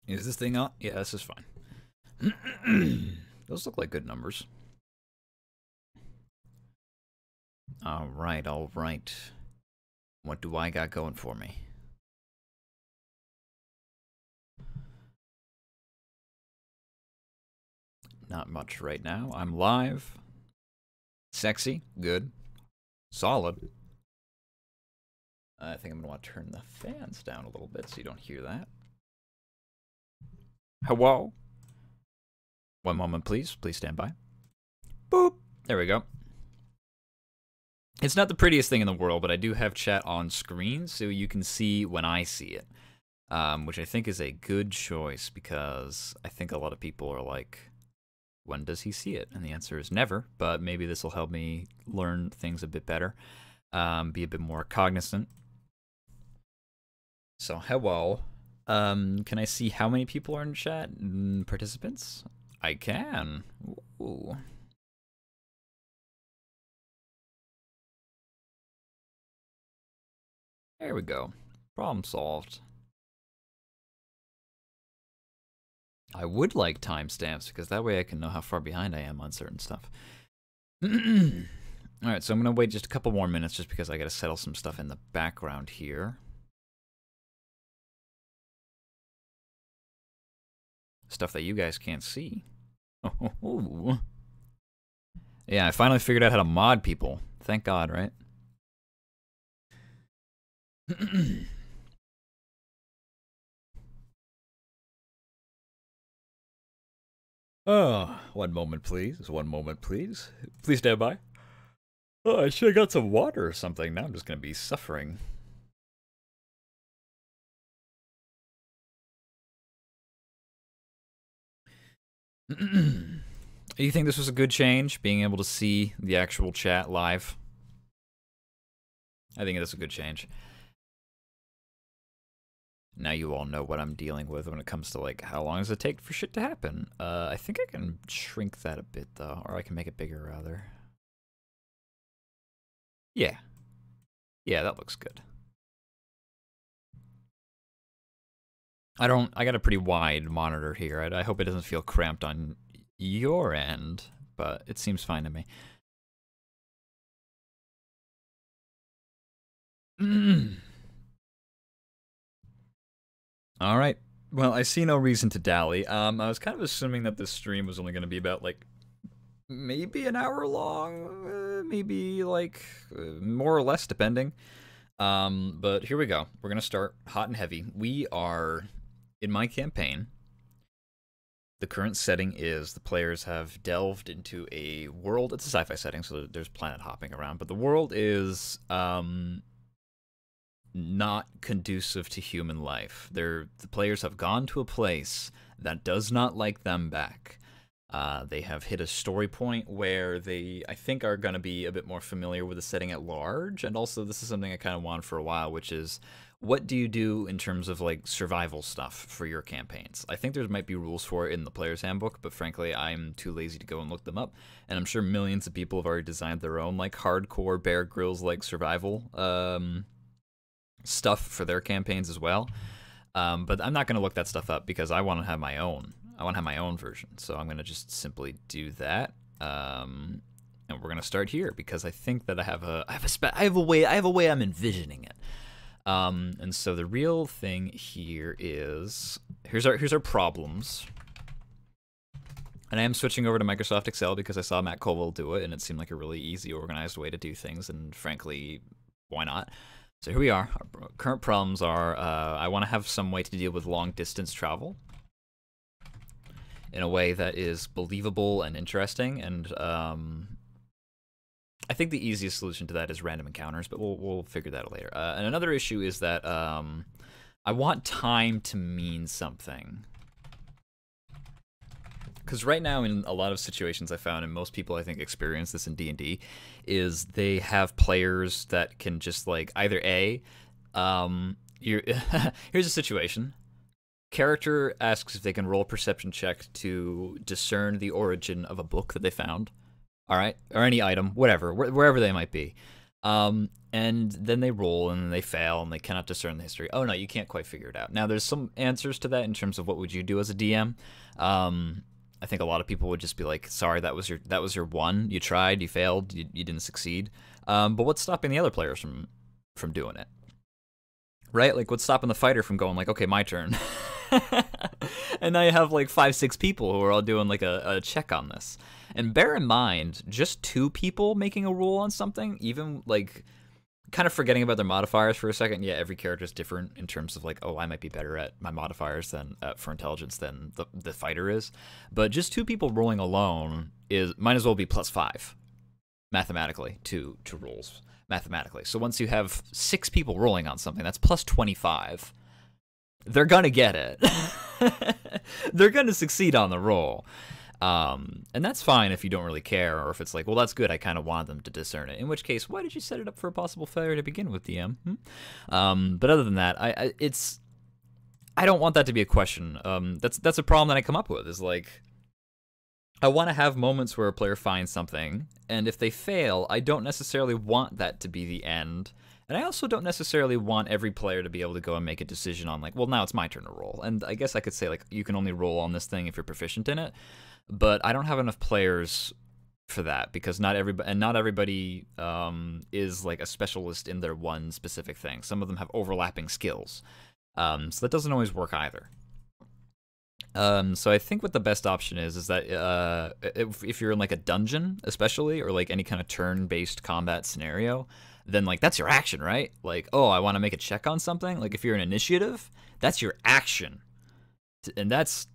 Is this thing on? Yeah, this is fine. Those look like good numbers. All right, all right. What do I got going for me? Not much right now. I'm live. Sexy, good, solid. I think I'm gonna want to turn the fans down a little bit so you don't hear that. Hello? One moment, please. Please stand by. Boop. There we go. It's not the prettiest thing in the world, but I do have chat on screen so you can see when I see it, which I think is a good choice because I think a lot of people are like, when does he see it? And the answer is never, but maybe this will help me learn things a bit better, be a bit more cognizant. So, hello. Can I see how many people are in chat? Participants? I can. Ooh. There we go. Problem solved. I would like timestamps because that way I can know how far behind I am on certain stuff. Alright, so I'm going to wait just a couple more minutes just because I got to settle some stuff in the background here. Stuff that you guys can't see. Oh. Yeah, I finally figured out how to mod people. Thank God, right? Oh, one moment, please. One moment, please. Please stand by. Oh, I should have got some water or something. Now I'm just going to be suffering. Do you think this was a good change, being able to see the actual chat live? I think it is a good change. Now you all know what I'm dealing with when it comes to, like, how long does it take for shit to happen. I think I can shrink that a bit, though, or I can make it bigger, rather. Yeah. Yeah, that looks good. I got a pretty wide monitor here. I hope it doesn't feel cramped on your end, but it seems fine to me. All right. Well, I see no reason to dally. I was kind of assuming that this stream was only going to be about, like, maybe an hour long, maybe, like, more or less, depending. But here we go. We're going to start hot and heavy. We are, in my campaign, the current setting is the players have delved into a world. It's a sci-fi setting, so there's planet hopping around, but the world is not conducive to human life. The players have gone to a place that does not like them back. They have hit a story point where they, I think, are going to be a bit more familiar with the setting at large, and also this is something I kind of wanted for a while, which is, what do you do in terms of, like, survival stuff for your campaigns? I think there might be rules for it in the player's handbook, but frankly, I'm too lazy to go and look them up, and I'm sure millions of people have already designed their own, like, hardcore Bear Grylls, like, survival stuff for their campaigns as well. But I'm not going to look that stuff up because I want to have my own. I want to have my own version, so I'm going to just simply do that. And we're going to start here because I think that I have a way I'm envisioning it. And so the real thing here is, here's our problems. And I am switching over to Microsoft Excel because I saw Matt Colville do it, and it seemed like a really easy, organized way to do things, and frankly, why not? So here we are. Our current problems are, I want to have some way to deal with long-distance travel in a way that is believable and interesting, and I think the easiest solution to that is random encounters, but we'll figure that out later. And another issue is that I want time to mean something. Because right now, in a lot of situations I found, and most people I think experience this in D&D, is they have players that can just, like, either A, here's a situation. Character asks if they can roll a perception check to discern the origin of a book that they found. All right, or any item, whatever, wherever they might be. And then they roll and then they fail and they cannot discern the history. Oh no, you can't quite figure it out. Now there's some answers to that in terms of what would you do as a DM. I think a lot of people would just be like, sorry, that was your one. You tried, you failed, you didn't succeed. But what's stopping the other players from doing it? Right? Like, what's stopping the fighter from going like, okay, my turn? And now you have like 5-6 people who are all doing like a check on this. And bear in mind, just 2 people making a roll on something, even like kind of forgetting about their modifiers for a second. Yeah, every character is different in terms of like, oh, I might be better at my modifiers than for intelligence than the fighter is. But just 2 people rolling alone might as well be +5 mathematically to rolls mathematically. So once you have 6 people rolling on something, that's +25. They're gonna get it. They're gonna succeed on the roll. And that's fine if you don't really care, or if it's like, well, that's good, I kind of want them to discern it. In which case, why did you set it up for a possible failure to begin with, DM? But other than that, I don't want that to be a question. That's a problem that I come up with, is like, I want to have moments where a player finds something, and if they fail, I don't necessarily want that to be the end. And I also don't necessarily want every player to be able to go and make a decision on like, well, now it's my turn to roll. And I guess I could say like, you can only roll on this thing if you're proficient in it. But I don't have enough players for that, because not everybody is like a specialist in their one specific thing. Some of them have overlapping skills. So that doesn't always work either. So I think what the best option is that if you're in like a dungeon, especially, or like any kind of turn-based combat scenario, then like that's your action, right? Like, oh, I want to make a check on something. Like if you're an initiative, that's your action, and that's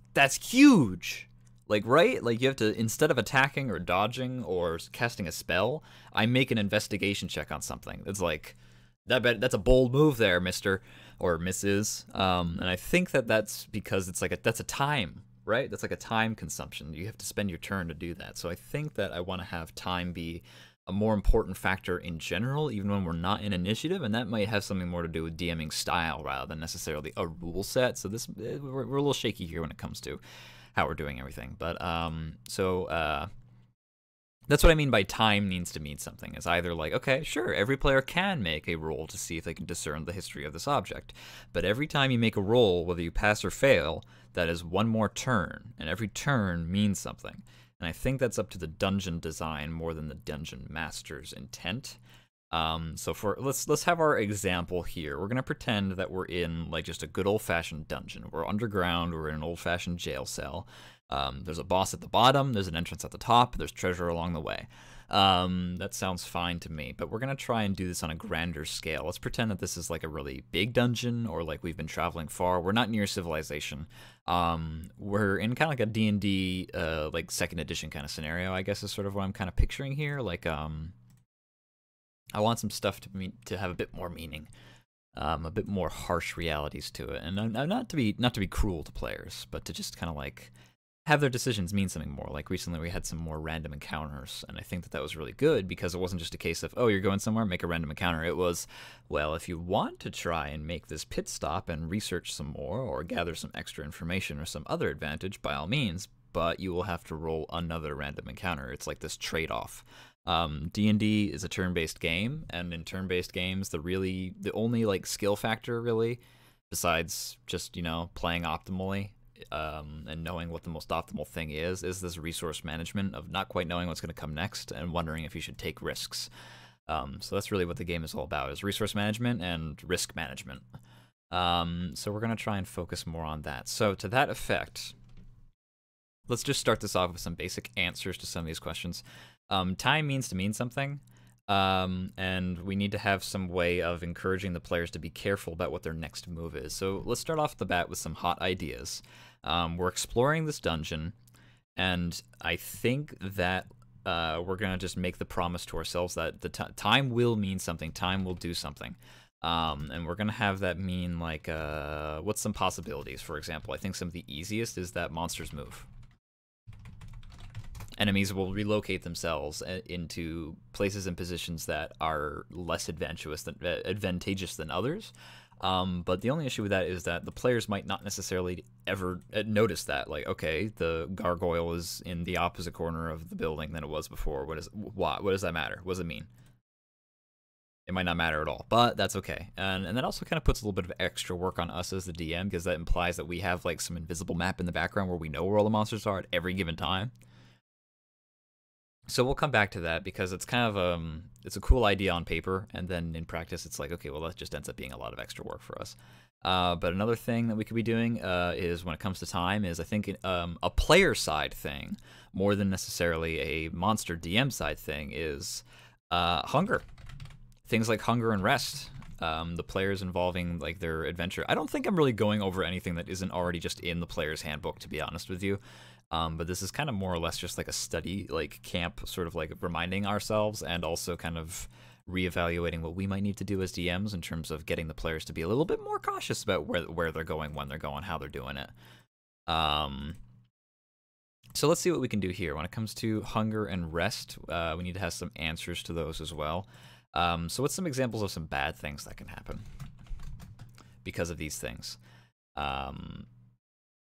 huge. Like, right? Like you have to, instead of attacking or dodging or casting a spell, I make an investigation check on something. It's like that's a bold move there, Mister or Mrs. And I think that's because it's like that's a time, right? That's like a time consumption. You have to spend your turn to do that. So I think that I want to have time be a more important factor in general, even when we're not in initiative, and that might have something more to do with DMing style rather than necessarily a rule set. So we're a little shaky here when it comes to how we're doing everything. But that's what I mean by time needs to mean something. Is either like, okay, sure, every player can make a roll to see if they can discern the history of this object, but every time you make a roll, whether you pass or fail, that is one more turn, and every turn means something. And I think that's up to the dungeon design more than the dungeon master's intent. So let's have our example here. We're gonna pretend that we're in like just a good old-fashioned dungeon. We're underground. We're in an old-fashioned jail cell. There's a boss at the bottom. There's an entrance at the top. There's treasure along the way. That sounds fine to me. But we're gonna try and do this on a grander scale. Let's pretend that this is like a really big dungeon, or like we've been traveling far. We're not near civilization. We're in kind of like a D&D like 2nd edition kind of scenario, I guess, is sort of what I'm kind of picturing here. Like I want some stuff to have a bit more meaning, a bit more harsh realities to it, and not to be cruel to players, but to just kind of like have their decisions mean something more. Like recently we had some more random encounters, and I think that was really good, because it wasn't just a case of, oh, you're going somewhere, make a random encounter. It was, well, if you want to try and make this pit stop and research some more or gather some extra information or some other advantage, by all means, but you will have to roll another random encounter. It's like this trade-off. D&D is a turn-based game, and in turn-based games, the only like skill factor really, besides just, playing optimally, and knowing what the most optimal thing is this resource management of not quite knowing what's going to come next and wondering if you should take risks. So that's really what the game is all about, is resource management and risk management. So we're going to try and focus more on that. So to that effect, let's just start this off with some basic answers to some of these questions. Time means to mean something, and we need to have some way of encouraging the players to be careful about what their next move is. So let's start off the bat with some hot ideas. We're exploring this dungeon, and I think that we're going to just make the promise to ourselves that the time will mean something, time will do something. And we're going to have that mean, like, what's some possibilities? For example, I think some of the easiest is that monsters move. Enemies will relocate themselves into places and positions that are less advantageous than others. But the only issue with that is that the players might not necessarily ever notice that. Like, okay, the gargoyle is in the opposite corner of the building than it was before. What does that matter? What does it mean? It might not matter at all, but that's okay. And that also kind of puts a little bit of extra work on us as the DM, because that implies that we have like some invisible map in the background where we know where all the monsters are at every given time. So we'll come back to that, because it's kind of it's a cool idea on paper, and then in practice it's like, okay, well, that just ends up being a lot of extra work for us. But another thing that we could be doing is, when it comes to time, is I think a player side thing, more than necessarily a monster DM side thing, is hunger. Things like hunger and rest. The players involving like their adventure. I don't think I'm really going over anything that isn't already just in the player's handbook, to be honest with you. But this is kind of more or less just like a study, like camp, sort of like reminding ourselves, and also kind of reevaluating what we might need to do as DMs in terms of getting the players to be a little bit more cautious about where they're going, when they're going, how they're doing it. So let's see what we can do here. When it comes to hunger and rest, we need to have some answers to those as well. So what's some examples of some bad things that can happen because of these things?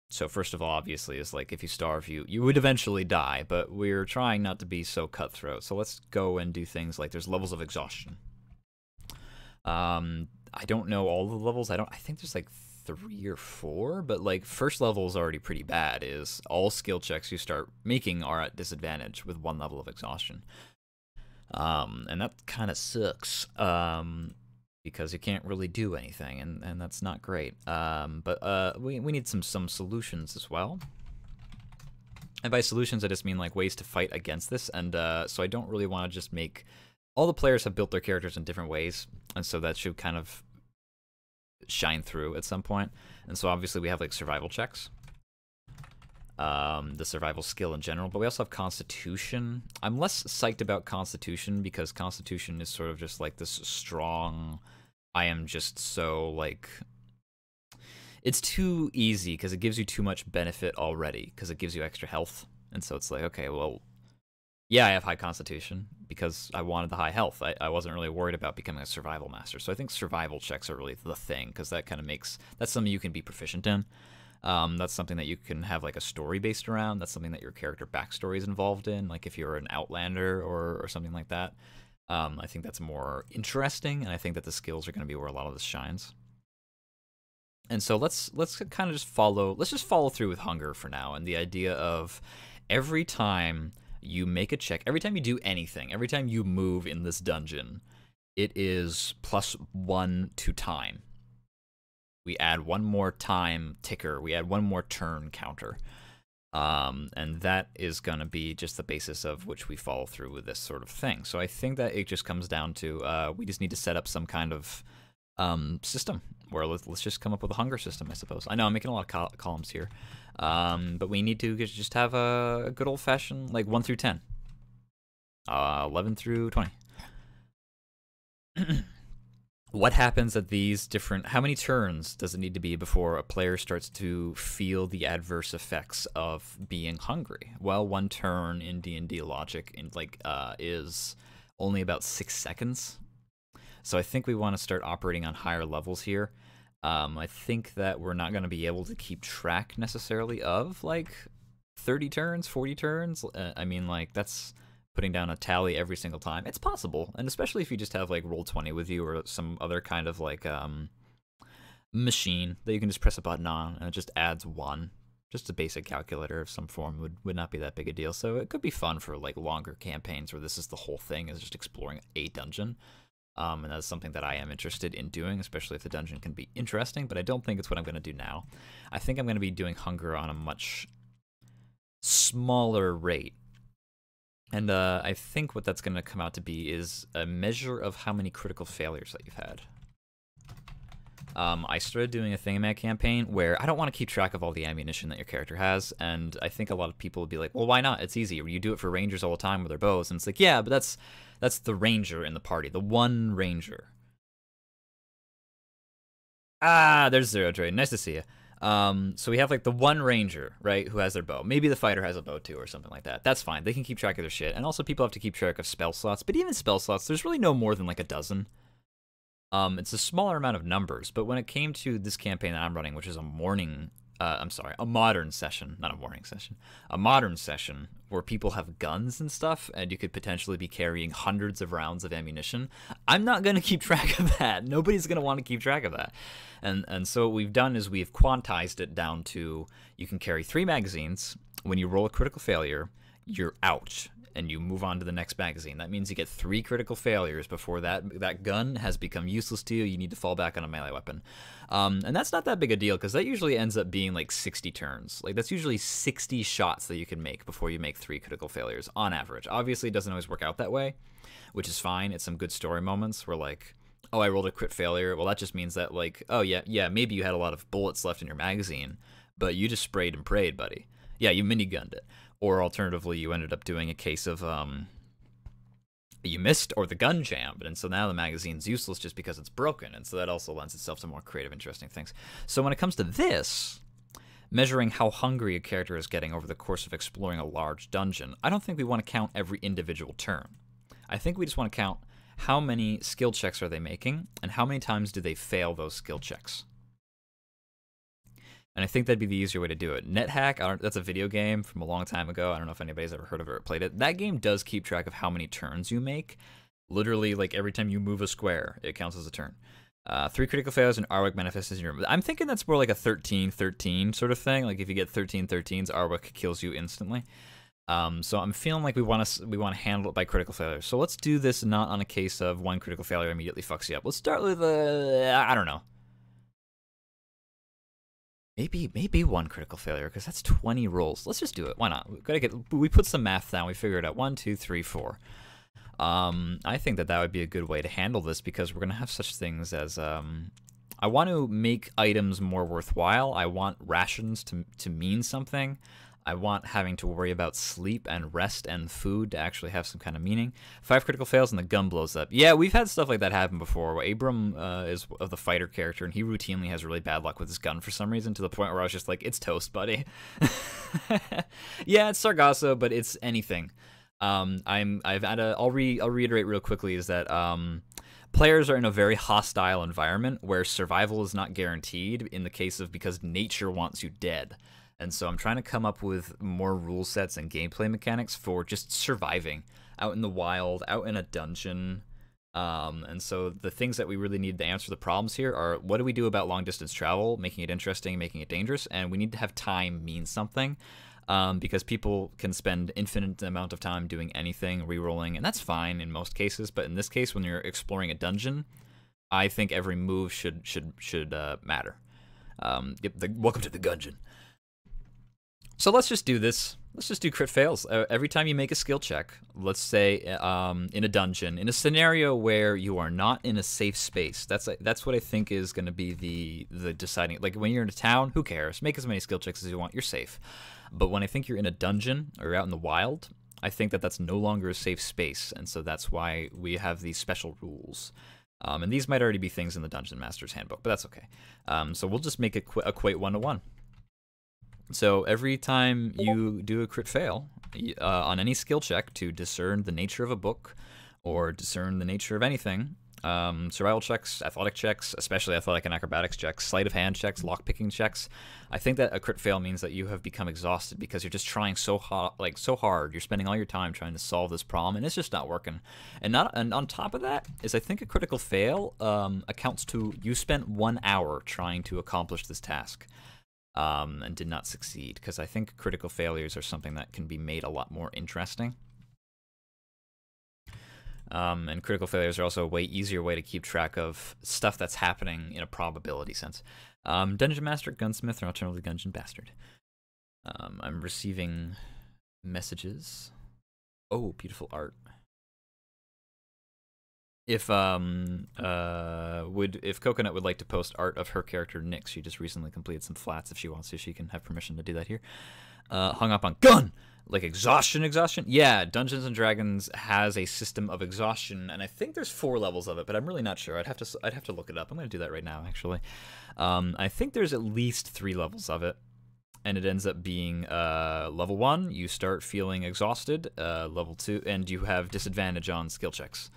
So first of all, obviously, is like if you starve, you would eventually die, but we're trying not to be so cutthroat. So let's go and do things like there's levels of exhaustion. I don't know all the levels. I think there's like 3 or 4, but like first level is already pretty bad. Is all skill checks you start making are at disadvantage with 1 level of exhaustion. And that kind of sucks. Because you can't really do anything, and that's not great. But we need some solutions as well. And by solutions, I just mean like ways to fight against this. And so I don't really want to just make... All the players have built their characters in different ways, and so that should kind of shine through at some point. And so obviously we have like survival checks. The survival skill in general, but we also have Constitution. I'm less psyched about Constitution, because Constitution is sort of just like this strong... I am just so, like... It's too easy, because it gives you too much benefit already, because it gives you extra health. And so it's like, okay, well... Yeah, I have high Constitution, because I wanted the high health. I wasn't really worried about becoming a survival master. So I think survival checks are really the thing, because that kind of makes... That's something you can be proficient in. That's something that you can have like a story based around. That's something that your character backstory is involved in, like if you're an Outlander or something like that. I think that's more interesting, and I think that the skills are going to be where a lot of this shines. And so let's kind of just follow through with hunger for now, and the idea of every time you make a check, every time you do anything, every time you move in this dungeon, it is +1 to time. We add 1 more time ticker. We add 1 more turn counter. And that is going to be just the basis of which we follow through with this sort of thing. So I think that it just comes down to we just need to set up some kind of system where let's just come up with a hunger system, I suppose. I know I'm making a lot of columns here. But we need to just have a good old-fashioned, like, 1 through 10. 11 through 20. What happens at these different... How many turns does it need to be before a player starts to feel the adverse effects of being hungry? Well, 1 turn in D&D logic is only about 6 seconds. So I think we want to start operating on higher levels here. I think that we're not going to be able to keep track necessarily of like 30 turns, 40 turns. I mean, like, that's... putting down a tally every single time. It's possible, and especially if you just have like Roll20 with you, or some other kind of like machine that you can just press a button on and it just adds 1. Just a basic calculator of some form would not be that big a deal. So it could be fun for like longer campaigns where this is the whole thing, is just exploring a dungeon. And that's something that I am interested in doing, especially if the dungeon can be interesting, but I don't think it's what I'm going to do now. I think I'm going to be doing hunger on a much smaller rate. And I think what that's going to come out to be is a measure of how many critical failures that you've had. I started doing a thing in my campaign where I don't want to keep track of all the ammunition that your character has, and I think a lot of people would be like, well, why not? It's easy. You do it for rangers all the time with their bows, and it's like, yeah, but that's the ranger in the party, the one ranger. Ah, there's Zero Trade. Nice to see you. So we have like the one ranger, right, who has their bow. Maybe the fighter has a bow too or something like that. That's fine. They can keep track of their shit. And also people have to keep track of spell slots, but even spell slots, there's really no more than like a dozen. It's a smaller amount of numbers, but when it came to this campaign that I'm running, which is a morning I'm sorry, a modern session, not a morning session, a modern session where people have guns and stuff, and you could potentially be carrying hundreds of rounds of ammunition. I'm not going to keep track of that. Nobody's going to want to keep track of that. And so what we've done is we've quantized it down to you can carry 3 magazines. When you roll a critical failure, you're out, and you move on to the next magazine. That means you get 3 critical failures before that gun has become useless to you. You need to fall back on a melee weapon. And that's not that big a deal, because that usually ends up being like 60 turns. Like, that's usually 60 shots that you can make before you make 3 critical failures on average. Obviously, it doesn't always work out that way, which is fine. It's some good story moments where, like, oh, I rolled a crit failure. Well, that just means that, like, oh, yeah, maybe you had a lot of bullets left in your magazine, but you just sprayed and prayed, buddy. Yeah, you minigunned it. Or alternatively, you ended up doing a case of you missed or the gun jammed, and so now the magazine's useless just because it's broken, and so that also lends itself to more creative, interesting things. So when it comes to this, measuring how hungry a character is getting over the course of exploring a large dungeon, I don't think we want to count every individual turn. I think we just want to count how many skill checks are they making, and how many times do they fail those skill checks. And I think that'd be the easier way to do it. NetHack, that's a video game from a long time ago. I don't know if anybody's ever heard of it or played it. That game does keep track of how many turns you make. Literally, like, every time you move a square, it counts as a turn. 3 critical failures and Arwick manifests in your... I'm thinking that's more like a 13-13 sort of thing. Like, if you get 13-13s, Arwick kills you instantly. So I'm feeling like we want to handle it by critical failures. So let's do this not on a case of 1 critical failure immediately fucks you up. Let's start with, I don't know. Maybe 1 critical failure, because that's 20 rolls. Let's just do it. Why not? We put some math down. We figured it out. 1, 2, 3, 4. I think that would be a good way to handle this, because we're gonna have such things as I want to make items more worthwhile. I want rations to mean something. I want having to worry about sleep and rest and food to actually have some kind of meaning. 5 critical fails and the gun blows up. Yeah, we've had stuff like that happen before, where Abram is of the fighter character, and he routinely has really bad luck with his gun for some reason, to the point where I was just like, it's toast, buddy. Yeah, it's Sargasso, but it's anything. I'll reiterate real quickly is that players are in a very hostile environment where survival is not guaranteed in the case of because nature wants you dead. And so I'm trying to come up with more rule sets and gameplay mechanics for just surviving out in the wild, out in a dungeon. And so the things that we really need to answer the problems here are, what do we do about long distance travel, making it interesting, making it dangerous, and we need to have time mean something. Because people can spend infinite amount of time doing anything, re-rolling, and that's fine in most cases. But in this case, when you're exploring a dungeon, I think every move should matter. Welcome to the dungeon. So let's just do this. Let's just do crit fails. Every time you make a skill check, let's say in a dungeon, in a scenario where you are not in a safe space, that's what I think is going to be the deciding. Like, when you're in a town, who cares? Make as many skill checks as you want. You're safe. But when I think you're in a dungeon or out in the wild, I think that's no longer a safe space, and so that's why we have these special rules. And these might already be things in the Dungeon Master's Handbook, but that's okay. So we'll just make it equate 1-to-1. So every time you do a crit fail on any skill check to discern the nature of a book or discern the nature of anything, survival checks, athletic checks, especially athletic and acrobatics checks, sleight of hand checks, lockpicking checks, I think that a crit fail means that you have become exhausted because you're just trying so hard. You're spending all your time trying to solve this problem, and it's just not working. And on top of that is, I think a critical fail accounts to you spent 1 hour trying to accomplish this task. And did not succeed, because I think critical failures are something that can be made a lot more interesting. And critical failures are also a way easier way to keep track of stuff that's happening in a probability sense. Dungeon Master, Gunsmith, or alternatively Dungeon Bastard. I'm receiving messages. Oh, beautiful art. If Coconut would like to post art of her character Nyx, she just recently completed some flats. If she wants to, she can have permission to do that here. Hung up on gun, like exhaustion. Yeah, Dungeons and Dragons has a system of exhaustion, and I think there's 4 levels of it, but I'm really not sure. I'd have to look it up. I'm gonna do that right now, actually. I think there's at least 3 levels of it, and it ends up being level 1, you start feeling exhausted. Level 2, and you have disadvantage on skill checks.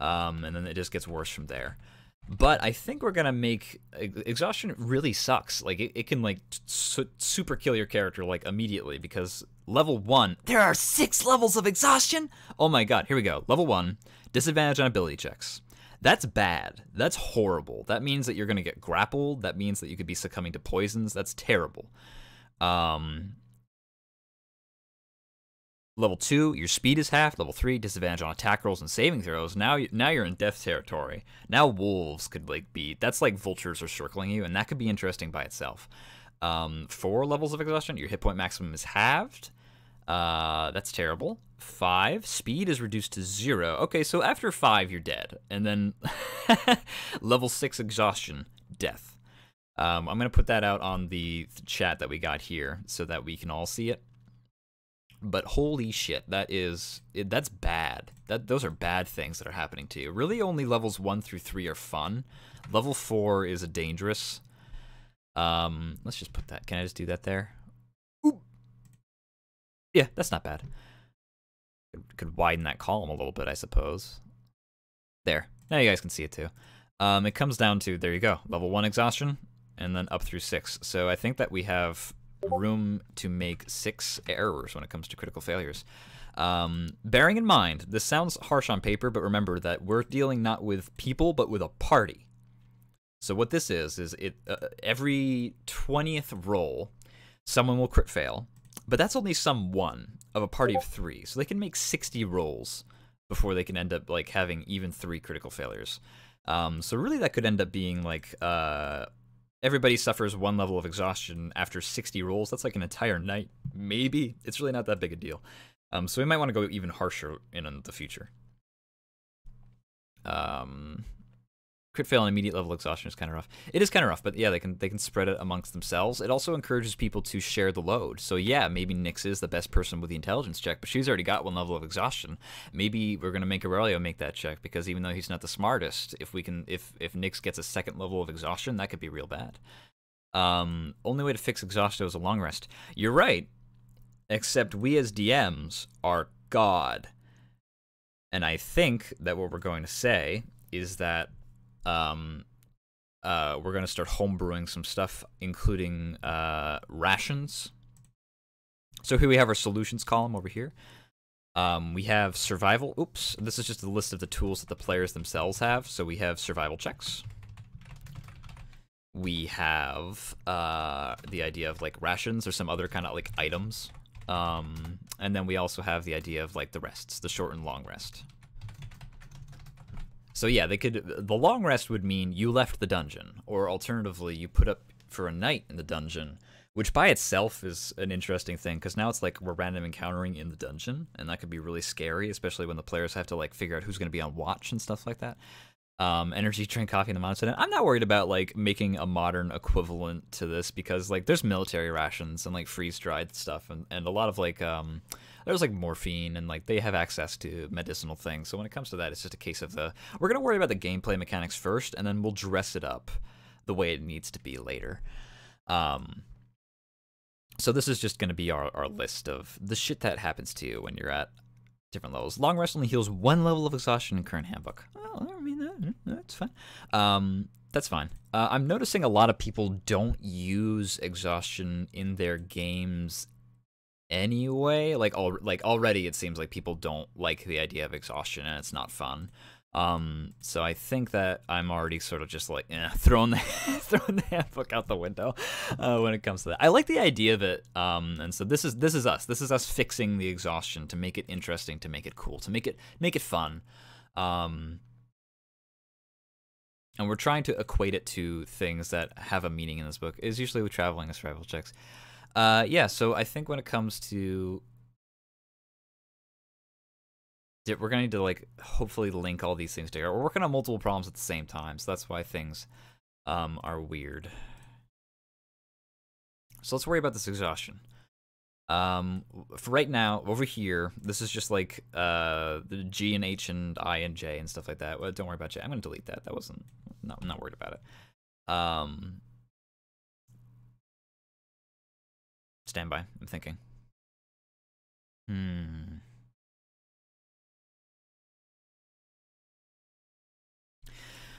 And then it just gets worse from there. But I think we're gonna make exhaustion really sucks. Like it can like super kill your character like immediately because level 1. There are 6 levels of exhaustion. Oh my god! Here we go. Level 1, disadvantage on ability checks. That's bad. That's horrible. That means that you're gonna get grappled. That means that you could be succumbing to poisons. That's terrible. Level 2, your speed is halved. Level 3, disadvantage on attack rolls and saving throws. Now you're in death territory. Now wolves could like be, that's like vultures are circling you, and that could be interesting by itself. 4 levels of exhaustion, your hit point maximum is halved. That's terrible. 5, speed is reduced to 0. Okay, so after 5, you're dead. And then level 6 exhaustion, death. I'm going to put that out on the chat that we got here so that we can all see it. But holy shit, that's bad. Those are bad things that are happening to you. Really, only levels 1 through 3 are fun. Level 4 is a dangerous. Let's just put that. Can I just do that there? Oop. Yeah, that's not bad. Could widen that column a little bit, I suppose. There. Now you guys can see it too. It comes down to, there you go, level 1 exhaustion, and then up through 6. So I think that we have room to make 6 errors when it comes to critical failures. Bearing in mind, this sounds harsh on paper, but remember that we're dealing not with people, but with a party. So what this is it every 20th roll, someone will crit fail, but that's only sum 1 of a party of 3. So they can make 60 rolls before they can end up like having even 3 critical failures. So really that could end up being like everybody suffers 1 level of exhaustion after 60 rolls. That's like an entire night, maybe. It's really not that big a deal. So we might want to go even harsher in the future. Crit fail and immediate level exhaustion is kind of rough. It is kind of rough, but yeah, they can spread it amongst themselves. It also encourages people to share the load. So yeah, maybe Nyx is the best person with the intelligence check, but she's already got 1 level of exhaustion. Maybe we're gonna make Aurelio make that check because even though he's not the smartest, if Nyx gets a 2nd level of exhaustion, that could be real bad. Only way to fix exhaustion is a long rest. You're right, except we as DMs are God, and I think that what we're going to say is that we're going to start homebrewing some stuff, including rations. So here we have our solutions column over here. We have survival. Oops, this is just a list of the tools that the players themselves have. So we have survival checks. We have the idea of like rations or some other kind of like items. And then we also have the idea of like the rests, the short and long rest. So yeah, the long rest would mean you left the dungeon, or alternatively, you put up for a night in the dungeon, which by itself is an interesting thing, because now it's like we're random encountering in the dungeon, and that could be really scary, especially when the players have to like figure out who's going to be on watch and stuff like that. Energy drink, coffee, and the mountain. I'm not worried about like making a modern equivalent to this, because like there's military rations and like freeze-dried stuff, and a lot of like there's like morphine, and like they have access to medicinal things. So when it comes to that, it's just a case of we're gonna worry about the gameplay mechanics first, and then we'll dress it up the way it needs to be later. So this is just gonna be our list of the shit that happens to you when you're at different levels. Long rest only heals 1 level of exhaustion in current handbook. Well, I mean, that's fine. That's fine. I'm noticing a lot of people don't use exhaustion in their games anyway. Like already it seems like people don't like the idea of exhaustion, and it's not fun. So I think that I'm already sort of just like throwing the handbook out the window when it comes to that. I like the idea of it, and so this is us. This is us fixing the exhaustion to make it interesting, to make it cool, to make it fun. And we're trying to equate it to things that have a meaning in this book. Is usually with traveling and survival checks. Yeah, so I think when it comes to, we're gonna need to like hopefully link all these things together. We're working on multiple problems at the same time, so that's why things are weird. So let's worry about this exhaustion. For right now, over here, this is just like the G and H and I and J and stuff like that. Well, don't worry about J. I'm gonna delete that. That wasn't. No, I'm not worried about it. Stand by. I'm thinking.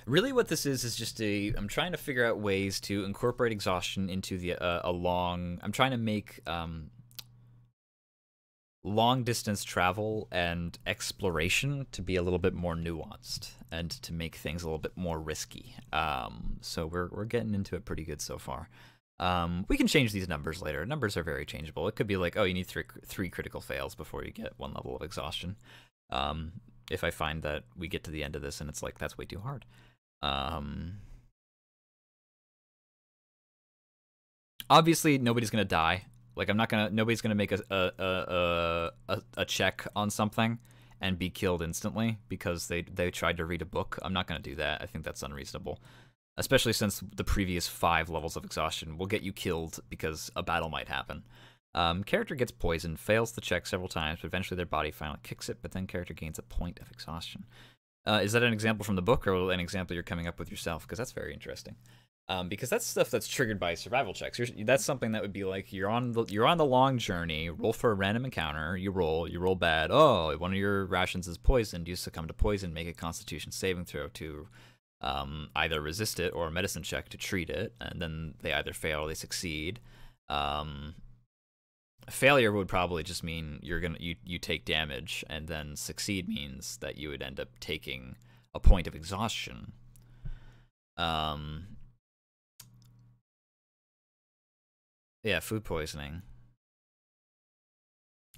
Really, what this is just I'm trying to figure out ways to incorporate exhaustion into the I'm trying to make long distance travel and exploration to be a little bit more nuanced and to make things a little bit more risky. So we're getting into it pretty good so far. We can change these numbers later. Numbers are very changeable. It could be like, oh, you need three critical fails before you get 1 level of exhaustion. If I find that we get to the end of this and it's like, that's way too hard. Obviously, nobody's gonna die. Like, nobody's gonna make a check on something and be killed instantly because they tried to read a book. I'm not gonna do that. I think that's unreasonable. Especially since the previous 5 levels of exhaustion will get you killed because a battle might happen. Character gets poisoned, fails the check several times, but eventually their body finally kicks it, but then character gains a point of exhaustion. Is that an example from the book or an example you're coming up with yourself? Because that's very interesting. Because that's stuff that's triggered by survival checks. That's something that would be like you're on the long journey, roll for a random encounter, you roll bad. Oh, one of your rations is poisoned. You succumb to poison. Make a Constitution saving throw to either resist it or a medicine check to treat it, and then they either fail or they succeed. Failure would probably just mean you take damage, and then succeed means that you would end up taking a point of exhaustion. Yeah, food poisoning.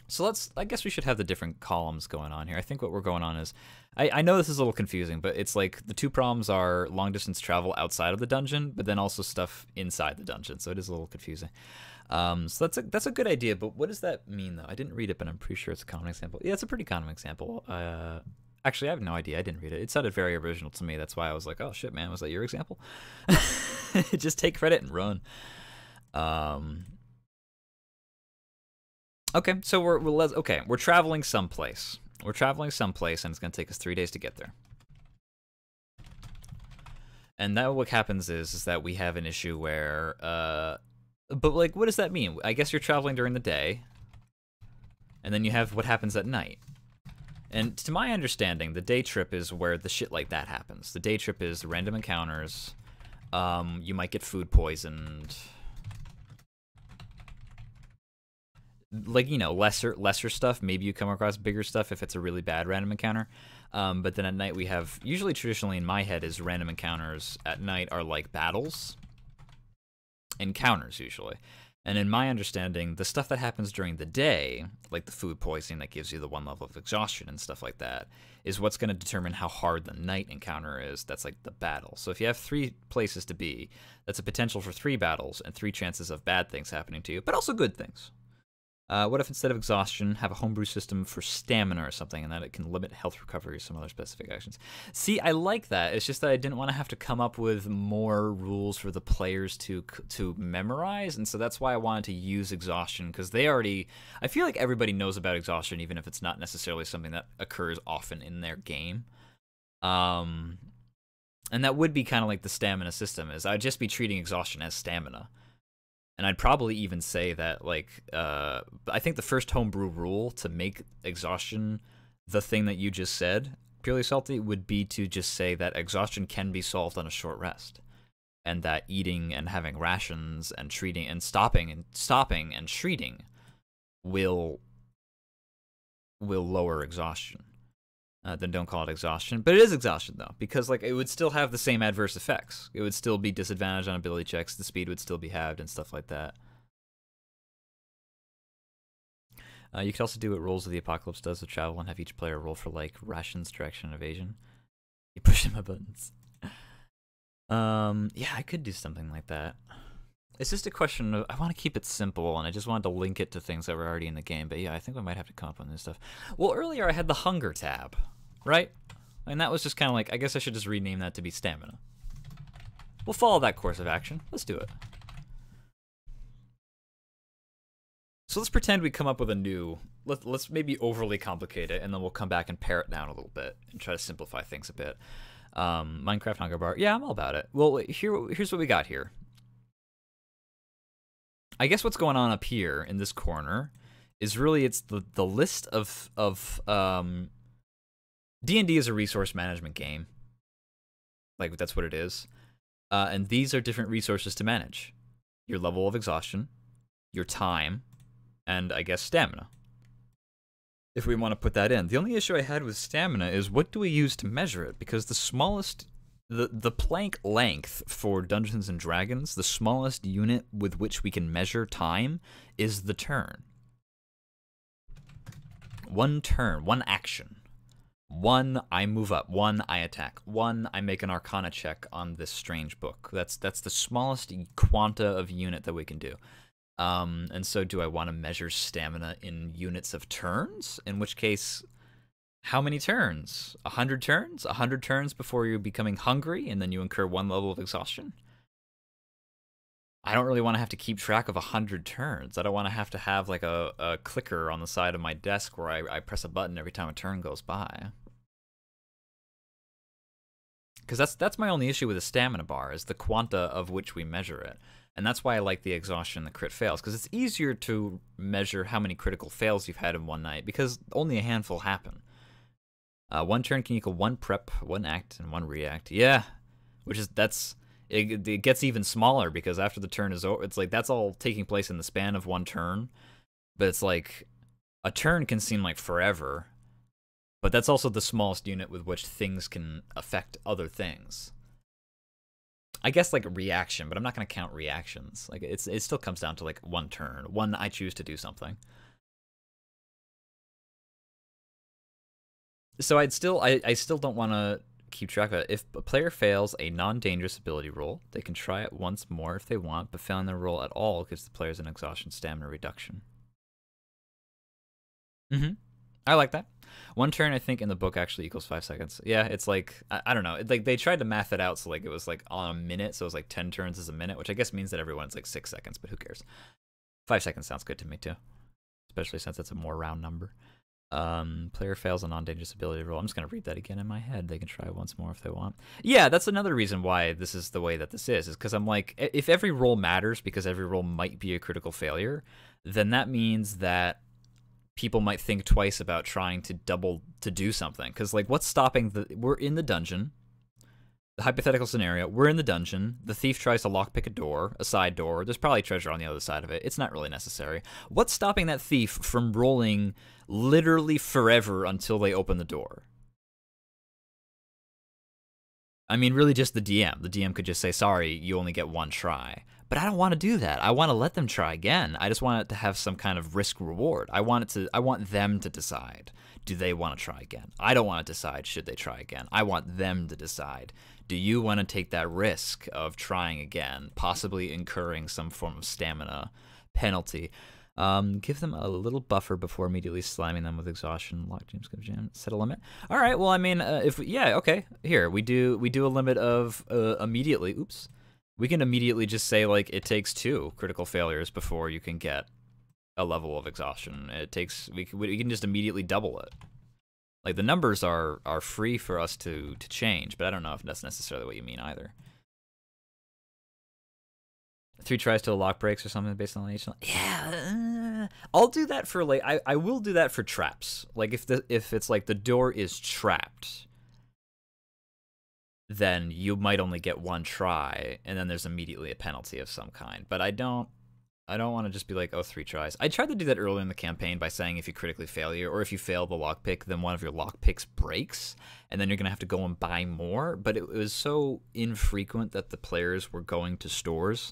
So I guess we should have the different columns going on here. I think what we're going on is, I know this is a little confusing, but it's like the 2 problems are long distance travel outside of the dungeon, but then also stuff inside the dungeon. So it is a little confusing. So that's a good idea, but what does that mean though? I didn't read it, but I'm pretty sure it's a common example. Yeah, it's a pretty common example. Actually, I have no idea. I didn't read it. It sounded very original to me. That's why I was like, oh shit, man, was that your example? Just take credit and run. Okay, so we're traveling someplace. We're traveling someplace, and it's going to take us 3 days to get there. And now what happens is that we have an issue where, but like, what does that mean? I guess you're traveling during the day, and then you have what happens at night. And to my understanding, the day trip is where the shit like that happens. The day trip is random encounters. You might get food poisoned. Like, you know, lesser stuff. Maybe you come across bigger stuff if it's a really bad random encounter. But then at night we have, usually traditionally in my head is random encounters at night are like battles. Encounters usually. And in my understanding, the stuff that happens during the day, like the food poisoning that gives you the 1 level of exhaustion and stuff like that, is what's going to determine how hard the night encounter is. That's like the battle. So if you have 3 places to be, that's a potential for 3 battles and 3 chances of bad things happening to you, but also good things. What if instead of exhaustion, have a homebrew system for stamina or something, and that it can limit health recovery or some other specific actions? See, I like that. It's just that I didn't want to have to come up with more rules for the players to memorize, and so that's why I wanted to use exhaustion, because I feel like everybody knows about exhaustion, even if it's not necessarily something that occurs often in their game. And that would be kind of like the stamina system, is I'd just be treating exhaustion as stamina. And I'd probably even say that, like, I think the first homebrew rule to make exhaustion the thing that you just said, Purely Salty, would be to just say that exhaustion can be solved on a short rest. And that eating and having rations and treating and stopping and treating will lower exhaustion. Then don't call it exhaustion. But it is exhaustion, though, because like it would still have the same adverse effects. It would still be disadvantaged on ability checks. The speed would still be halved and stuff like that. You could also do what Rolls of the Apocalypse does with travel and have each player roll for like rations, direction, and evasion. You push my buttons. Yeah, I could do something like that. It's just a question of, I want to keep it simple, and I just wanted to link it to things that were already in the game. But yeah, I think we might have to come up with new stuff. Well, earlier I had the hunger tab, right? And that was just kind of like, I guess I should just rename that to be stamina. We'll follow that course of action. Let's do it. So let's pretend we come up with a new, let's maybe overly complicate it, and then we'll come back and pare it down a little bit and try to simplify things a bit. Minecraft Hunger Bar, yeah, I'm all about it. Well, here's what we got here. I guess what's going on up here in this corner is really it's the list of D&D is a resource management game. Like, that's what it is. And these are different resources to manage. Your level of exhaustion, your time, and I guess stamina. If we want to put that in. The only issue I had with stamina is what do we use to measure it? Because the smallest, the plank length for Dungeons and Dragons, the smallest unit with which we can measure time is the turn. One turn, one action. One, I move up. One, I attack. One, I make an Arcana check on this strange book. That's the smallest quanta of unit that we can do. And so do I want to measure stamina in units of turns? In which case, how many turns? 100 turns? 100 turns before you're becoming hungry, and then you incur 1 level of exhaustion? I don't really want to have to keep track of 100 turns. I don't want to have like a clicker on the side of my desk where I press a button every time a turn goes by. Because that's my only issue with the stamina bar, is the quanta of which we measure it. And that's why I like the exhaustion and the crit fails, because it's easier to measure how many critical fails you've had in one night, because only a handful happen. 1 turn can equal 1 prep, 1 act, and 1 react. Yeah, it gets even smaller, because after the turn is over, it's like that's all taking place in the span of 1 turn. But it's like a turn can seem like forever, but that's also the smallest unit with which things can affect other things. I guess like a reaction, but I'm not going to count reactions. Like it still comes down to like 1 turn. 1, I choose to do something. So I still don't want to keep track of it. If a player fails a non-dangerous ability roll, they can try it once more if they want, but failing their roll at all gives the players an exhaustion stamina reduction. I like that. 1 turn, I think, in the book actually equals 5 seconds. Yeah, it's like, I don't know. Like, they tried to math it out, so like it was like on a minute, so it was like 10 turns is a minute, which I guess means that everyone's like 6 seconds, but who cares? 5 seconds sounds good to me, too. Especially since it's a more round number. Player fails a non-dangerous ability roll. I'm just going to read that again in my head. They can try once more if they want. Yeah, that's another reason why this is the way that this is because I'm like, if every roll matters because every roll might be a critical failure, then that means that people might think twice about trying to do something. Because, like, what's stopping we're in the dungeon. The hypothetical scenario, we're in the dungeon. The thief tries to lockpick a door, a side door. There's probably treasure on the other side of it. It's not really necessary. What's stopping that thief from rolling literally forever until they open the door? I mean, really just the DM. The DM could just say, sorry, you only get 1 try. But I don't want to do that. I want to let them try again. I just want it to have some kind of risk reward. I want them to decide. Do they want to try again? I don't want to decide should they try again. I want them to decide. Do you want to take that risk of trying again, possibly incurring some form of stamina penalty? Give them a little buffer before immediately slamming them with exhaustion. Lock James go jam. Set a limit. All right. Well, I mean, okay. Here we do a limit of immediately. Oops. We can immediately just say like it takes 2 critical failures before you can get a level of exhaustion. We can just immediately double it. Like the numbers are free for us to change, but I don't know if that's necessarily what you mean either. 3 tries to a lock breaks or something based on each. Yeah, I'll do that for like I will do that for traps. Like if it's like the door is trapped, then you might only get 1 try, and then there's immediately a penalty of some kind. But I don't want to just be like, oh, 3 tries. I tried to do that early in the campaign by saying if you critically fail or if you fail the lockpick, then one of your lockpicks breaks, and then you're going to have to go and buy more. But it was so infrequent that the players were going to stores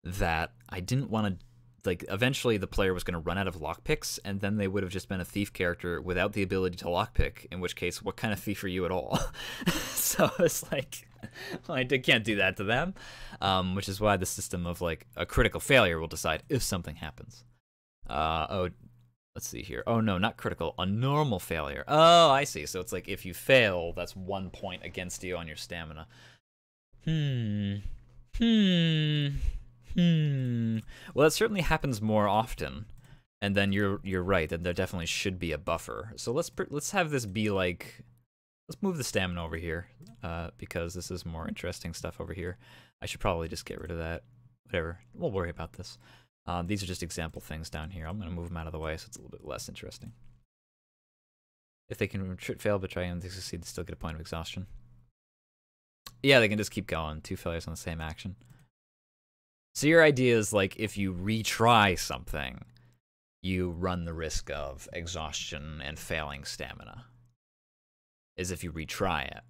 that I didn't want to, like, eventually the player was going to run out of lockpicks, and then they would have just been a thief character without the ability to lockpick, in which case, what kind of thief are you at all? So it's like, I can't do that to them, which is why the system of, like, a critical failure will decide if something happens. Let's see here. Oh, no, not critical, a normal failure. Oh, I see. So it's like, if you fail, that's 1 point against you on your stamina. Well, it certainly happens more often, and then you're right that there definitely should be a buffer. So let's have this be like, let's move the stamina over here, because this is more interesting stuff over here. I should probably just get rid of that. Whatever, we'll worry about this. These are just example things down here. I'm gonna move them out of the way so it's a little bit less interesting. If they can fail but try and they succeed, they still get a point of exhaustion. Yeah, they can just keep going. 2 failures on the same action. So your idea is like if you retry something, you run the risk of exhaustion and failing stamina. Is if you retry it.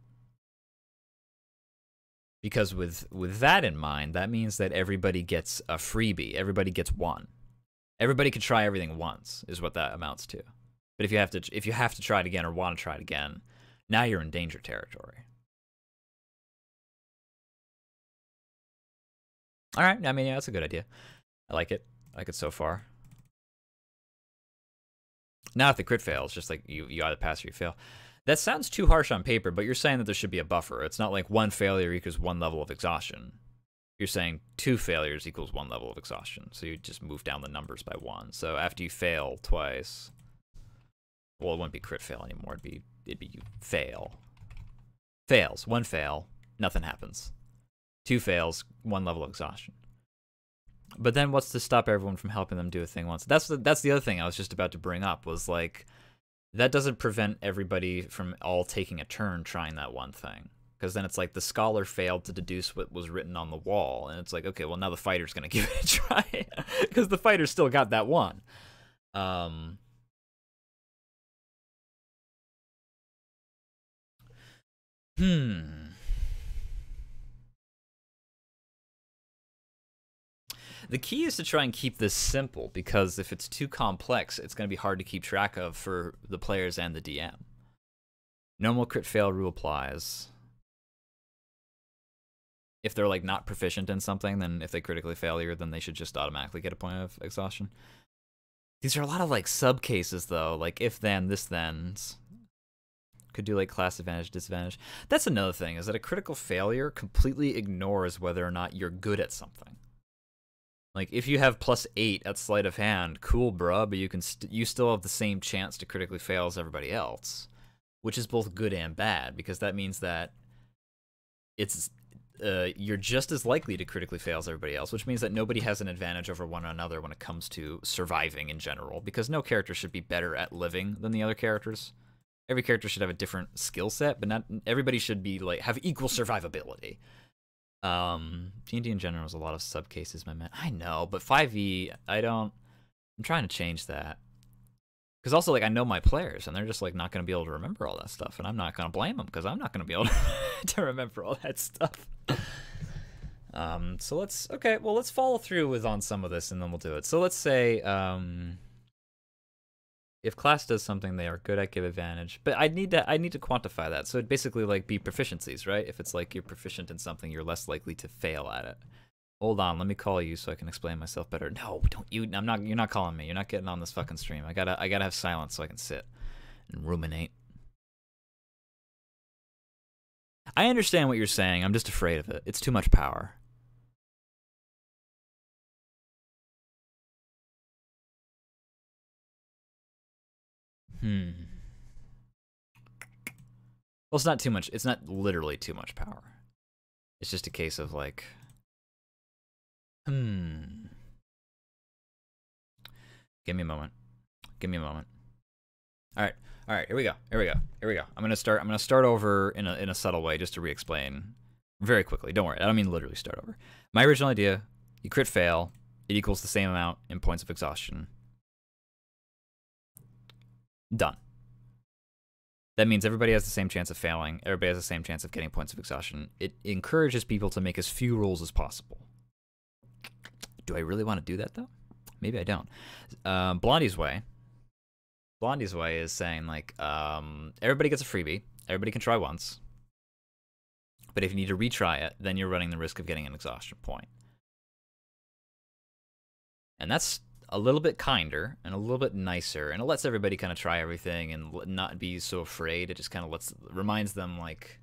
Because with that in mind, that means that everybody gets a freebie. Everybody gets 1. Everybody can try everything once, is what that amounts to. But if you have to try it again or want to try it again, now you're in danger territory. All right, I mean, yeah, that's a good idea. I like it. I like it so far. Now if the crit fails, just like you either pass or you fail. That sounds too harsh on paper, but you're saying that there should be a buffer. It's not like 1 failure equals 1 level of exhaustion. You're saying 2 failures equals 1 level of exhaustion. So you just move down the numbers by 1. So after you fail twice, well, it wouldn't be crit fail anymore. It'd be you fail. Fails. 1 fail, nothing happens. 2 fails, 1 level of exhaustion. But then what's to stop everyone from helping them do a thing once? That's the other thing I was just about to bring up was like, that doesn't prevent everybody from all taking a turn trying that one thing. Because then it's like the scholar failed to deduce what was written on the wall. And it's like, okay, well, now the fighter's going to give it a try. Because the fighter still got that one. The key is to try and keep this simple, because if it's too complex, it's going to be hard to keep track of for the players and the DM. Normal crit fail rule applies. If they're like not proficient in something, then if they critically failure, then they should just automatically get a point of exhaustion. These are a lot of like sub cases though, like if then, this thens. Could do like class advantage, disadvantage. That's another thing, is that a critical failure completely ignores whether or not you're good at something. Like, if you have +8 at sleight of hand, cool, bruh, but you still have the same chance to critically fail as everybody else, which is both good and bad, because that means that it's you're just as likely to critically fail as everybody else, which means that nobody has an advantage over one another when it comes to surviving in general, because no character should be better at living than the other characters. Every character should have a different skill set, but not everybody should be like have equal survivability. D&D in general is a lot of sub cases, my man. I know, but 5e, I'm trying to change that. Because also, like, I know my players, and they're just, like, not going to be able to remember all that stuff, and I'm not going to blame them, because I'm not going to be able to remember all that stuff. So let's follow through on some of this, and then we'll do it. So let's say, if class does something they are good at, give advantage. But I need to quantify that. So it'd basically like be proficiencies, right? If it's like you're proficient in something, you're less likely to fail at it. Hold on, let me call you so I can explain myself better. No, don't you? You're not calling me. You're not getting on this fucking stream. I gotta have silence so I can sit and ruminate. I understand what you're saying. I'm just afraid of it. It's too much power. Well, it's not too much. It's not literally too much power. It's just a case of like, Give me a moment. Give me a moment. All right. Here we go. I'm gonna start over in a subtle way just to re-explain very quickly. Don't worry. I don't mean literally start over. My original idea: you crit fail, it equals the same amount in points of exhaustion. Done. That means everybody has the same chance of failing. Everybody has the same chance of getting points of exhaustion. It encourages people to make as few rolls as possible. Do I really want to do that, though? Maybe I don't. Blondie's way is saying, like, everybody gets a freebie. Everybody can try once. But if you need to retry it, then you're running the risk of getting an exhaustion point. And that's a little bit kinder and a little bit nicer, and it lets everybody kind of try everything and not be so afraid. It just kind of reminds them, like,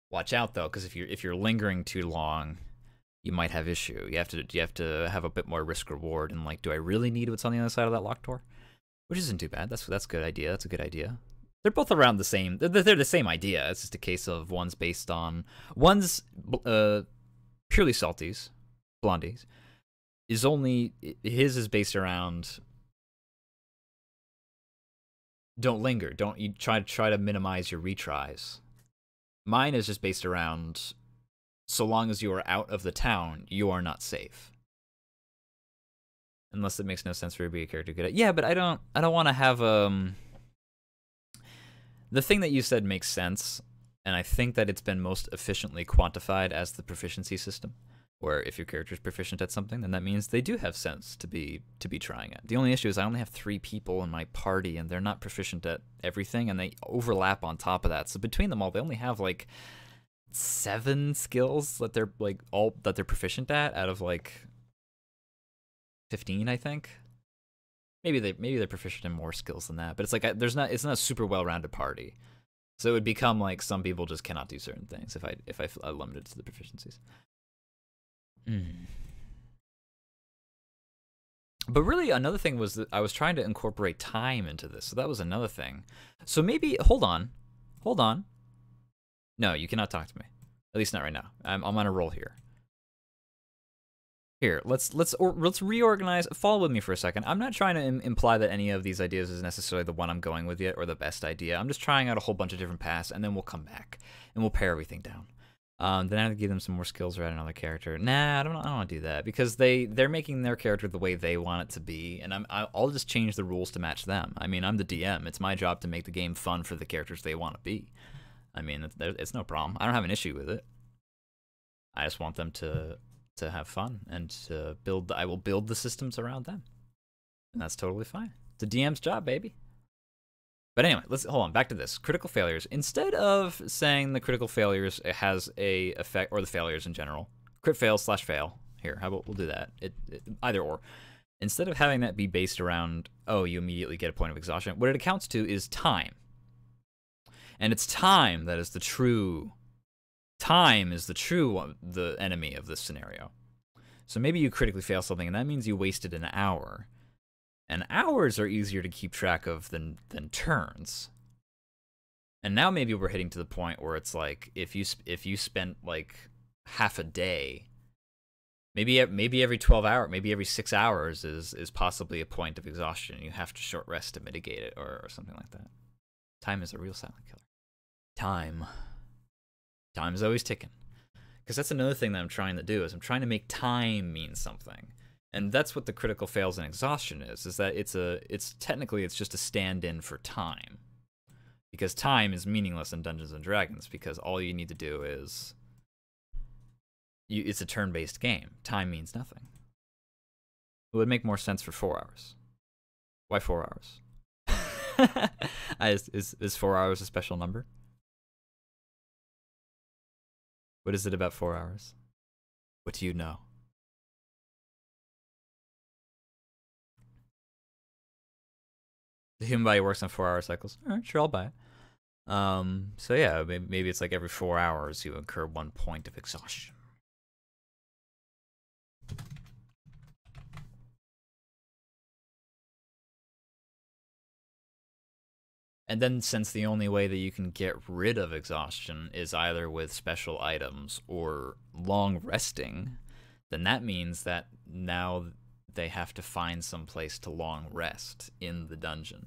watch out though, because if you're lingering too long, you might have issue. You have to have a bit more risk reward, and like, do I really need what's on the other side of that locked door? Which isn't too bad. That's a good idea. That's a good idea. They're both around the same. They're the same idea. It's just a case of one's purely salties, blondies. His is based around don't linger, don't you try to minimize your retries. Mine is just based around so long as you are out of the town, you are not safe. Unless it makes no sense for you to be a character good at. Yeah, but I don't want to have the thing that you said makes sense, and I think that it's been most efficiently quantified as the proficiency system, where if your character is proficient at something, then that means they do have sense to be trying it. The only issue is I only have 3 people in my party, and they're not proficient at everything, and they overlap on top of that. So between them all, they only have like 7 skills that they're like all that they're proficient at out of like 15, I think. Maybe they're proficient in more skills than that, but it's like it's not a super well-rounded party. So it would become like some people just cannot do certain things if I limited to the proficiencies. But really, another thing was that I was trying to incorporate time into this, so that was another thing. So maybe hold on. No, you cannot talk to me. At least not right now. I'm on a roll here. Here, let's reorganize. Follow with me for a second. I'm not trying to imply that any of these ideas is necessarily the one I'm going with yet or the best idea. I'm just trying out a whole bunch of different paths, and then we'll come back and we'll pare everything down. Then I have to give them some more skills or add another character. Nah, I don't want to do that because they're making their character the way they want it to be, and I'll just change the rules to match them. I mean, I'm the DM. It's my job to make the game fun for the characters they want to be. I mean, it's no problem. I don't have an issue with it. I just want them to have fun and to build. I will build the systems around them, and that's totally fine. It's a DM's job, baby. But anyway, let's hold on. Back to this critical failures. Instead of saying the critical failures has a effect, or the failures in general, crit fail/fail. Here, how about we'll do that? Either or. Instead of having that be based around, oh, you immediately get a point of exhaustion. What it accounts to is time, and it's time that is the true. Time is the enemy of this scenario. So maybe you critically fail something, and that means you wasted an hour. And hours are easier to keep track of than turns. And now maybe we're hitting to the point where it's like if you spent like half a day, maybe every 12 hours, maybe every 6 hours is possibly a point of exhaustion. You have to short rest to mitigate it or something like that. Time is a real silent killer. Time is always ticking. Because that's another thing that I'm trying to do, is I'm trying to make time mean something. And that's what the critical fails and exhaustion is that it's technically just a stand-in for time. Because time is meaningless in Dungeons and Dragons, because all you need to do is it's a turn-based game. Time means nothing. It would make more sense for 4 hours. Why 4 hours? Is 4 hours a special number? What is it about 4 hours? What do you know? The human body works on 4-hour cycles. All right, sure, I'll buy it. So yeah, maybe it's like every 4 hours you incur 1 point of exhaustion. And then since the only way that you can get rid of exhaustion is either with special items or long resting, then that means that now they have to find some place to long rest in the dungeon.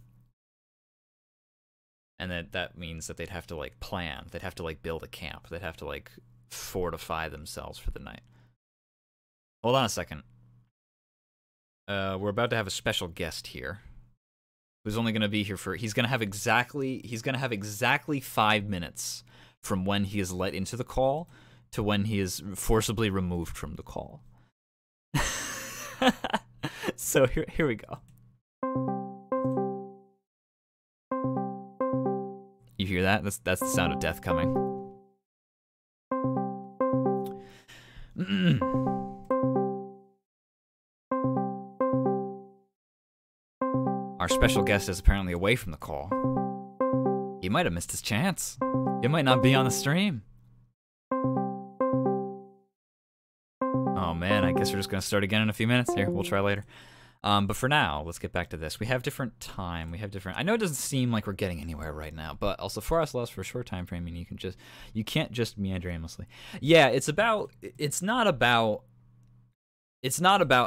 And that means that they'd have to like plan, they'd have to like build a camp, they'd have to like fortify themselves for the night. Hold on a second. We're about to have a special guest here. Who's only going to be here for, he's going to have exactly 5 minutes from when he is let into the call to when he is forcibly removed from the call. So here we go. You hear that? That's the sound of death coming. Our special guest is apparently away from the call. He might have missed his chance. He might not be on the stream. Oh man, I guess we're just gonna start again in a few minutes. Here, we'll try later. But for now, let's get back to this. We have different time. I know it doesn't seem like we're getting anywhere right now, but also 4 hours less for a short time frame, and you can't just meander aimlessly. Yeah, it's not about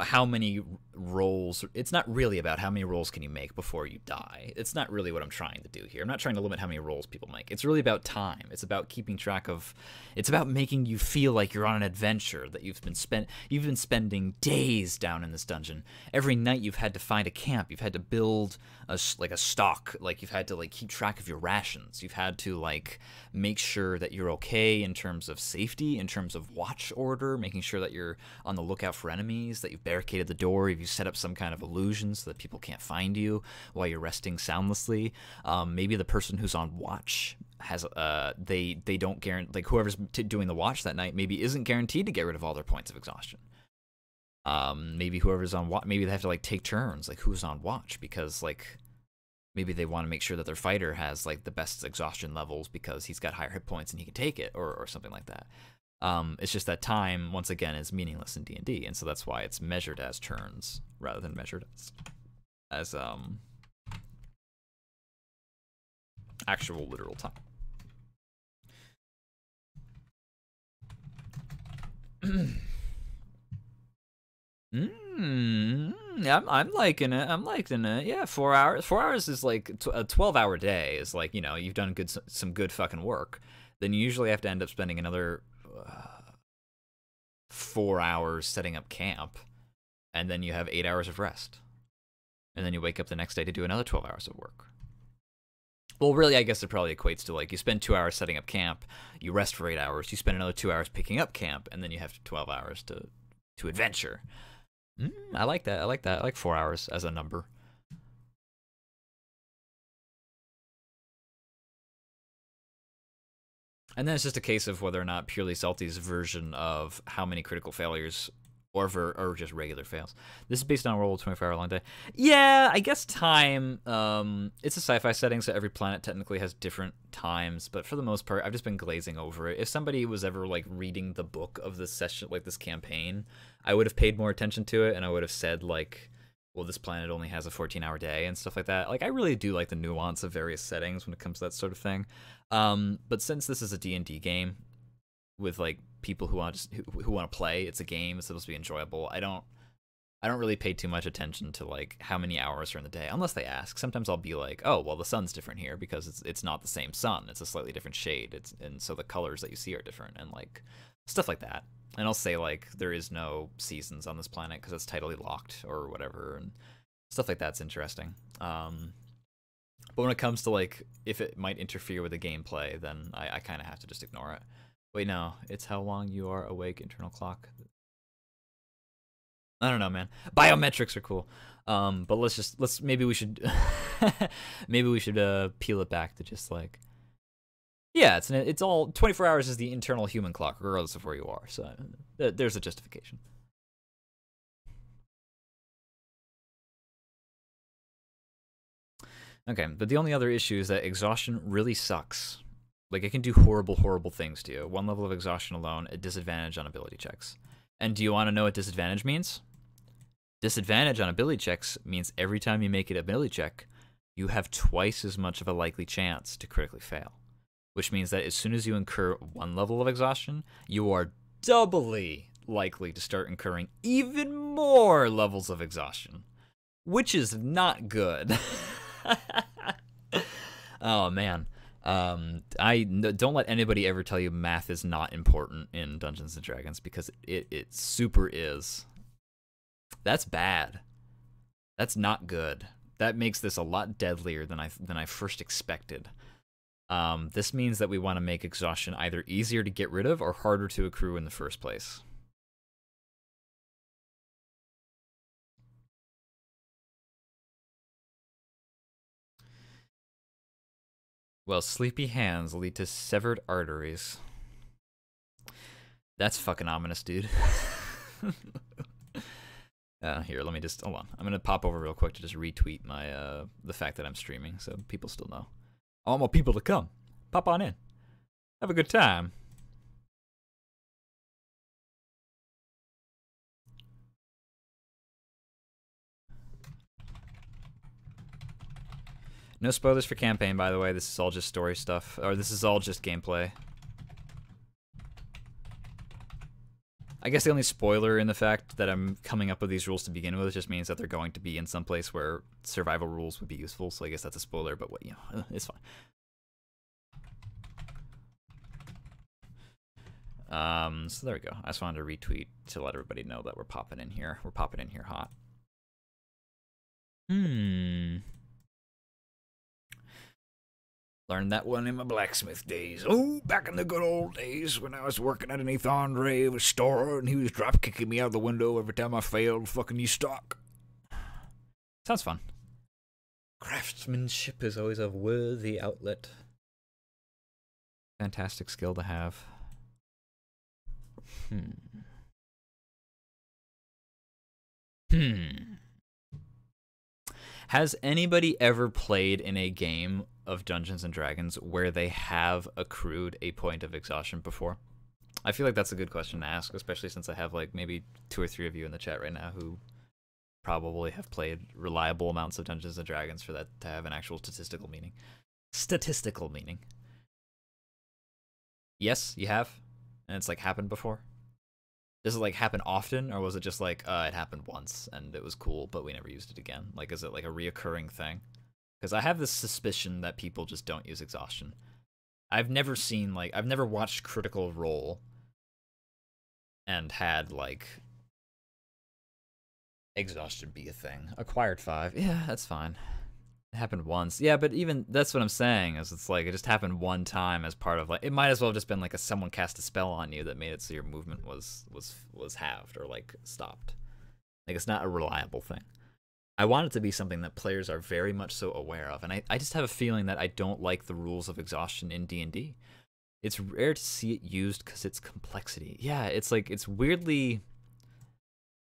how many rolls. It's not really about how many rolls can you make before you die. It's not really what I'm trying to do here. I'm not trying to limit how many rolls people make. It's really about time. It's about keeping track of. It's about making you feel like you're on an adventure, that you've been spending days down in this dungeon. Every night you've had to find a camp. You've had to build a stock. Like you've had to like keep track of your rations. You've had to like make sure that you're okay in terms of safety, in terms of watch order, making sure that you're on the lookout for enemies, that you've barricaded the door, if you set up some kind of illusion so that people can't find you while you're resting soundlessly. Maybe the person who's on watch has they don't guarantee, like whoever's doing the watch that night maybe isn't guaranteed to get rid of all their points of exhaustion. Maybe whoever's on watch, maybe they have to like take turns, like who's on watch, because like maybe they want to make sure that their fighter has like the best exhaustion levels because he's got higher hit points and he can take it, or something like that. It's just that time, once again, is meaningless in D&D, and so that's why it's measured as turns rather than measured as actual literal time. I'm liking it. I'm liking it. Yeah, 4 hours. 4 hours is like a 12-hour day. Is like, you know, you've done some good fucking work. Then you usually have to end up spending another 4 hours setting up camp, and then you have 8 hours of rest, and then you wake up the next day to do another 12 hours of work. Well, really, I guess it probably equates to like you spend 2 hours setting up camp, you rest for 8 hours, you spend another 2 hours picking up camp, and then you have 12 hours to adventure. I like that. I like that. I like 4 hours as a number. And then it's just a case of whether or not Purely Salty's version of how many critical failures or just regular fails. This is based on a roll 24-hour long day. Yeah, I guess time. It's a sci-fi setting, so every planet technically has different times. But for the most part, I've just been glazing over it. If somebody was ever like reading the book of this session, like this campaign, I would have paid more attention to it, and I would have said like, well, this planet only has a 14-hour day and stuff like that. Like, I really do like the nuance of various settings when it comes to that sort of thing. But since this is a D&D game with like people who want to play, it's a game, it's supposed to be enjoyable. I don't really pay too much attention to like how many hours are in the day unless they ask. Sometimes I'll be like, oh, well, the sun's different here because it's not the same sun. It's a slightly different shade. And so the colors that you see are different, and like stuff like that. And I'll say like there is no seasons on this planet because it's tidally locked or whatever, and stuff like that's interesting. But when it comes to like if it might interfere with the gameplay, then I kind of have to just ignore it. Wait, no, it's how long you are awake, internal clock. I don't know, man. Biometrics are cool. But maybe we should peel it back to just like, yeah, it's all 24 hours is the internal human clock, regardless of where you are. So there's a justification. Okay, but the only other issue is that exhaustion really sucks. Like, it can do horrible, horrible things to you. 1 level of exhaustion alone, a disadvantage on ability checks. And do you want to know what disadvantage means? Disadvantage on ability checks means every time you make an ability check, you have twice as much of a likely chance to critically fail. Which means that as soon as you incur 1 level of exhaustion, you are doubly likely to start incurring even more levels of exhaustion. Which is not good. Oh, man. Don't let anybody ever tell you math is not important in Dungeons and Dragons, because it super is. That's bad. That's not good. That makes this a lot deadlier than I first expected. This means that we want to make exhaustion either easier to get rid of or harder to accrue in the first place. Well, sleepy hands lead to severed arteries. That's fucking ominous, dude. Here, let me just hold on. I'm gonna pop over real quick to just retweet my the fact that I'm streaming, so people still know. I want more people to come. Pop on in. Have a good time. No spoilers for campaign, by the way. This is all just story stuff, or this is all just gameplay. I guess the only spoiler in the fact that I'm coming up with these rules to begin with just means that they're going to be in some place where survival rules would be useful. So I guess that's a spoiler, but what, it's fine. So there we go. I just wanted to retweet to let everybody know that we're popping in here. We're popping in here hot. Learned that one in my blacksmith days. Oh, back in the good old days when I was working underneath Andre's store and he was drop kicking me out the window every time I failed fucking you stock. Sounds fun. Craftsmanship is always a worthy outlet. Fantastic skill to have. Has anybody ever played in a game of Dungeons and Dragons where they have accrued a point of exhaustion before? I feel like that's a good question to ask, especially since I have like maybe 2 or 3 of you in the chat right now who probably have played reliable amounts of Dungeons and Dragons for that to have an actual statistical meaning. Statistical meaning. Yes, you have? And it's like happened before? Does it like happen often, or was it just like it happened once and it was cool, but we never used it again? Like, is it like a reoccurring thing? Because I have this suspicion that people just don't use exhaustion. I've never watched Critical Role and had like exhaustion be a thing. Acquired 5, yeah, that's fine. It happened once, yeah, but even that's what I'm saying is it's like it just happened one time as part of like it might as well have just been like someone cast a spell on you that made it so your movement was halved or like stopped. Like it's not a reliable thing. I want it to be something that players are very much so aware of, and I just have a feeling that I don't like the rules of exhaustion in D&D. It's rare to see it used because it's complexity. Yeah, it's like it's weirdly.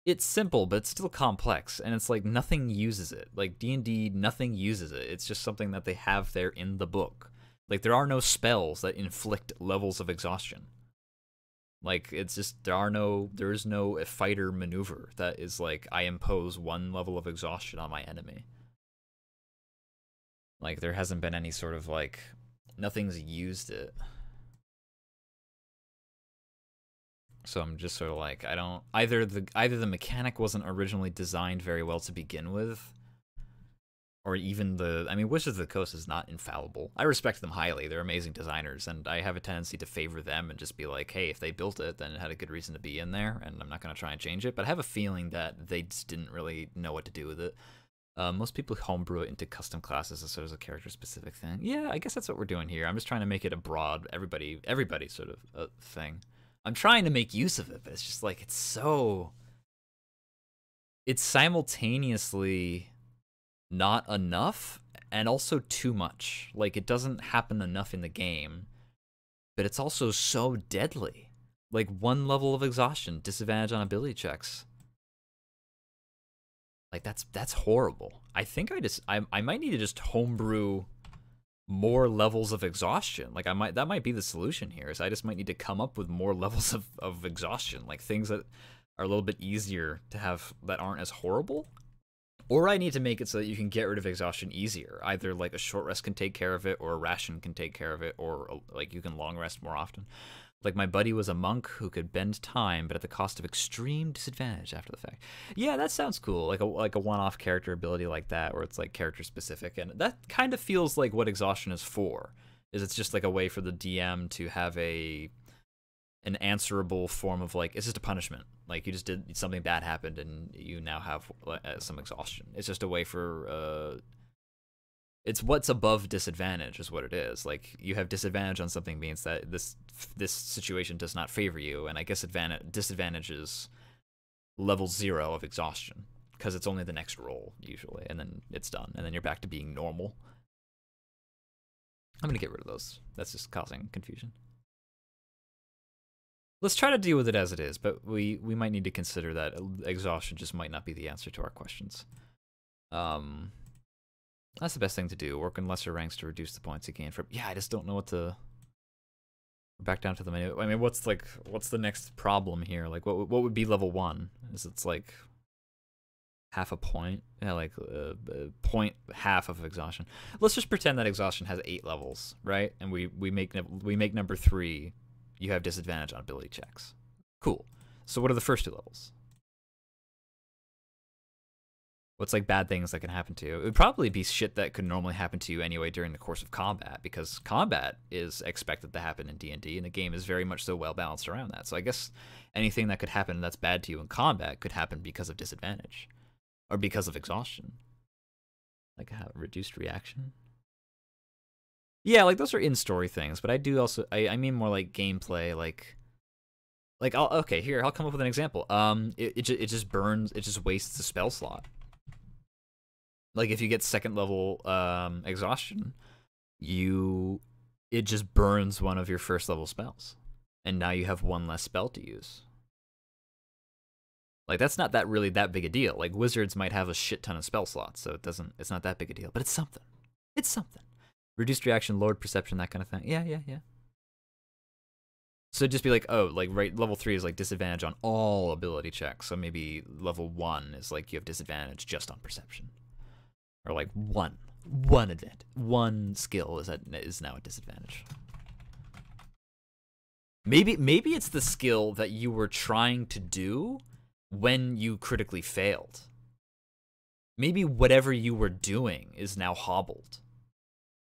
It's simple, but it's still complex, and it's like nothing uses it. Like D&D, nothing uses it. It's just something that they have there in the book. Like there are no spells that inflict levels of exhaustion. Like it's just there is no fighter maneuver that is like I impose 1 level of exhaustion on my enemy. Like there hasn't been any sort of like nothing's used it. So I'm just sort of like I don't either the mechanic wasn't originally designed very well to begin with, or even Wizards of the Coast is not infallible. I respect them highly; they're amazing designers, and I have a tendency to favor them and just be like, hey, if they built it, then it had a good reason to be in there, and I'm not going to try and change it. But I have a feeling that they just didn't really know what to do with it. Most people homebrew it into custom classes as sort of a character-specific thing. Yeah, I guess that's what we're doing here. I'm just trying to make it a broad, everybody sort of thing. I'm trying to make use of it, but it's just like it's simultaneously not enough and also too much. Like it doesn't happen enough in the game, but it's also so deadly. Like 1 level of exhaustion, disadvantage on ability checks. Like that's horrible. I think I might need to just homebrew more levels of exhaustion. Like that might be the solution here, is I just might need to come up with more levels of exhaustion, like things that are a little bit easier to have that aren't as horrible. Or I need to make it so that you can get rid of exhaustion easier. Either like a short rest can take care of it, or a ration can take care of it, or like you can long rest more often. Like my buddy was a monk who could bend time, but at the cost of extreme disadvantage after the fact. Yeah, that sounds cool. Like a one-off character ability like that, where it's like character specific, and that kind of feels like what exhaustion is for. Is it's just like a way for the DM to have an answerable form of like it's just a punishment. Like you just did something bad happened, and you now have some exhaustion. It's just a way for it's what's above disadvantage is what it is. Like you have disadvantage on something means that this situation does not favor you, and I guess disadvantage is level 0 of exhaustion because it's only the next roll usually, and then it's done, and then you're back to being normal. I'm gonna get rid of those. That's just causing confusion. Let's try to deal with it as it is, but we might need to consider that exhaustion just might not be the answer to our questions. That's the best thing to do. Work in lesser ranks to reduce the points you gain from. Yeah, I just don't know what to. Back down to the menu. I mean, what's the next problem here? Like, what would be level 1? Is it's like half a point? Yeah, like point half of exhaustion. Let's just pretend that exhaustion has 8 levels, right? And we make number 3. You have disadvantage on ability checks. Cool. So what are the first 2 levels? What's like bad things that can happen to you? It would probably be shit that could normally happen to you anyway during the course of combat, because combat is expected to happen in D&D, and the game is very much so well balanced around that. So I guess anything that could happen that's bad to you in combat could happen because of disadvantage, or because of exhaustion. Like a reduced reaction. Yeah, like those are in-story things, but I do also I mean more like gameplay, like okay, here I'll come up with an example. It just burns, it just wastes a spell slot. Like if you get 2nd level exhaustion, it just burns one of your 1st level spells, and now you have 1 less spell to use. Like that's not really that big a deal. Like wizards might have a shit ton of spell slots, so it's not that big a deal, but it's something. It's something. Reduced reaction, lowered perception, that kind of thing. Yeah. So just be like, oh, like level 3 is like disadvantage on all ability checks. So maybe level 1 is like you have disadvantage just on perception. Or like one advantage. 1 skill is now a disadvantage. Maybe it's the skill that you were trying to do when you critically failed. Maybe whatever you were doing is now hobbled.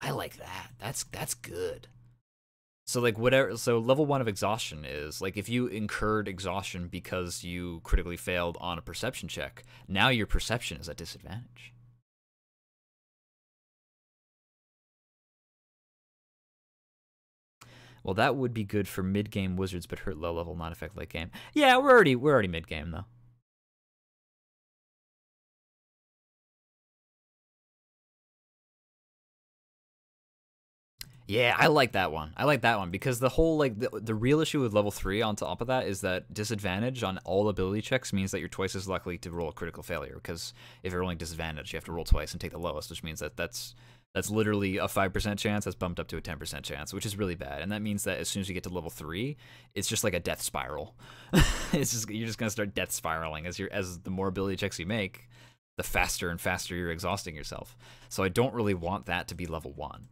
I like that. That's good. So like whatever. So level 1 of exhaustion is like if you incurred exhaustion because you critically failed on a perception check, now your perception is at disadvantage. Well, that would be good for mid-game wizards, but hurt low level, not affect late game. Yeah, we're already mid-game though. Yeah, I like that one. I like that one because the whole like the real issue with level 3 on top of that is that disadvantage on all ability checks means that you're twice as likely to roll a critical failure, because if you're rolling disadvantage, you have to roll twice and take the lowest, which means that's literally a 5% chance that's bumped up to a 10% chance, which is really bad. And that means that as soon as you get to level 3, it's just like a death spiral. You're just gonna start death spiraling as the more ability checks you make, the faster and faster you're exhausting yourself. So I don't really want that to be level 1.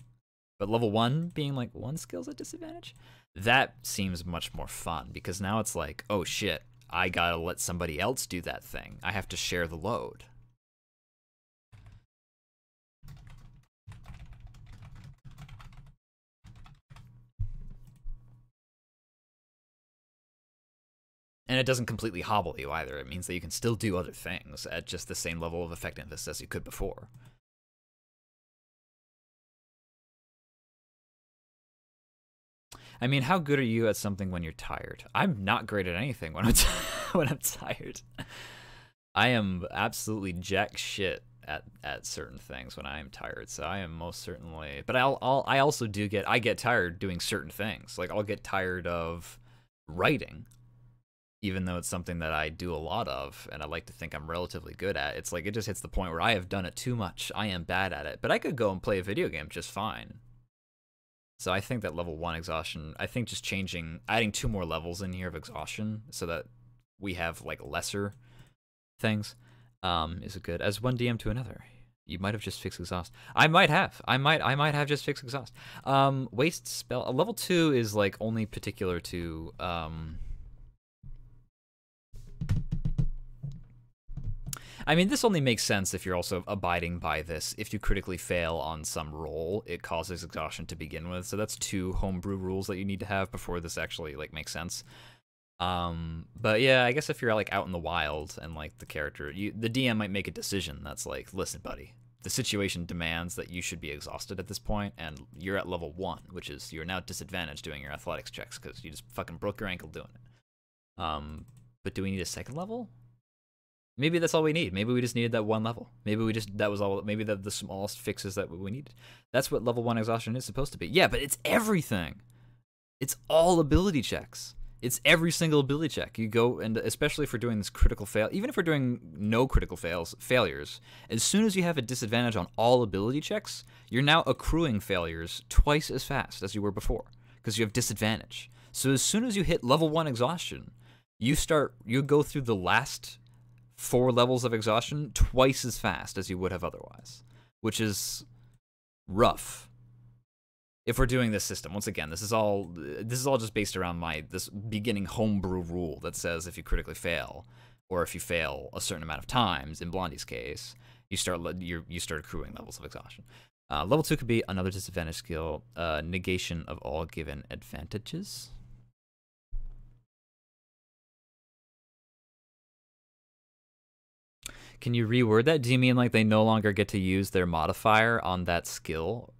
But level 1 being like 1 skill's at disadvantage, that seems much more fun, because now it's like, oh shit, I gotta let somebody else do that thing. I have to share the load. And it doesn't completely hobble you either. It means that you can still do other things at just the same level of effectiveness as you could before. I mean, how good are you at something when you're tired? I'm not great at anything when I'm tired. I am absolutely jack shit at certain things when I am tired. So I am most certainly. But I also get tired doing certain things. Like I'll get tired of writing, even though it's something that I do a lot of and I like to think I'm relatively good at. It's like it just hits the point where I have done it too much. I am bad at it, but I could go and play a video game just fine. So I think that level 1 exhaustion, I think just adding 2 more levels in here of exhaustion so that we have like lesser things is a good. As one DM to another, you might have just fixed exhaust. I might have just fixed exhaust. Waste spell. Level 2 is like only particular to I mean, this only makes sense if you're also abiding by this. If you critically fail on some roll, it causes exhaustion to begin with. So that's 2 homebrew rules that you need to have before this actually like makes sense. But yeah, I guess if you're like out in the wild and like the DM might make a decision that's like, listen, buddy, the situation demands that you should be exhausted at this point, and you're at level 1, which is you're now disadvantaged doing your athletics checks because you just fucking broke your ankle doing it. But do we need a 2nd level? Maybe that's all we need. Maybe we just needed that 1 level. Maybe that was all. Maybe the smallest fixes that we needed. That's what level 1 exhaustion is supposed to be. Yeah, but it's everything. It's all ability checks. It's every single ability check. You go, and especially if we're doing this critical fail, even if we're doing no critical failures, as soon as you have a disadvantage on all ability checks, you're now accruing failures twice as fast as you were before because you have disadvantage. So as soon as you hit level 1 exhaustion, you go through the last 4 levels of exhaustion twice as fast as you would have otherwise, which is rough. if we're doing this system, once again, this is all just based around this beginning homebrew rule that says if you critically fail, or if you fail a certain amount of times, in Blondie's case, you start accruing levels of exhaustion. Level 2 could be another disadvantage skill, negation of all given advantages. Can you reword that? Do you mean like they no longer get to use their modifier on that skill?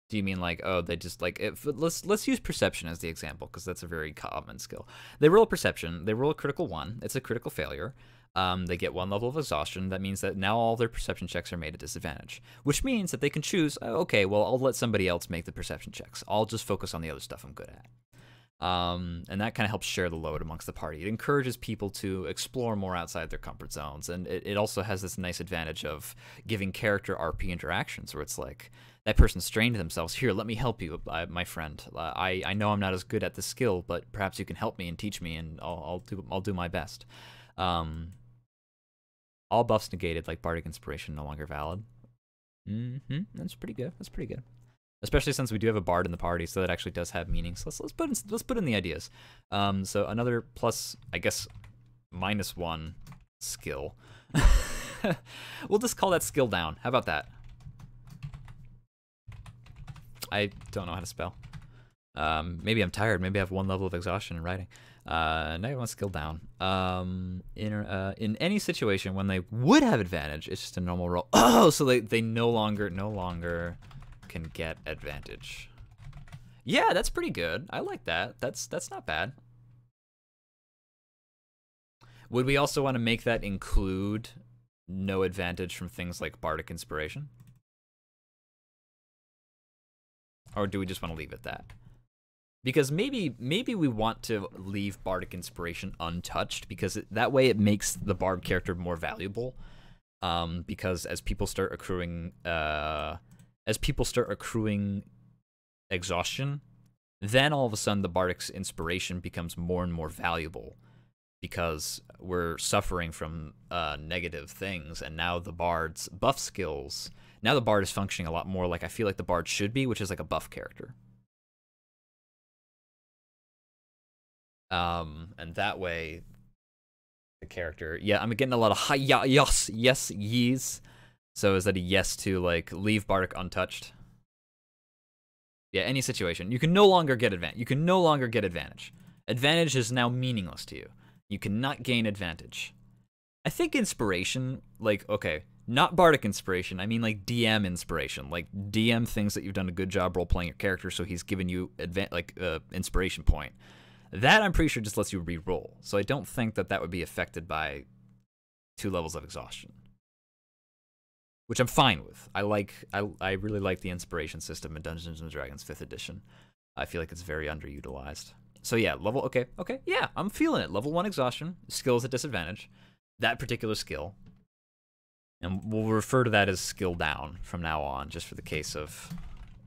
Do you mean like, oh, they just like, let's use perception as the example, because that's a very common skill. They roll a perception, they roll a critical 1, it's a critical failure. They get 1 level of exhaustion. That means that now all their perception checks are made at disadvantage, which means that they can choose, oh, okay, well, I'll let somebody else make the perception checks. I'll just focus on the other stuff I'm good at. And that kind of helps share the load amongst the party. It encourages people to explore more outside their comfort zones, and it also has this nice advantage of giving character RP interactions where it's like, that person strained themselves. Here, let me help you, my friend. I know I'm not as good at this skill, but perhaps you can help me and teach me, and I'll do my best. All buffs negated, like Bardic Inspiration, no longer valid. That's pretty good. That's pretty good. Especially since we do have a bard in the party, so that actually does have meaning. So let's put in the ideas. So another plus, I guess, -1 skill. We'll just call that skill down. How about that? I don't know how to spell. Maybe I'm tired. Maybe I have 1 level of exhaustion in writing. -1 skill down. In any situation when they would have advantage, it's just a normal roll. Oh, so they no longer can get advantage. Yeah, that's pretty good. I like that. That's not bad. Would we also want to make that include no advantage from things like Bardic Inspiration? Or do we just want to leave it at that? Because maybe we want to leave Bardic Inspiration untouched, because that way it makes the Bard character more valuable. Because as people start accruing exhaustion, then all of a sudden the Bardic's Inspiration becomes more and more valuable, because we're suffering from negative things, and now the Bard's buff skills. Now the Bard is functioning a lot more like I feel like the Bard should be, which is like a buff character. And that way, the character, yeah, I'm getting a lot of hi, yes, yees. So is that a yes to like leave Bardic untouched? Yeah, any situation. You can no longer get advantage. You can no longer get advantage. Advantage is now meaningless to you. You cannot gain advantage. I think inspiration, like, okay, not Bardic Inspiration, I mean like DM Inspiration. Like DM things that you've done a good job role-playing your character, so he's given you inspiration point. That, I'm pretty sure, just lets you re-roll. So I don't think that would be affected by 2 levels of exhaustion, which I'm fine with. I really like the inspiration system in Dungeons & Dragons 5th edition. I feel like it's very underutilized. So yeah, okay, yeah, I'm feeling it. Level 1 exhaustion, skills at disadvantage, that particular skill. And we'll refer to that as skill down from now on, just for the case of,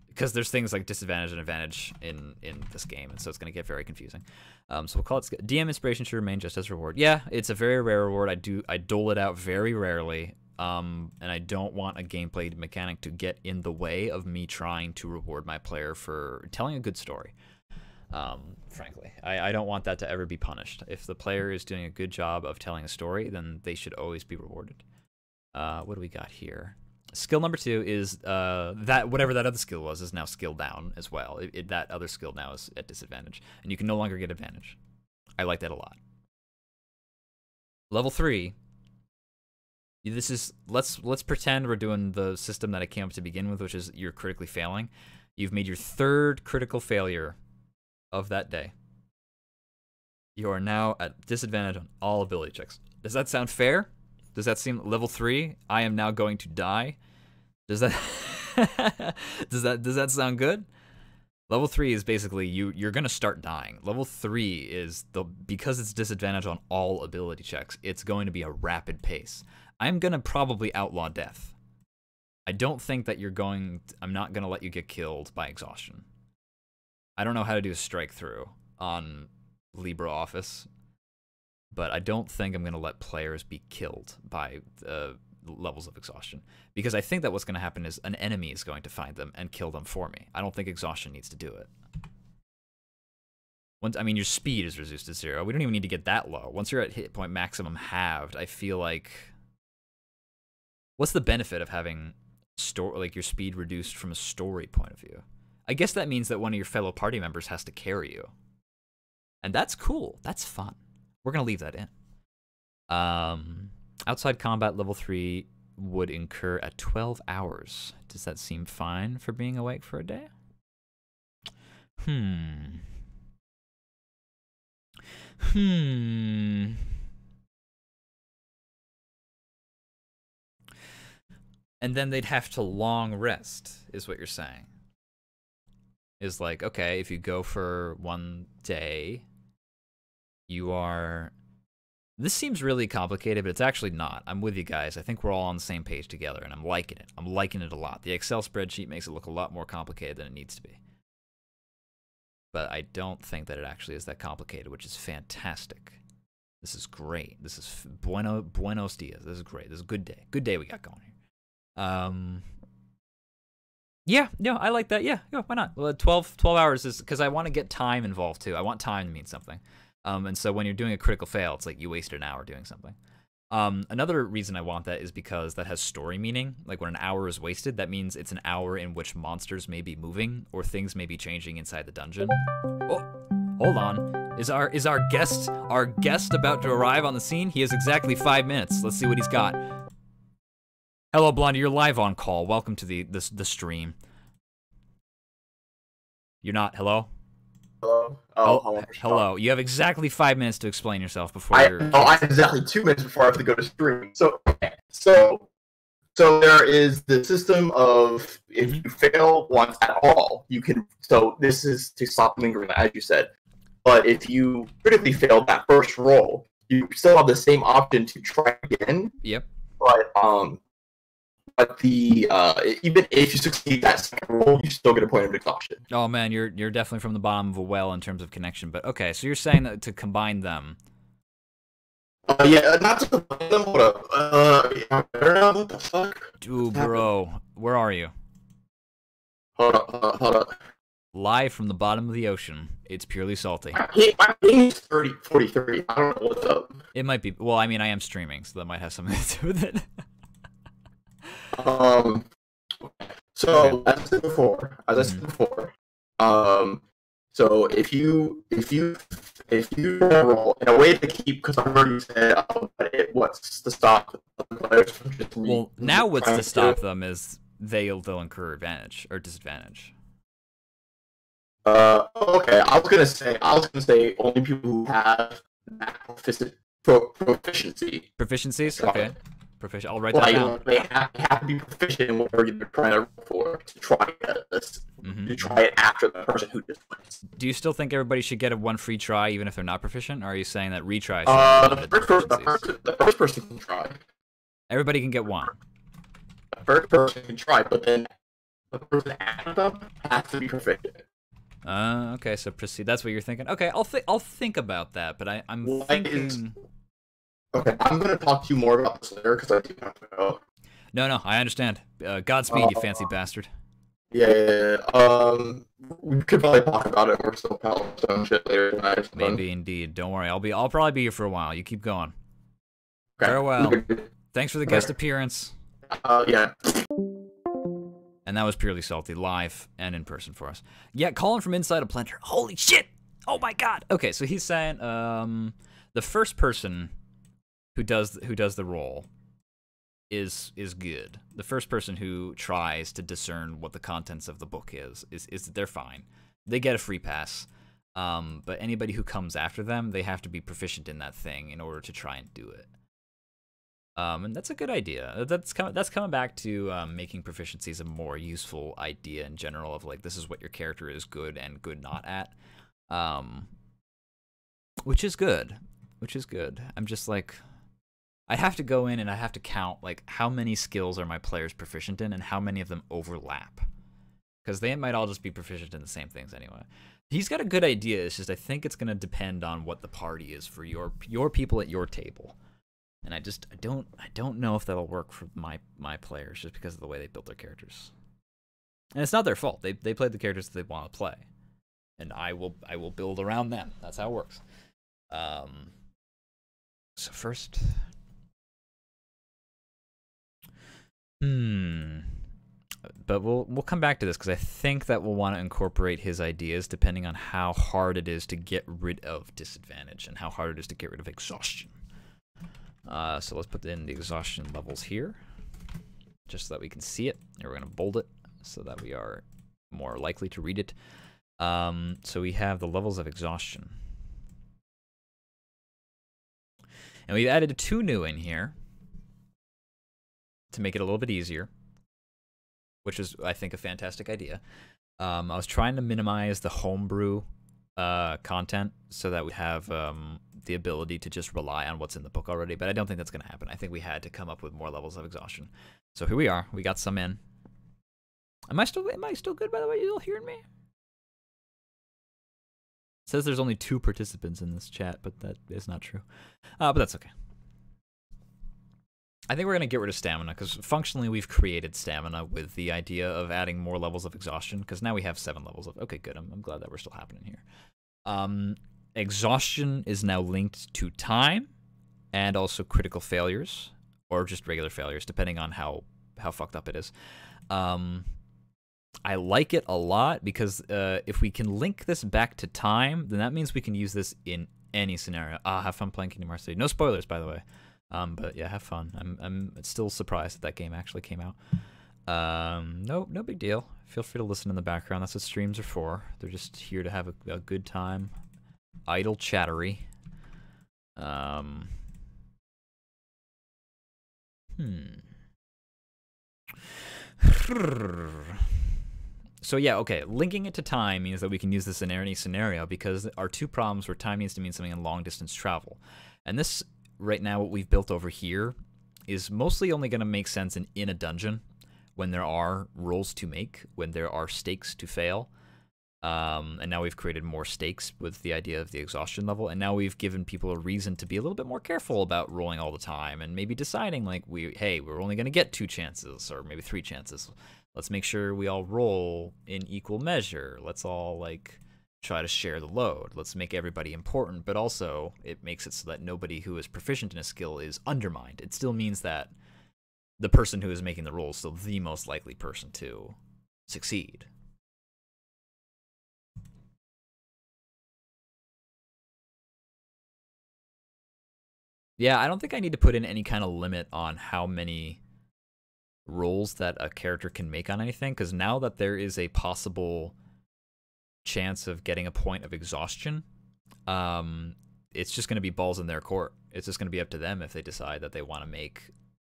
because there's things like disadvantage and advantage in this game, and so it's going to get very confusing. So we'll call it DM Inspiration should remain just as reward. Yeah, it's a very rare reward. I dole it out very rarely, and I don't want a gameplay mechanic to get in the way of me trying to reward my player for telling a good story. Frankly, I don't want that to ever be punished. If the player is doing a good job of telling a story, then they should always be rewarded. What do we got here? Skill number 2 is that whatever that other skill was is now skill down as well. That other skill now is at disadvantage, and you can no longer get advantage. I like that a lot. Level 3. This is let's pretend we're doing the system that I came up to begin with, which is you're critically failing. You've made your 3rd critical failure of that day. You are now at disadvantage on all ability checks. Does that sound fair? Does that seem level 3? I am now going to die. Does that does that sound good? Level 3 is basically you're gonna start dying. Level 3 is because it's disadvantage on all ability checks. It's going to be a rapid pace. I'm gonna probably outlaw death. I don't think that I'm not gonna let you get killed by exhaustion. I don't know how to do a strike through on LibreOffice, but I don't think I'm going to let players be killed by levels of exhaustion, because I think that what's going to happen is an enemy is going to find them and kill them for me. I don't think exhaustion needs to do it. I mean, your speed is reduced to 0. We don't even need to get that low. Once you're at hit point maximum halved, I feel like... What's the benefit of having your speed reduced from a story point of view? I guess that means that one of your fellow party members has to carry you. And that's cool. That's fun. We're going to leave that in. Outside combat level 3 would incur at 12 hours. Does that seem fine for being awake for a day? And then they'd have to long rest, is what you're saying. Is like, okay, if you go for 1 day, you are... This seems really complicated, but it's actually not. I'm with you guys. I think we're all on the same page together, and I'm liking it. I'm liking it a lot. The Excel spreadsheet makes it look a lot more complicated than it needs to be. But I don't think that it actually is that complicated, which is fantastic. This is great. This is buenos dias. This is great. This is a good day. Good day we got going here. Yeah, no, I like that. Yeah, why not? Well, 12 hours is because I want to get time involved too. I want time to mean something. And so when you're doing a critical fail, it's like you wasted an hour doing something. Another reason I want that is because that has story meaning. Like when an hour is wasted, that means it's an hour in which monsters may be moving or things may be changing inside the dungeon. Oh, hold on. Is our guest about to arrive on the scene? He has exactly 5 minutes. Let's see what he's got. Hello, Blondie. You're live on call. Welcome to the stream. You're not. Hello. Hello. Hello. You have exactly 5 minutes to explain yourself before you're... I have exactly 2 minutes before I have to go to stream. So there is the system of if you fail once at all, you can. So this is to stop lingering, as you said. But if you critically failed that first roll, you still have the same option to try again. Yep. But even if you succeed that second roll, you still get a point of exhaustion. Oh man, you're definitely from the bottom of a well in terms of connection. But okay, so you're saying that to combine them. Yeah, not to combine them. What the fuck? Dude, bro, where are you? Hold up. Live from the bottom of the ocean. It's purely salty. My ping is 43. I don't know what's up. It might be. Well, I mean, I am streaming, so that might have something to do with it. So as I said before, so if you roll in a way to keep, because I've already said, what's to stop the players from just now what's to stop them is they'll incur advantage or disadvantage. Okay, I was gonna say only people who have that proficiency. Proficiencies, okay. Proficient. I'll write that down. They have to be proficient in whatever you're trying to roll for to try this. To try it after the person who just wins. Do you still think everybody should get a 1 free try even if they're not proficient, or are you saying that retries? The first person can try. Everybody can get 1. The first person can try, but then the person after them has to be proficient. Okay, so proceed. That's what you're thinking. Okay, I'll think about that, but I'm thinking. Okay, I'm gonna talk to you more about this later because I do have to go. No, I understand. Godspeed, you fancy bastard. Yeah. We could probably talk about it more so some shit later tonight. Maybe indeed. Don't worry. I'll probably be here for a while. You keep going. Okay. Farewell. Thanks for the guest appearance. Yeah. And that was purely salty, live and in person for us. Yeah, calling from inside a planter. Holy shit! Oh my god. Okay, so he's saying the first person who does the roll is good. The first person who tries to discern what the contents of the book is they're fine. They get a free pass. But anybody who comes after them, they have to be proficient in that thing in order to try and do it. And that's a good idea. That's coming back to making proficiencies a more useful idea in general of like this is what your character is good and good not at. Which is good. I'm just like I have to go in and I have to count like how many skills are my players proficient in and how many of them overlap. Because they might all just be proficient in the same things anyway. He's got a good idea. It's just I think it's going to depend on what the party is for your people at your table. And I don't know if that'll work for my players just because of the way they built their characters. And it's not their fault. They played the characters that they want to play, and I will build around them. That's how it works. So first, but we'll come back to this because I think that we'll want to incorporate his ideas depending on how hard it is to get rid of disadvantage and how hard it is to get rid of exhaustion. So let's put in the exhaustion levels here, just so that we can see it. And we're going to bold it so that we are more likely to read it. So we have the levels of exhaustion. And we've added 2 new in here to make it a little bit easier, which is, I think, a fantastic idea. I was trying to minimize the homebrew content so that we have the ability to just rely on what's in the book already, but I don't think that's going to happen. I think we had to come up with more levels of exhaustion. So here we are. We got some in. Am I still good, by the way? You all hearing me? It says there's only 2 participants in this chat, but that is not true. But that's okay. I think we're going to get rid of stamina, because functionally we've created stamina with the idea of adding more levels of exhaustion, because now we have 7 levels of... Okay, good. I'm glad that we're still happening here. Exhaustion is now linked to time, and also critical failures, or just regular failures, depending on how fucked up it is. I like it a lot, because if we can link this back to time, then that means we can use this in any scenario. Have fun playing Kingdom Hearts 3. No spoilers, by the way. But yeah, have fun. I'm still surprised that game actually came out. No big deal. Feel free to listen in the background. That's what streams are for. They're just here to have a good time. Idle chattery. So yeah, okay, linking it to time means that we can use this in any scenario, because our 2 problems where time needs to mean something in long distance travel. And this, right now, what we've built over here is mostly only going to make sense in a dungeon, when there are rolls to make, when there are stakes to fail. And now we've created more stakes with the idea of the exhaustion level, and now we've given people a reason to be a little bit more careful about rolling all the time, and maybe deciding, like, hey, we're only going to get 2 chances, or maybe 3 chances. Let's make sure we all roll in equal measure. Let's all, like, try to share the load. Let's make everybody important, but also it makes it so that nobody who is proficient in a skill is undermined. It still means that the person who is making the roll is still the most likely person to succeed. Yeah, I don't think I need to put in any kind of limit on how many rolls that a character can make on anything, because now that there is a possible chance of getting a point of exhaustion, it's just going to be balls in their court. It's just going to be up to them if they decide that they want to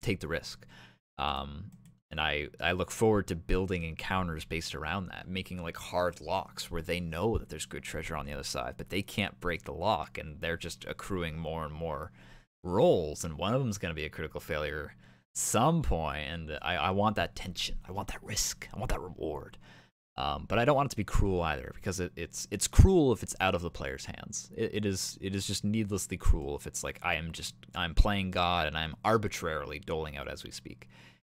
take the risk. And I look forward to building encounters based around that, making like hard locks where they know that there's good treasure on the other side, but they can't break the lock, and they're just accruing more and more rolls, and one of them is going to be a critical failure some point, and I want that tension. I want that risk. I want that reward. But I don't want it to be cruel either, because it's cruel if it's out of the player's hands. It is just needlessly cruel if it's like I'm playing God and I'm arbitrarily doling out as we speak.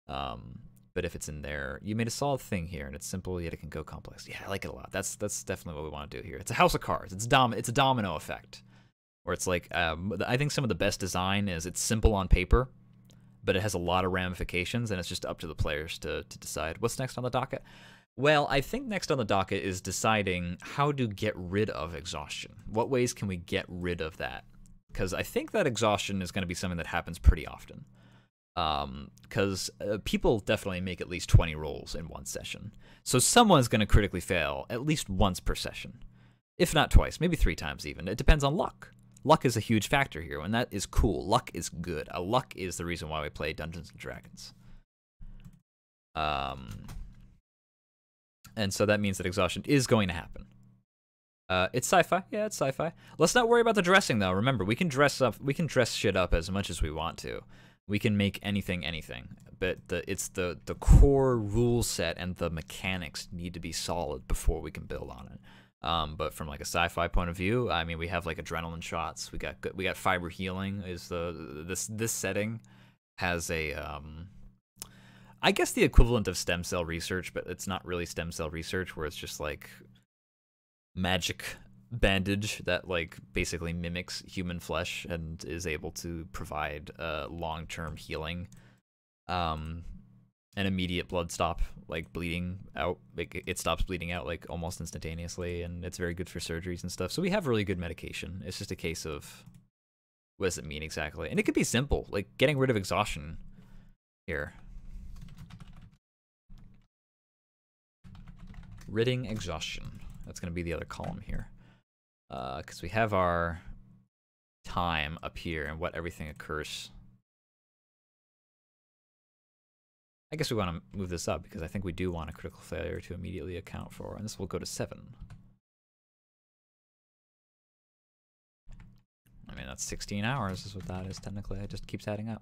But if it's in there, you made a solid thing here, and it's simple yet it can go complex. Yeah, I like it a lot. That's definitely what we want to do here. It's a house of cards. It's a domino effect, where it's like I think some of the best design is it's simple on paper, but it has a lot of ramifications, and it's just up to the players to decide what's next on the docket. Well, I think next on the docket is deciding how to get rid of exhaustion. What ways can we get rid of that? Because I think that exhaustion is going to be something that happens pretty often. Because people definitely make at least 20 rolls in one session. So someone's going to critically fail at least once per session. If not twice, maybe 3 times even. It depends on luck. Luck is a huge factor here, and that is cool. Luck is good. Luck is the reason why we play Dungeons & Dragons. And so that means that exhaustion is going to happen. It's sci-fi. Yeah, it's sci-fi. Let's not worry about the dressing, though. Remember, we can dress shit up as much as we want to. We can make anything. But it's the core rule set and the mechanics need to be solid before we can build on it. But from like a sci-fi point of view, I mean, we have like adrenaline shots. We got fiber healing. This setting has a I guess the equivalent of stem cell research, but it's not really stem cell research, where it's just like magic bandage that like basically mimics human flesh and is able to provide long-term healing, an immediate blood stop, like bleeding out, like it stops bleeding out like almost instantaneously, and it's very good for surgeries and stuff. So we have really good medication. It's just a case of what does it mean exactly, and it could be simple, like getting rid of exhaustion here. Ridding exhaustion. That's going to be the other column here. Because we have our time up here and what everything occurs. I guess we want to move this up because I think we do want a critical failure to immediately account for. And this will go to 7. I mean, that's 16 hours is what that is technically. It just keeps adding up.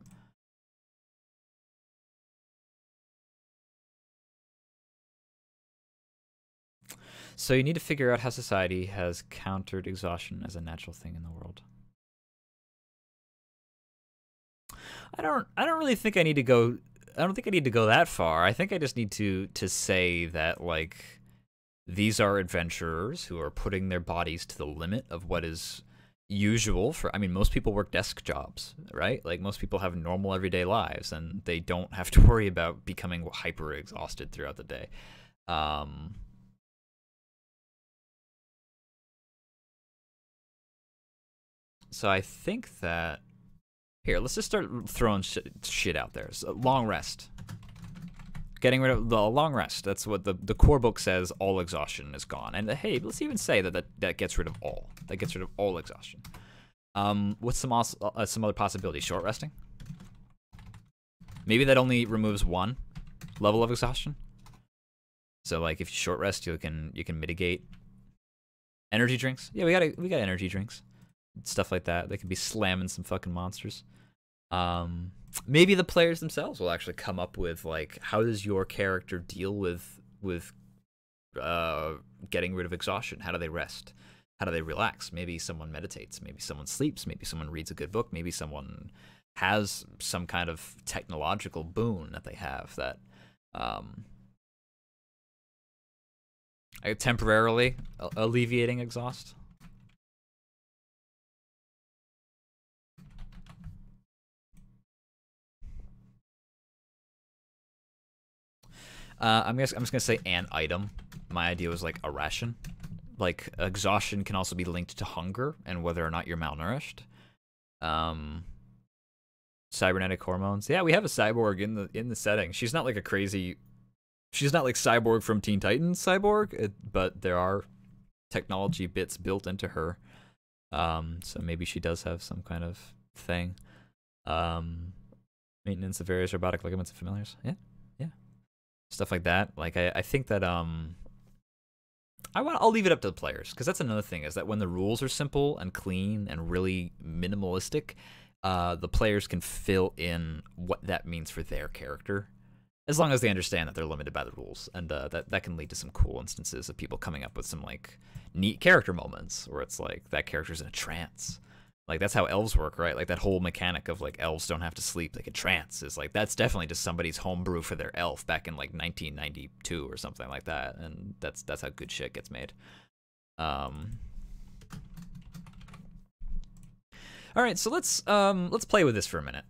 So you need to figure out how society has countered exhaustion as a natural thing in the world. I don't really think I need to go. I don't think I need to go that far. I think I just need to say that like these are adventurers who are putting their bodies to the limit of what is usual for. I mean, most people work desk jobs, right? Like most people have normal everyday lives, and they don't have to worry about becoming hyper exhausted throughout the day. So I think that here, let's just start throwing shit out there. So long rest. Getting rid of the long rest. That's what the core book says. All exhaustion is gone. And hey, let's even say that gets rid of all. That gets rid of all exhaustion. What's some other possibility? Short resting. Maybe that only removes one level of exhaustion. So like if you short rest, you can mitigate. Energy drinks. Yeah, we got energy drinks. Stuff like that. They could be slamming some fucking monsters. Maybe the players themselves will actually come up with like, how does your character deal with getting rid of exhaustion? How do they rest? How do they relax? Maybe someone meditates. Maybe someone sleeps. Maybe someone reads a good book. Maybe someone has some kind of technological boon that they have that temporarily alleviating exhaust. I'm just gonna say an item. My idea was like a ration. Like exhaustion can also be linked to hunger and whether or not you're malnourished. Cybernetic hormones. Yeah, we have a cyborg in the setting. She's not like a crazy. She's not like Cyborg from Teen Titans Cyborg, but there are technology bits built into her. So maybe she does have some kind of thing. Maintenance of various robotic ligaments and familiars. Yeah. Stuff like that. Like I think that I'll leave it up to the players, because that's another thing, is that when the rules are simple and clean and really minimalistic, the players can fill in what that means for their character, as long as they understand that they're limited by the rules, and that can lead to some cool instances of people coming up with some like neat character moments where it's like that character's in a trance. Like that's how elves work, right? Like that whole mechanic of like elves don't have to sleep, they can trance, is like that's definitely just somebody's homebrew for their elf back in like 1992 or something like that, and that's how good shit gets made. All right, so let's play with this for a minute.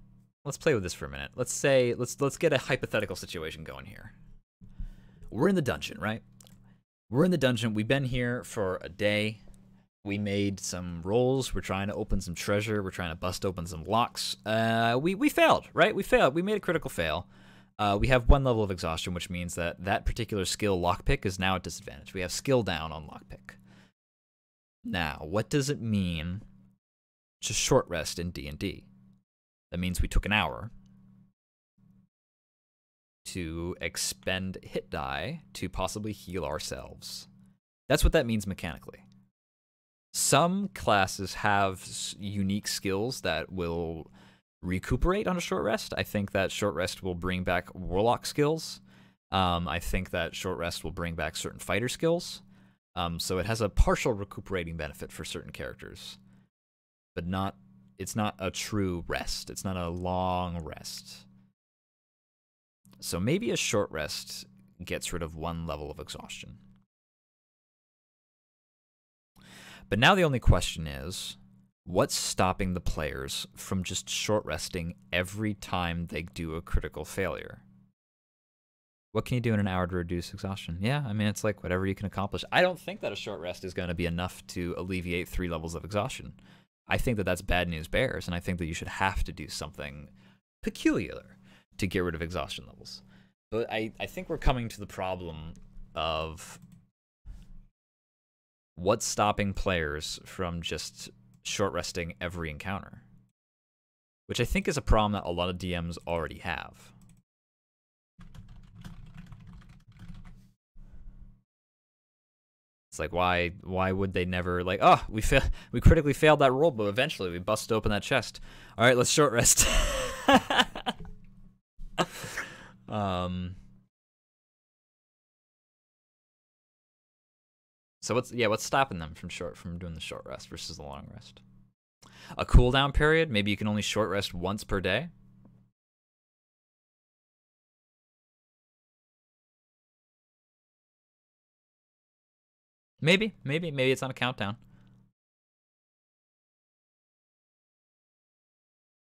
Let's say let's get a hypothetical situation going here. We're in the dungeon, right? We're in the dungeon. We've been here for a day. We made some rolls. We're trying to open some treasure. We're trying to bust open some locks. We failed, right? We failed. We made a critical fail. We have 1 level of exhaustion, which means that particular skill, lockpick, is now at disadvantage. We have skill down on lockpick. Now, what does it mean to short rest in D&D? That means we took an hour to expend hit die to possibly heal ourselves. That's what that means mechanically. Some classes have unique skills that will recuperate on a short rest. I think that short rest will bring back warlock skills. I think that short rest will bring back certain fighter skills. So it has a partial recuperating benefit for certain characters, but it's not a true rest. It's not a long rest. So maybe a short rest gets rid of 1 level of exhaustion. But now the only question is, what's stopping the players from just short resting every time they do a critical failure? What can you do in an hour to reduce exhaustion? Yeah, I mean, it's like whatever you can accomplish. I don't think that a short rest is going to be enough to alleviate 3 levels of exhaustion. I think that that's bad news bears, and I think that you should have to do something peculiar to get rid of exhaustion levels. But I think we're coming to the problem of what's stopping players from just short resting every encounter, which I think is a problem that a lot of DMs already have. It's like, why would they never, like, oh, we critically failed that roll, but eventually we busted open that chest. All right, let's short rest. So what's stopping them from doing the short rest versus the long rest? A cooldown period? Maybe you can only short rest once per day? Maybe it's on a countdown.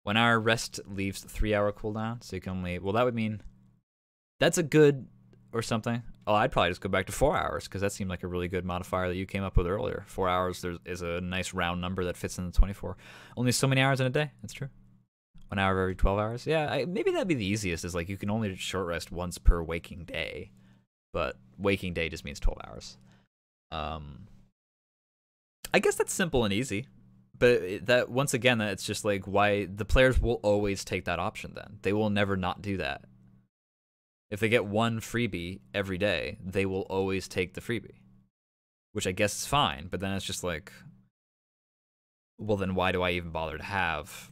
When our rest leaves the 3-hour cooldown, so you can only, well, that would mean that's a good or something. Oh, I'd probably just go back to 4 hours because that seemed like a really good modifier that you came up with earlier. 4 hours is a nice round number that fits in the 24. Only so many hours in a day. That's true. 1 hour every 12 hours. Yeah, maybe that'd be the easiest. Is like you can only short rest once per waking day, but waking day just means 12 hours. I guess that's simple and easy, but that once again, that it's just like why the players will always take that option. Then they will never not do that. If they get 1 freebie every day, they will always take the freebie, which I guess is fine. But then it's just like, well, then why do I even bother to have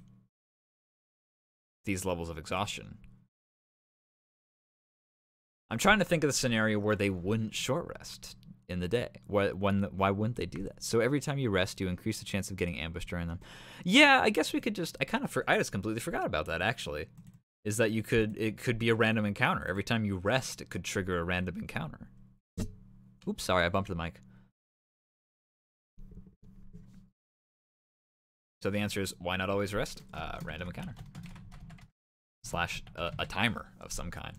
these levels of exhaustion? I'm trying to think of the scenario where they wouldn't short rest in the day. Why wouldn't they do that? So every time you rest, you increase the chance of getting ambushed during them. Yeah, I guess we could just. I just completely forgot about that. Actually, is that it could be a random encounter. Every time you rest, it could trigger a random encounter. Oops, sorry, I bumped the mic. So the answer is, why not always rest? Random encounter. / a timer of some kind.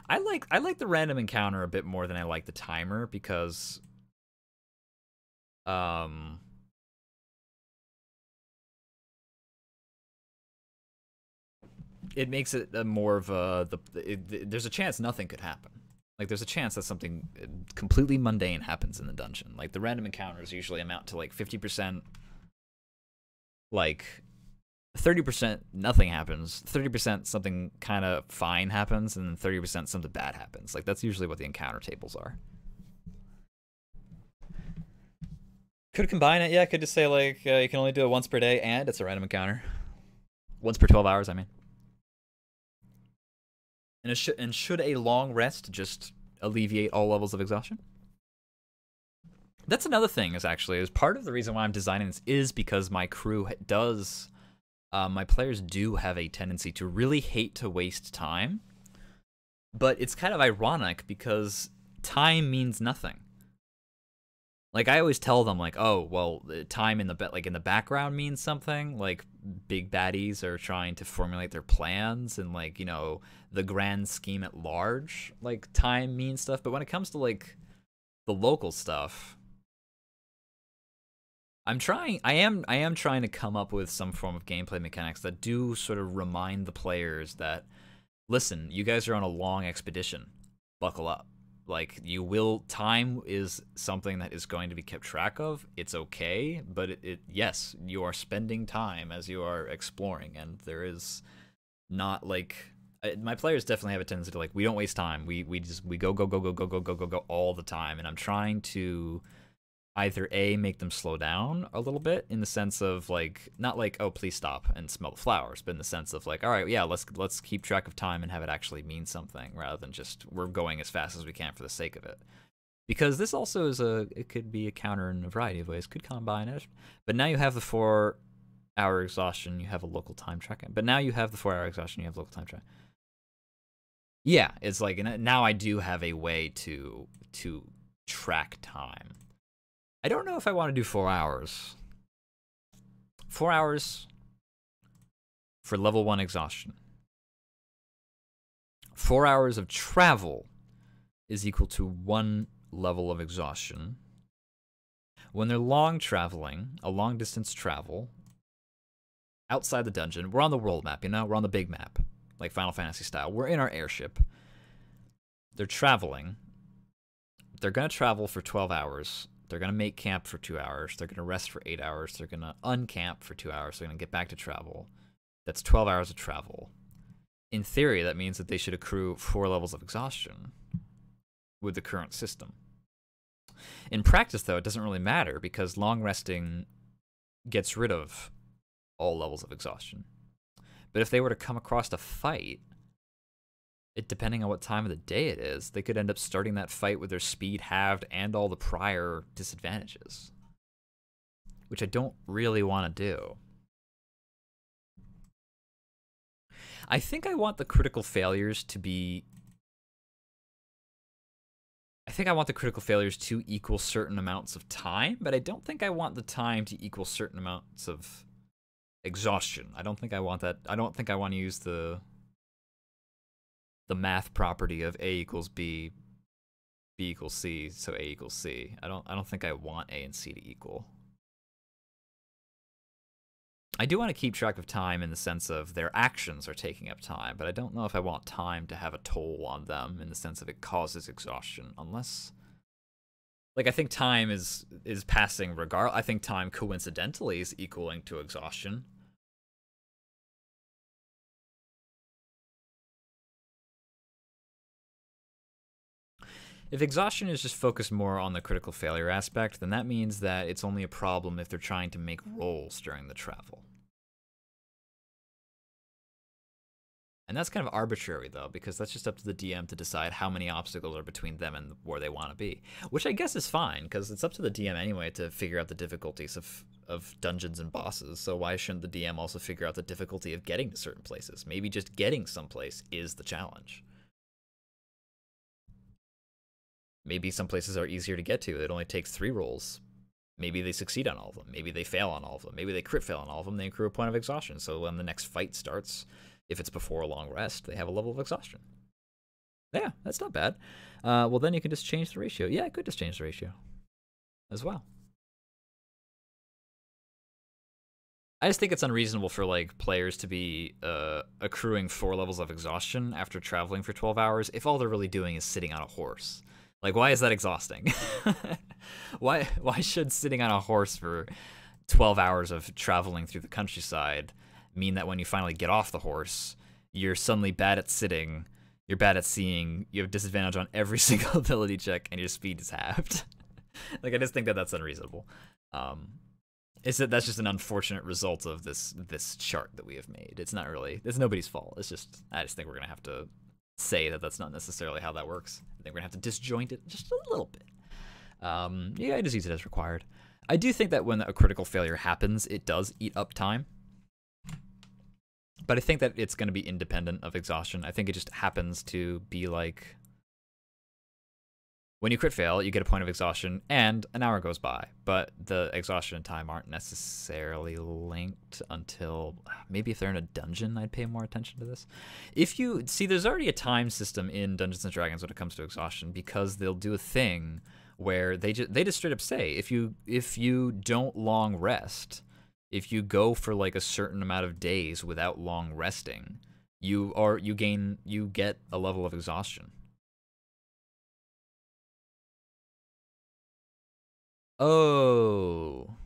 I like the random encounter a bit more than I like the timer because it makes it more of a there's a chance nothing could happen. Like there's a chance that something completely mundane happens in the dungeon. Like the random encounters usually amount to like 50%, like 30% nothing happens, 30% something kind of fine happens, and then 30% something bad happens. Like that's usually what the encounter tables are. Could combine it, yeah. Could just say like you can only do it once per day, and it's a random encounter. Once per 12 hours, I mean. And should a long rest just alleviate all levels of exhaustion? That's another thing. Is part of the reason why I'm designing this is because my crew does. My players do have a tendency to really hate to waste time, but it's kind of ironic because time means nothing. Like I always tell them, like, oh, well, time in the background means something. Like big baddies are trying to formulate their plans, and like the grand scheme at large, like time means stuff. But when it comes to like the local stuff. I am trying to come up with some form of gameplay mechanics that do sort of remind the players that, listen, you guys are on a long expedition. Buckle up. Like, time is something that is going to be kept track of. It's okay, but yes, you are spending time as you are exploring, and there is not, like, my players definitely have a tendency to, like, we don't waste time. We go all the time, and I'm trying to either make them slow down a little bit in the sense of like not like, oh, please stop and smell the flowers, but in the sense of like, all right, yeah, let's keep track of time and have it actually mean something rather than just we're going as fast as we can for the sake of it. Because this also is it could be a counter in a variety of ways. Could combine it. But now you have the 4-hour exhaustion, you have a local time track. But now you have the 4-hour exhaustion, you have local time track. Yeah, it's like now I do have a way to track time. I don't know if I want to do 4 hours. 4 hours for level 1 exhaustion. 4 hours of travel is equal to 1 level of exhaustion. When they're long traveling, a long distance travel, outside the dungeon, we're on the world map, you know? We're on the big map, like Final Fantasy style. We're in our airship. They're traveling. They're going to travel for 12 hours. They're going to make camp for 2 hours. They're going to rest for 8 hours. They're going to uncamp for 2 hours. They're going to get back to travel. That's 12 hours of travel. In theory, that means that they should accrue 4 levels of exhaustion with the current system. In practice, though, it doesn't really matter because long resting gets rid of all levels of exhaustion. But if they were to come across a fight, depending on what time of the day it is, they could end up starting that fight with their speed halved and all the prior disadvantages, which I don't really want to do. I think I want the critical failures to be... I think I want the critical failures to equal certain amounts of time, but I don't think I want the time to equal certain amounts of exhaustion. I don't think I want that. I don't think I want to use the math property of A equals B, B equals C, so A equals C. I don't think I want A and C to equal. I do want to keep track of time in the sense of their actions are taking up time, but I don't know if I want time to have a toll on them in the sense of it causes exhaustion, unless... Like, I think time is passing regardless. I think time coincidentally is equaling to exhaustion. If exhaustion is just focused more on the critical failure aspect, then that means that it's only a problem if they're trying to make rolls during the travel. And that's kind of arbitrary, though, because that's just up to the DM to decide how many obstacles are between them and where they want to be. Which I guess is fine, because it's up to the DM anyway to figure out the difficulties of dungeons and bosses, so why shouldn't the DM also figure out the difficulty of getting to certain places? Maybe just getting someplace is the challenge. Maybe some places are easier to get to. It only takes 3 rolls. Maybe they succeed on all of them. Maybe they fail on all of them. Maybe they crit fail on all of them. They accrue a point of exhaustion. So when the next fight starts, if it's before a long rest, they have a level of exhaustion. Yeah, that's not bad. Well, then you can just change the ratio. Yeah, I could just change the ratio as well. I just think it's unreasonable for like players to be accruing 4 levels of exhaustion after traveling for 12 hours if all they're really doing is sitting on a horse. Like, why is that exhausting? Why should sitting on a horse for 12 hours of traveling through the countryside mean that when you finally get off the horse, you're suddenly bad at sitting, you're bad at seeing, you have disadvantage on every single ability check, and your speed is halved? Like, I just think that that's unreasonable. That's just an unfortunate result of this chart that we have made. It's not really, it's nobody's fault. It's just, I just think we're gonna have to say that that's not necessarily how that works. I think we're gonna have to disjoint it just a little bit. Yeah, I just use it as required. I do think that when a critical failure happens, it does eat up time. But I think that it's going to be independent of exhaustion. I think it just happens to be like, when you crit fail, you get a point of exhaustion, and an hour goes by. But the exhaustion and time aren't necessarily linked until, maybe if they're in a dungeon, I'd pay more attention to this. If you, see, there's already a time system in Dungeons & Dragons when it comes to exhaustion, because they'll do a thing where they just straight up say, if you don't long rest, if you go for like a certain amount of days without long resting, you get a level of exhaustion. Oh.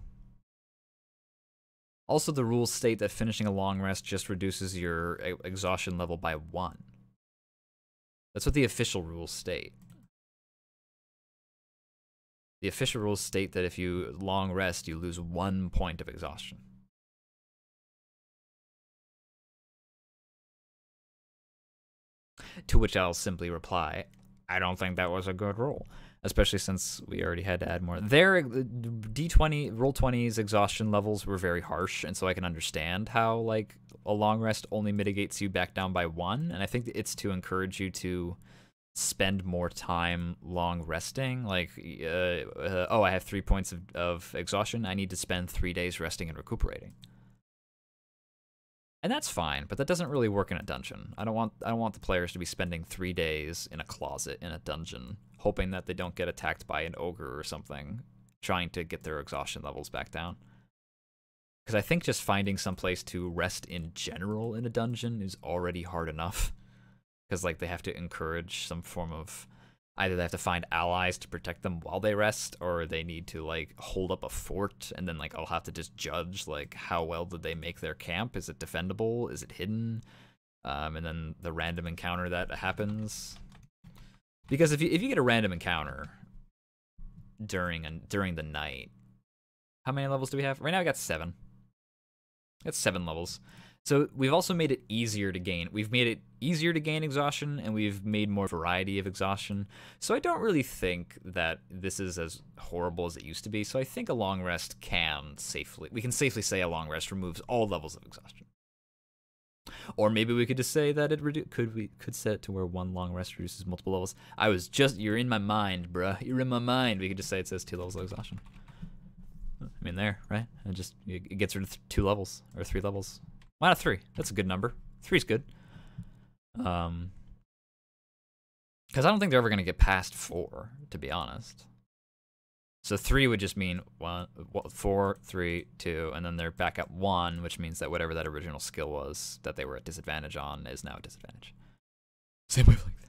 Also, the rules state that finishing a long rest just reduces your exhaustion level by 1. That's what the official rules state. The official rules state that if you long rest, you lose 1 point of exhaustion. To which I'll simply reply, I don't think that was a good rule. especially since we already had to add more. Their D20 roll 20's exhaustion levels were very harsh, and so I can understand how like a long rest only mitigates you back down by 1, and I think it's to encourage you to spend more time long resting. Like, oh, I have 3 points of exhaustion. I need to spend 3 days resting and recuperating. And that's fine, but that doesn't really work in a dungeon. I don't want the players to be spending 3 days in a closet in a dungeon, hoping that they don't get attacked by an ogre or something, trying to get their exhaustion levels back down. Because I think just finding some place to rest in general in a dungeon is already hard enough. Because like they have to encourage some form of, either they have to find allies to protect them while they rest, or they need to like hold up a fort, and then like I'll have to just judge like how well did they make their camp? Is it defendable? Is it hidden? And then the random encounter that happens. Because if you get a random encounter during the night, how many levels do we have? Right now I got 7. Got 7 levels. So we've also made it easier to gain. We've made it easier to gain exhaustion, and we've made more variety of exhaustion. So I don't really think that this is as horrible as it used to be. So I think a long rest we can safely say a long rest removes all levels of exhaustion. Or maybe we could just say that it could set it to where 1 long rest reduces multiple levels. You're in my mind, bruh. You're in my mind. We could just say it says 2 levels of exhaustion. I mean, there, right? It gets rid of 2 levels or 3 levels. Why not 3? That's a good number. 3's good. Because I don't think they're ever going to get past 4, to be honest. So 3 would just mean 4, 3, 2, and then they're back at 1, which means that whatever that original skill was that they were at disadvantage on is now at disadvantage. Same wavelength.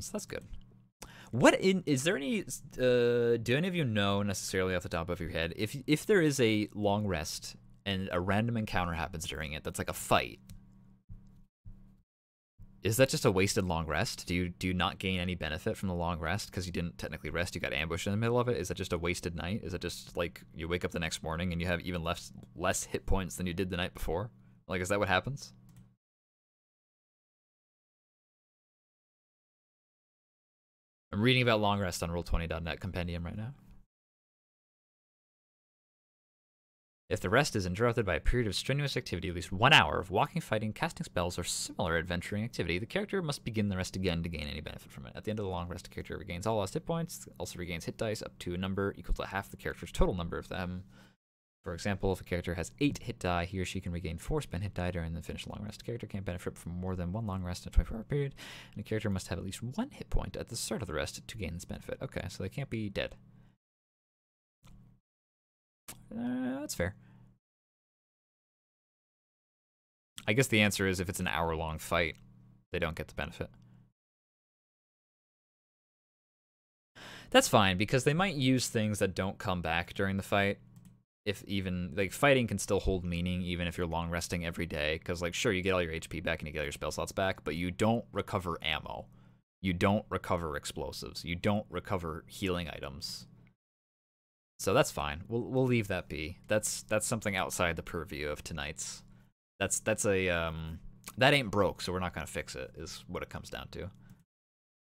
So that's good. Is there any? Do any of you know necessarily off the top of your head if there is a long rest and a random encounter happens during it that's like a fight? Is that just a wasted long rest? Do you not gain any benefit from the long rest because you didn't technically rest? You got ambushed in the middle of it? Is that just a wasted night? Is it just like you wake up the next morning and you have even less hit points than you did the night before? Like, is that what happens? I'm reading about long rest on Roll20.net compendium right now. If the rest is interrupted by a period of strenuous activity, at least 1 hour of walking, fighting, casting spells, or similar adventuring activity, the character must begin the rest again to gain any benefit from it. At the end of the long rest, the character regains all lost hit points, also regains hit dice up to a number equal to half the character's total number of them. For example, if a character has 8 hit die, he or she can regain 4 spent hit die during the finished long rest. The character can't benefit from more than 1 long rest in a 24-hour period, and the character must have at least 1 hit point at the start of the rest to gain this benefit. Okay, so they can't be dead. That's fair. I guess the answer is if it's an hour-long fight, they don't get the benefit. That's fine, because they might use things that don't come back during the fight. If even, like, fighting can still hold meaning even if you're long resting every day, because, like, sure, you get all your HP back and you get all your spell slots back, but you don't recover ammo. You don't recover explosives. You don't recover healing items. So that's fine. We'll leave that be. That's something outside the purview of tonight's. That's a that ain't broke, so we're not gonna fix it, is what it comes down to.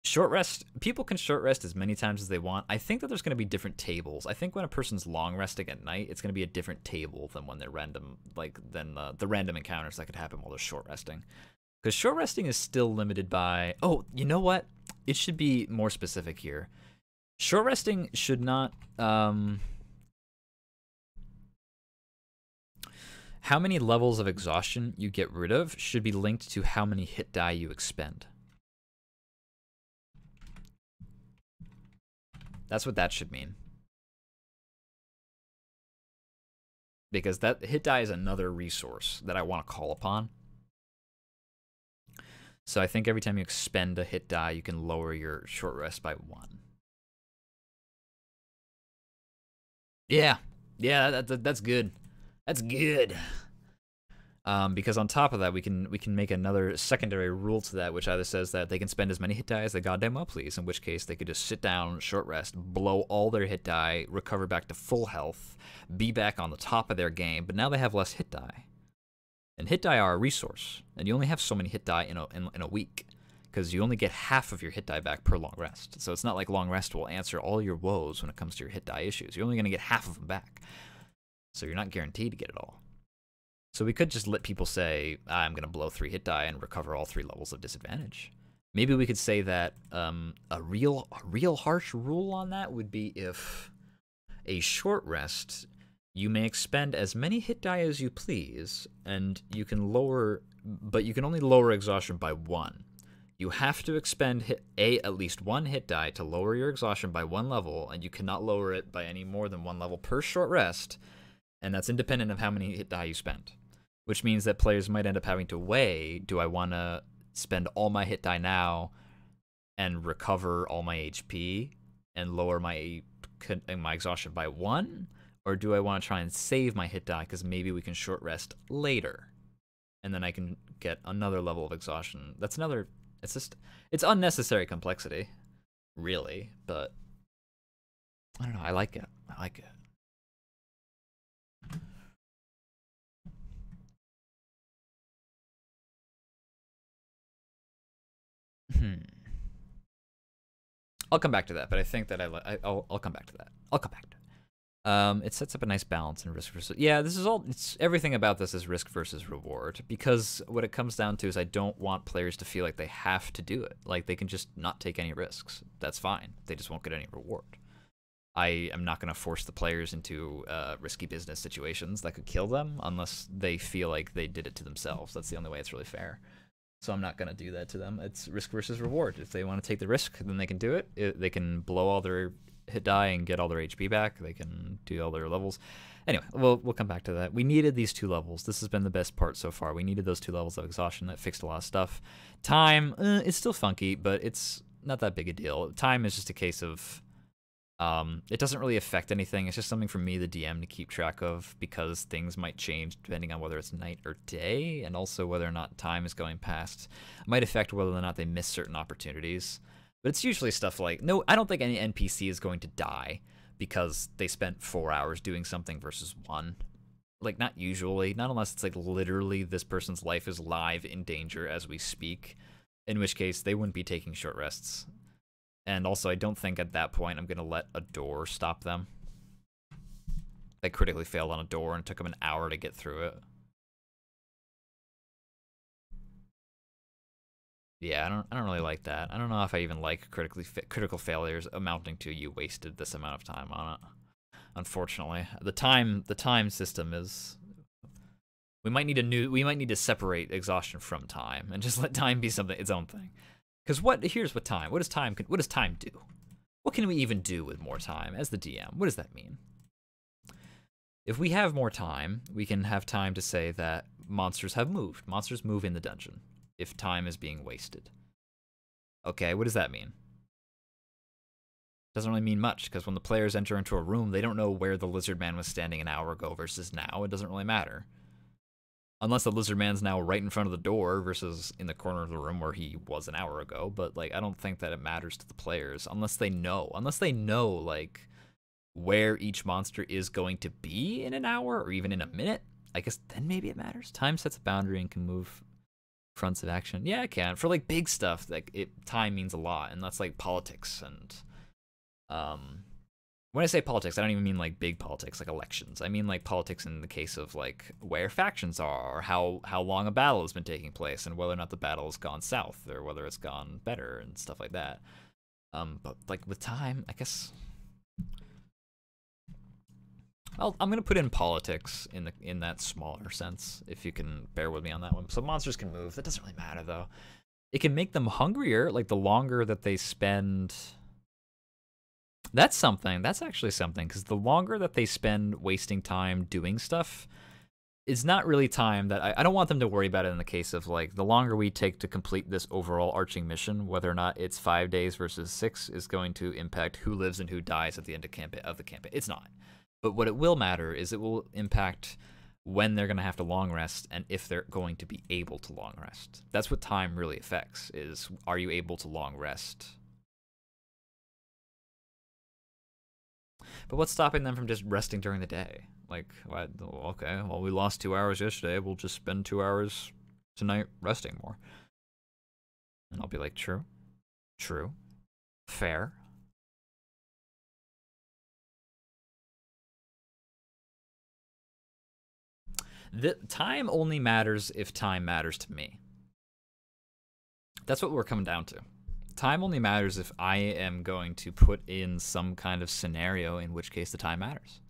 Short rest, people can short rest as many times as they want. I think that there's gonna be different tables. I think when a person's long resting at night, it's gonna be a different table than when they're random, like than the random encounters that could happen while they're short resting. Because short resting is still limited by, oh, you know what? It should be more specific here. Short resting should not how many levels of exhaustion you get rid of should be linked to how many hit die you expend. That's what that should mean. Because that hit die is another resource that I want to call upon. So I think every time you expend a hit die, you can lower your short rest by 1. Yeah, that's good. That's good. Because on top of that, we can make another secondary rule to that, which either says that they can spend as many hit die as they goddamn well please, in which case they could just sit down, short rest, blow all their hit die, recover back to full health, be back on the top of their game, but now they have less hit die. And hit die are a resource, and you only have so many hit die in a week. because you only get half of your hit die back per long rest. So it's not like long rest will answer all your woes when it comes to your hit die issues. You're only going to get half of them back. So you're not guaranteed to get it all. So we could just let people say, I'm going to blow 3 hit die and recover all 3 levels of disadvantage. Maybe we could say that a real harsh rule on that would be if a short rest, you may expend as many hit die as you please, and you can lower, but you can only lower exhaustion by 1. You have to expend at least 1 hit die to lower your exhaustion by 1 level, and you cannot lower it by any more than 1 level per short rest, and that's independent of how many hit die you spend. Which means that players might end up having to weigh, do I want to spend all my hit die now and recover all my HP and lower my exhaustion by 1? Or do I want to try and save my hit die because maybe we can short rest later and then I can get another level of exhaustion? That's another, it's unnecessary complexity, really, but I don't know, I like it. I'll come back to that, but I think that I'll come back to that. It sets up a nice balance in risk versus... Yeah, everything about this is risk versus reward, because what it comes down to is I don't want players to feel like they have to do it. Like, they can just not take any risks. That's fine. They just won't get any reward. I am not going to force the players into risky business situations that could kill them unless they feel like they did it to themselves. That's the only way it's really fair. So I'm not going to do that to them. It's risk versus reward. If they want to take the risk, then they can do it. They can blow all their hit die and get all their HP back. They can do all their levels. Anyway, we'll come back to that. We needed these 2 levels. This has been the best part so far. We needed those 2 levels of exhaustion. That fixed a lot of stuff. Time, it's still funky, but it's not that big a deal. Time is just a case of... it doesn't really affect anything. It's just something for me, the DM, to keep track of, because things might change depending on whether it's night or day, and also whether or not time is going past. It might affect whether or not they miss certain opportunities. But it's usually stuff like, no, I don't think any NPC is going to die because they spent 4 hours doing something versus 1. Like, not usually. Not unless it's like literally this person's life is live in danger as we speak, in which case they wouldn't be taking short rests. And also, I don't think at that point I'm going to let a door stop them. They critically failed on a door and took them an hour to get through it. Yeah, I don't really like that. I don't know if I even like critical failures amounting to you wasted this amount of time on it. Unfortunately, the time system is... We might need to separate exhaustion from time and just let time be its own thing. Because here's what time. What does time do? What can we even do with more time as the DM? What does that mean? If we have more time, we can have time to say that monsters have moved. Monsters move in the dungeon if time is being wasted. Okay, what does that mean? Doesn't really mean much, because when the players enter into a room, they don't know where the lizard man was standing an hour ago versus now. It doesn't really matter. Unless the lizard man's now right in front of the door versus in the corner of the room where he was an hour ago. But, like, I don't think that it matters to the players unless they know. Unless they know, like, where each monster is going to be in an hour or even in a minute. I guess then maybe it matters. Time sets a boundary and can move fronts of action. Yeah, it can. For, like, big stuff, like, time means a lot. And that's, like, politics and... When I say politics, I don't even mean like big politics, like elections. I mean like politics in the case of like where factions are, or how long a battle has been taking place, and whether or not the battle has gone south or whether it's gone better and stuff like that. But like with time, I guess I'm gonna put in politics in that smaller sense, if you can bear with me on that one. So monsters can move. That doesn't really matter though. It can make them hungrier, like the longer that they spend. That's something. That's actually something, because the longer that they spend wasting time doing stuff is not really time that I don't want them to worry about it in the case of, like, the longer we take to complete this overall arching mission, whether or not it's 5 days versus 6 is going to impact who lives and who dies at the end of the campaign. It's not. But what it will matter is it will impact when they're going to have to long rest and if they're going to be able to long rest. That's what time really affects, is are you able to long rest? But what's stopping them from just resting during the day? Like, okay, well, we lost 2 hours yesterday. We'll just spend 2 hours tonight resting more. And I'll be like, true, true, fair. The time only matters if time matters to me. That's what we're coming down to. Time only matters if I am going to put in some kind of scenario, in which case the time matters.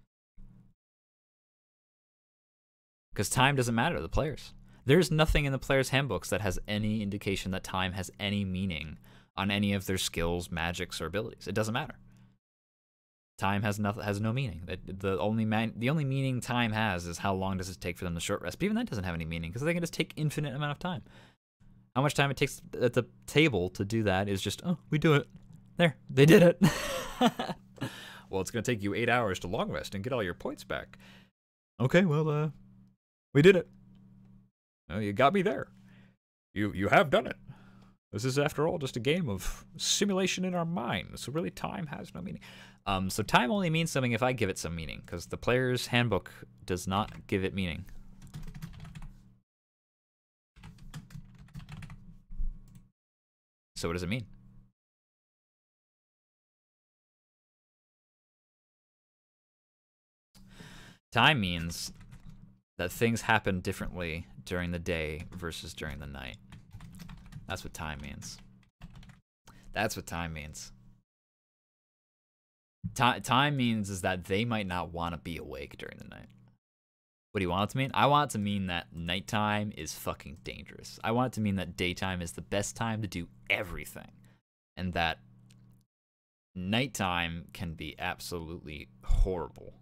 Because time doesn't matter to the players. There's nothing in the players' handbooks that has any indication that time has any meaning on any of their skills, magics, or abilities. It doesn't matter. Time has no meaning. The only meaning time has is how long does it take for them to short rest. But even that doesn't have any meaning because they can just take infinite amount of time. How much time it takes at the table to do that is just, oh, we do it. There, they did it. Well, it's going to take you 8 hours to long rest and get all your points back. Okay, well, we did it. Well, you got me there. You have done it. This is, after all, just a game of simulation in our mind. So really, time has no meaning. So time only means something if I give it some meaning, because the player's handbook does not give it meaning. So what does it mean? Time means that things happen differently during the day versus during the night. That's what time means. That's what time means. Time means is that they might not want to be awake during the night. What do you want it to mean? I want it to mean that nighttime is fucking dangerous. I want it to mean that daytime is the best time to do everything. And that nighttime can be absolutely horrible.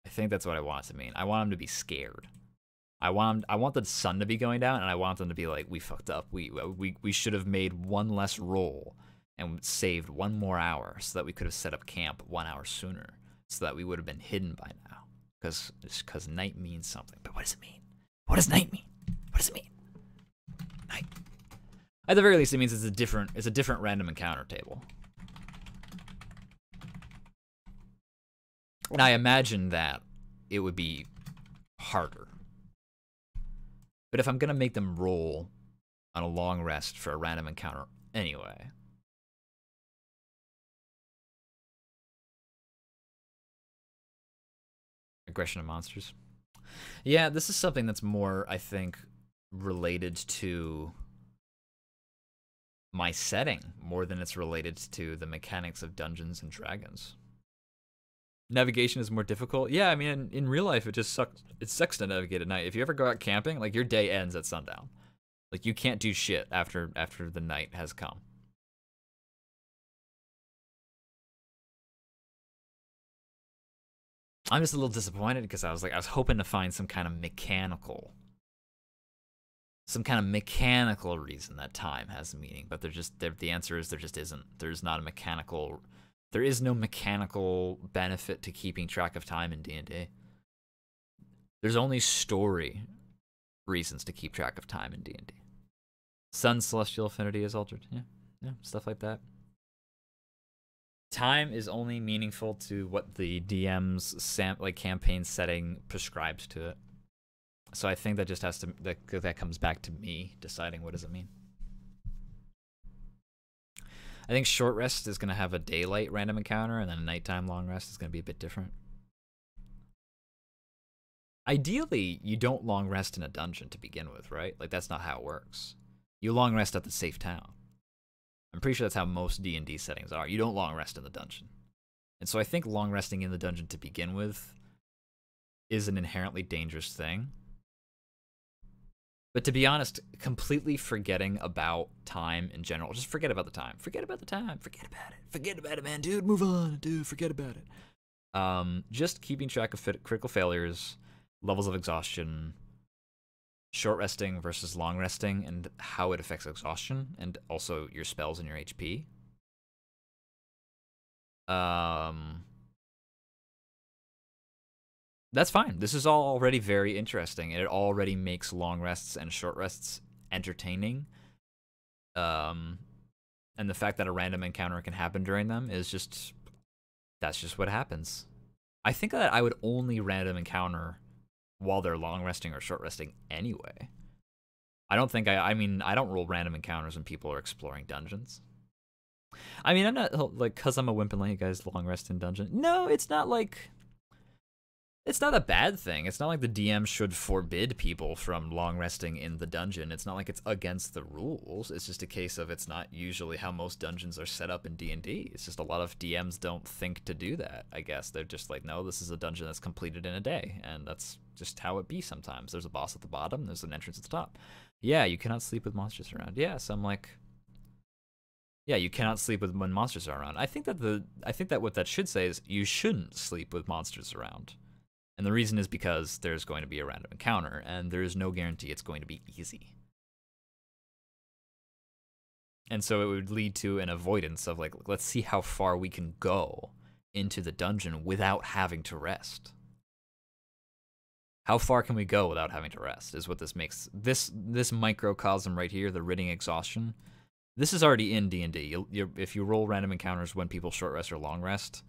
I think that's what I want it to mean. I want them to be scared. I want the sun to be going down, and I want them to be like, we fucked up. We should have made one less roll and saved one more hour so that we could have set up camp 1 hour sooner, so that we would have been hidden by now. Because night means something. But what does it mean? What does night mean? What does it mean? Night. At the very least, it means it's a different random encounter table. And I imagine that it would be harder. But if I'm going to make them roll on a long rest for a random encounter anyway. Aggression of monsters. Yeah, this is something that's more, I think, related to my setting more than it's related to the mechanics of Dungeons and Dragons. Navigation is more difficult. Yeah, I mean, in real life, it just sucks. It sucks to navigate at night. If you ever go out camping, like, your day ends at sundown. Like, you can't do shit after the night has come. I'm just a little disappointed because I was hoping to find some kind of mechanical reason that time has a meaning, but the answer is there just isn't. There is no mechanical benefit to keeping track of time in D&D. There's only story reasons to keep track of time in D&D. Sun's celestial affinity is altered. Yeah, stuff like that. Time is only meaningful to what the DM's campaign setting prescribes to it. So I think that just has to that comes back to me deciding what does it mean. I think short rest is going to have a daylight random encounter, and then a nighttime long rest is going to be a bit different. Ideally, you don't long rest in a dungeon to begin with, right? Like, that's not how it works. You long rest at the safe town. I'm pretty sure that's how most D&D settings are. You don't long rest in the dungeon. And so I think long resting in the dungeon to begin with is an inherently dangerous thing. But to be honest, completely forgetting about time in general, just forget about the time. Forget about the time. Forget about it. Forget about it, man. Dude, move on. Dude, forget about it. Just keeping track of critical failures, levels of exhaustion, short resting versus long resting, and how it affects exhaustion, and also your spells and your HP. That's fine. This is all already very interesting, and it already makes long rests and short rests entertaining. And the fact that a random encounter can happen during them is just... that's just what happens. I think that I would only random encounter while they're long resting or short resting anyway. I don't think I mean, I don't roll random encounters when people are exploring dungeons. I mean, I'm not like, cause I'm a wimp and let you guys long rest in dungeon. No, it's not like, it's not a bad thing. It's not like the DM should forbid people from long resting in the dungeon. It's not like it's against the rules. It's just a case of it's not usually how most dungeons are set up in D&D. It's just a lot of DMs don't think to do that, I guess. They're just like, no, this is a dungeon that's completed in a day, and that's just how it be sometimes. There's a boss at the bottom, there's an entrance at the top. Yeah, you cannot sleep with monsters around. Yeah, so I'm like, yeah, you cannot sleep with when monsters are around. I think that what that should say is you shouldn't sleep with monsters around. And the reason is because there's going to be a random encounter, and there is no guarantee it's going to be easy. And so it would lead to an avoidance of, like, let's see how far we can go into the dungeon without having to rest. How far can we go without having to rest is what this makes. This microcosm right here, the ridding exhaustion, this is already in D&D. If you roll random encounters when people short rest or long rest,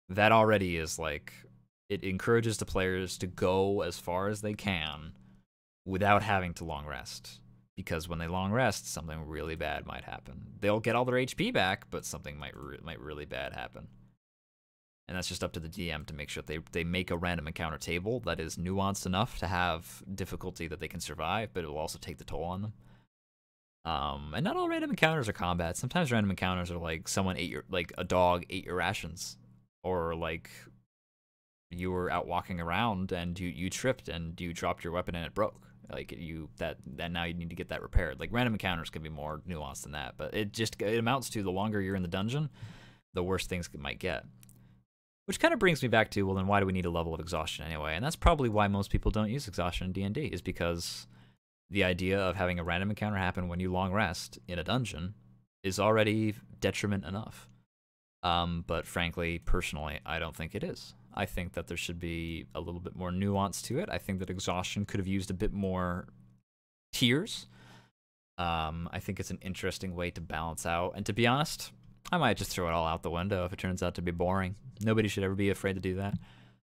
that already is like... It encourages the players to go as far as they can without having to long rest. Because when they long rest, something really bad might happen. They'll get all their HP back, but something might really bad happen. And that's just up to the DM to make sure they make a random encounter table that is nuanced enough to have difficulty that they can survive, but it will also take the toll on them. And not all random encounters are combat. Sometimes random encounters are like a dog ate your rations, or like you were out walking around and you tripped and you dropped your weapon and it broke. Like that now you need to get that repaired. Like random encounters can be more nuanced than that, but it amounts to the longer you're in the dungeon, the worse things might get. Which kind of brings me back to, well, then why do we need a level of exhaustion anyway? And that's probably why most people don't use exhaustion in D&D, is because the idea of having a random encounter happen when you long rest in a dungeon is already detriment enough. But frankly, personally, I don't think it is. I think that there should be a little bit more nuance to it. I think that exhaustion could have used a bit more tiers. I think it's an interesting way to balance out. And to be honest, I might just throw it all out the window if it turns out to be boring. Nobody should ever be afraid to do that.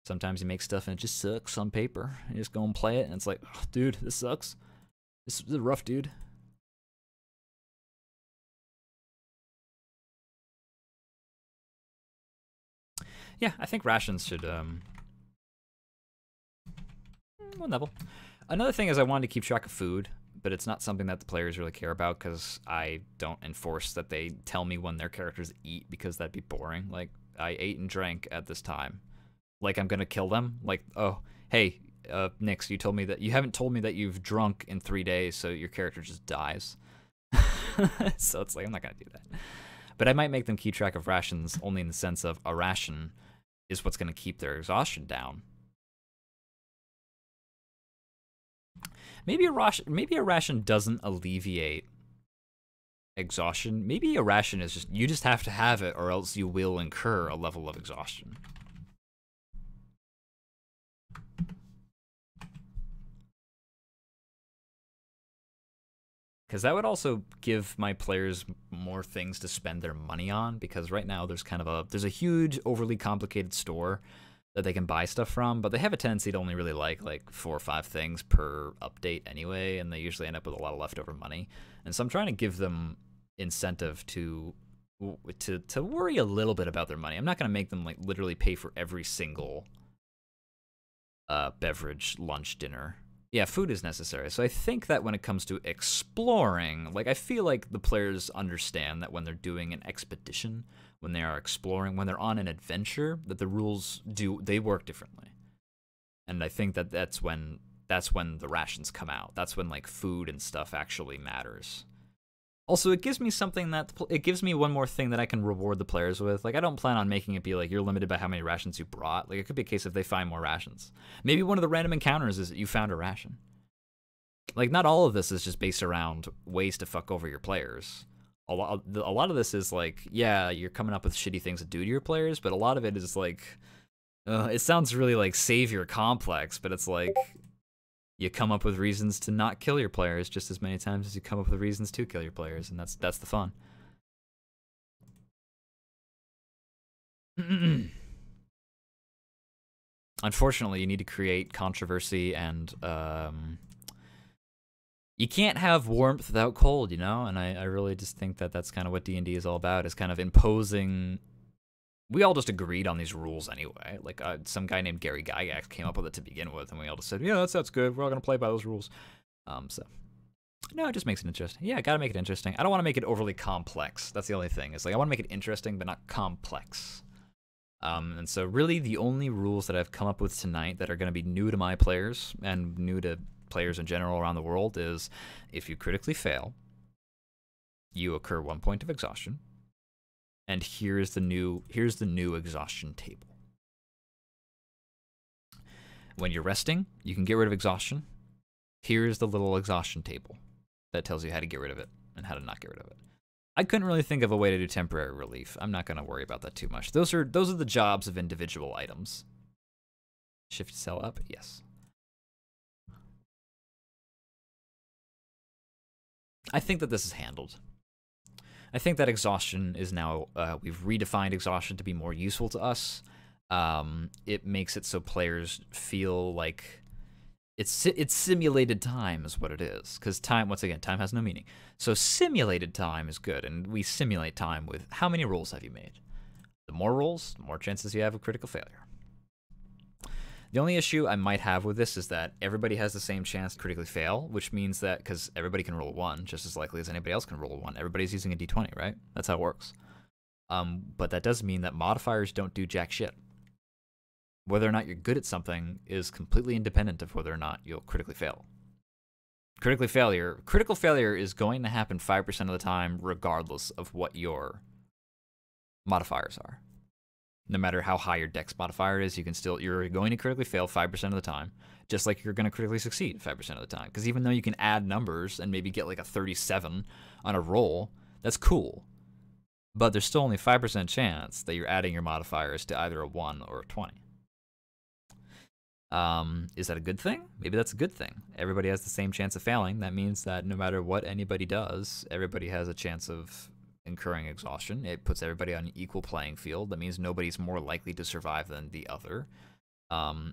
Sometimes you make stuff and it just sucks on paper. You just go and play it and it's like, oh, dude, this sucks. This is rough, dude. Yeah, I think rations should, one level. Another thing is I wanted to keep track of food, but it's not something that the players really care about because I don't enforce that they tell me when their characters eat, because that'd be boring. Like, I ate and drank at this time. Like, I'm gonna kill them? Like, oh, hey, Nix, you haven't told me that you've drunk in 3 days, so your character just dies. So it's like, I'm not gonna do that. But I might make them keep track of rations only in the sense of a ration is what's going to keep their exhaustion down. Maybe a ration doesn't alleviate exhaustion. Maybe a ration is just, you just have to have it or else you will incur a level of exhaustion. Because that would also give my players more things to spend their money on, because right now there's a huge overly complicated store that they can buy stuff from, but they have a tendency to only really like 4 or 5 things per update anyway, and they usually end up with a lot of leftover money. And so I'm trying to give them incentive to worry a little bit about their money. I'm not going to make them like literally pay for every single beverage, lunch, dinner. Yeah, food is necessary. So I think that when it comes to exploring, like I feel like the players understand that when they're doing an expedition, when they are exploring, when they're on an adventure, that the rules they work differently. And I think that that's when the rations come out. That's when like food and stuff actually matters. Also, it gives me one more thing that I can reward the players with. Like, I don't plan on making it be like, you're limited by how many rations you brought. Like, it could be a case if they find more rations. Maybe one of the random encounters is that you found a ration. Like, not all of this is just based around ways to fuck over your players. A lot of this is like, yeah, you're coming up with shitty things to do to your players, but a lot of it is like, it sounds really like savior complex, but it's like, you come up with reasons to not kill your players just as many times as you come up with reasons to kill your players, and that's the fun. Unfortunately, you need to create controversy and you can't have warmth without cold, you know? And I really just think that that's kind of what D&D is all about, is kind of imposing. We all just agreed on these rules anyway. Like, some guy named Gary Gygax came up with it to begin with, and we all just said, yeah, that's good. We're all going to play by those rules. So, no, it just makes it interesting. Yeah, I got to make it interesting. I don't want to make it overly complex. That's the only thing. It's like, I want to make it interesting, but not complex. And so really the only rules that I've come up with tonight that are going to be new to my players and new to players in general around the world is, if you critically fail, you occur 1 point of exhaustion. And here's the new exhaustion table. When you're resting, you can get rid of exhaustion. Here's the little exhaustion table that tells you how to get rid of it and how to not get rid of it. I couldn't really think of a way to do temporary relief. I'm not going to worry about that too much. Those are the jobs of individual items. Shift cell up, yes. I think that this is handled. I think that exhaustion is now, we've redefined exhaustion to be more useful to us. It makes it so players feel like it's simulated time is what it is. Because time, once again, time has no meaning. So simulated time is good, and we simulate time with how many rolls have you made? The more rolls, the more chances you have of critical failure. The only issue I might have with this is that everybody has the same chance to critically fail, which means that, because everybody can roll a 1 just as likely as anybody else can roll a 1. Everybody's using a d20, right? That's how it works. But that does mean that modifiers don't do jack shit. Whether or not you're good at something is completely independent of whether or not you'll critically fail. Critical failure is going to happen 5% of the time regardless of what your modifiers are. No matter how high your dex modifier is, you're going to critically fail 5% of the time, just like you're going to critically succeed 5% of the time. Because even though you can add numbers and maybe get like a 37 on a roll, that's cool. But there's still only 5% chance that you're adding your modifiers to either a 1 or a 20. Is that a good thing? Maybe that's a good thing. Everybody has the same chance of failing. That means that no matter what anybody does, everybody has a chance of incurring exhaustion. It puts everybody on an equal playing field. That means nobody's more likely to survive than the other.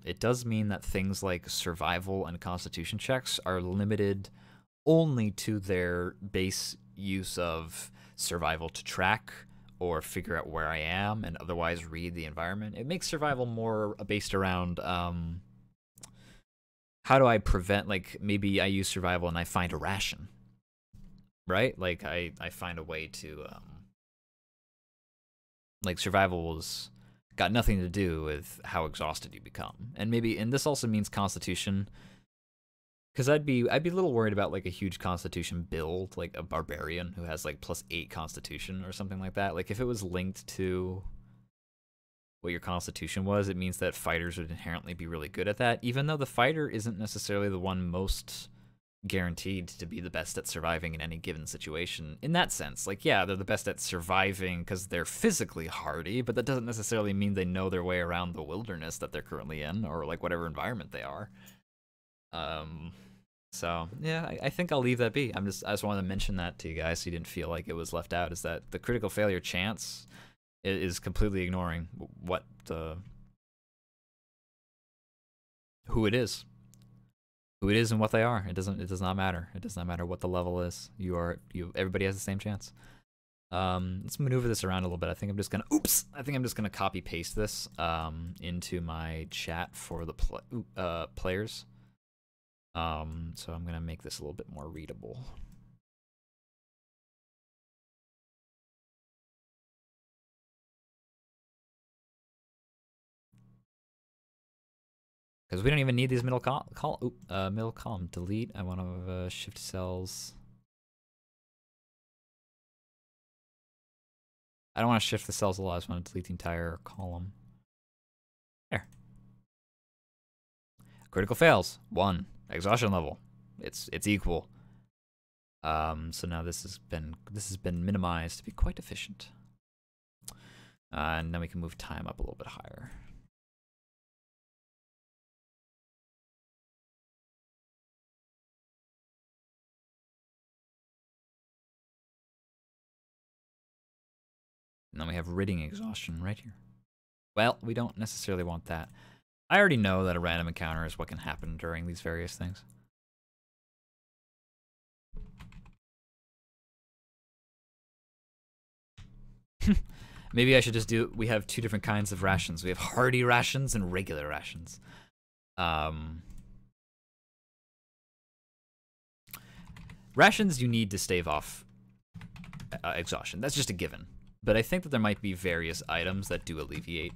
It does mean that things like survival and constitution checks are limited only to their base use of survival to track or figure out where I am and otherwise read the environment. It makes survival more based around how do I prevent, like, maybe I use survival and I find a ration, right? Like, I find a way to, like, survival's got nothing to do with how exhausted you become. And this also means constitution, because I'd be a little worried about, like, a huge constitution build, like a barbarian who has, like, +8 constitution or something like that. Like, if it was linked to what your constitution was, it means that fighters would inherently be really good at that, even though the fighter isn't necessarily the one most guaranteed to be the best at surviving in any given situation. In that sense, like, yeah, they're the best at surviving because they're physically hardy, but that doesn't necessarily mean they know their way around the wilderness that they're currently in, or like whatever environment they are. So yeah, I think I'll leave that be. I just wanted to mention that to you guys so you didn't feel like it was left out, is that the critical failure chance is completely ignoring who it is and what they are. It does not matter. It does not matter what the level is. Everybody has the same chance. Let's maneuver this around a little bit. I think I'm just gonna copy paste this into my chat for the players. So I'm gonna make this a little bit more readable. Because we don't even need these middle column. Delete. I want to shift cells. I don't want to shift the cells a lot. I just want to delete the entire column. There. Critical fails. 1. Exhaustion level. It's equal. So now this has been minimized to be quite efficient. And then we can move time up a little bit higher. And then we have ridding exhaustion right here. Well, we don't necessarily want that. I already know that a random encounter is what can happen during these various things. Maybe I should just do. We have 2 different kinds of rations. We have hearty rations and regular rations. Rations you need to stave off exhaustion. That's just a given. But I think that there might be various items that do alleviate.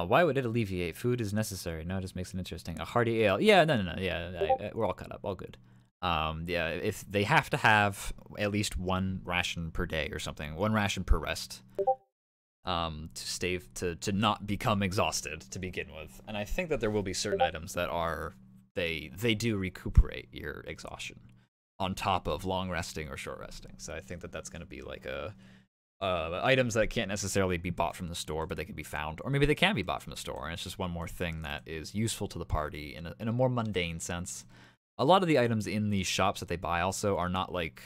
Why would it alleviate? Food is necessary. No, it just makes it interesting. A hearty ale. Yeah, no. Yeah, we're all caught up. All good. Yeah, if they have to have at least 1 ration per day or something, 1 ration per rest, to not become exhausted to begin with. And I think that there will be certain items that are they do recuperate your exhaustion on top of long resting or short resting. So I think that that's going to be like items that can't necessarily be bought from the store, but they can be found, or maybe they can be bought from the store, and it's just one more thing that is useful to the party in a more mundane sense. A lot of the items in these shops that they buy also are not like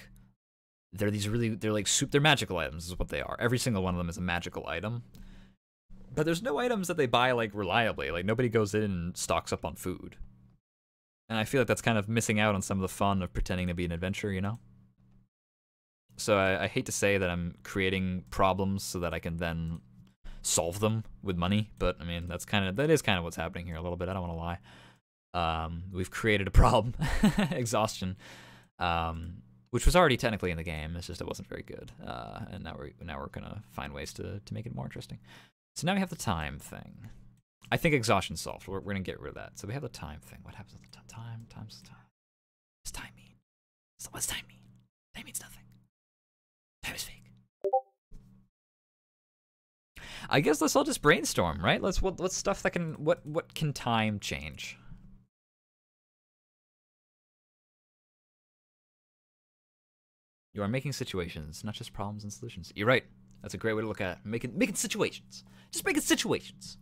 they're magical items is what they are. Every single one of them is a magical item, but there's no items that they buy like reliably. Like nobody goes in and stocks up on food, and I feel like that's kind of missing out on some of the fun of pretending to be an adventurer, you know? So I hate to say that I'm creating problems so that I can then solve them with money, but I mean that is kind of what's happening here a little bit. I don't want to lie. We've created a problem, exhaustion, which was already technically in the game. It's just it wasn't very good, and now we're gonna find ways to make it more interesting. So now we have the time thing. I think exhaustion's solved. We're gonna get rid of that. So we have the time thing. What happens with the time? Time's time. What's time mean? So what's time mean? Time means nothing. Time is fake. I guess let's all just brainstorm, right? What's stuff that can what can time change? You are making situations, not just problems and solutions. You're right. That's a great way to look at it. Making situations. Just making situations.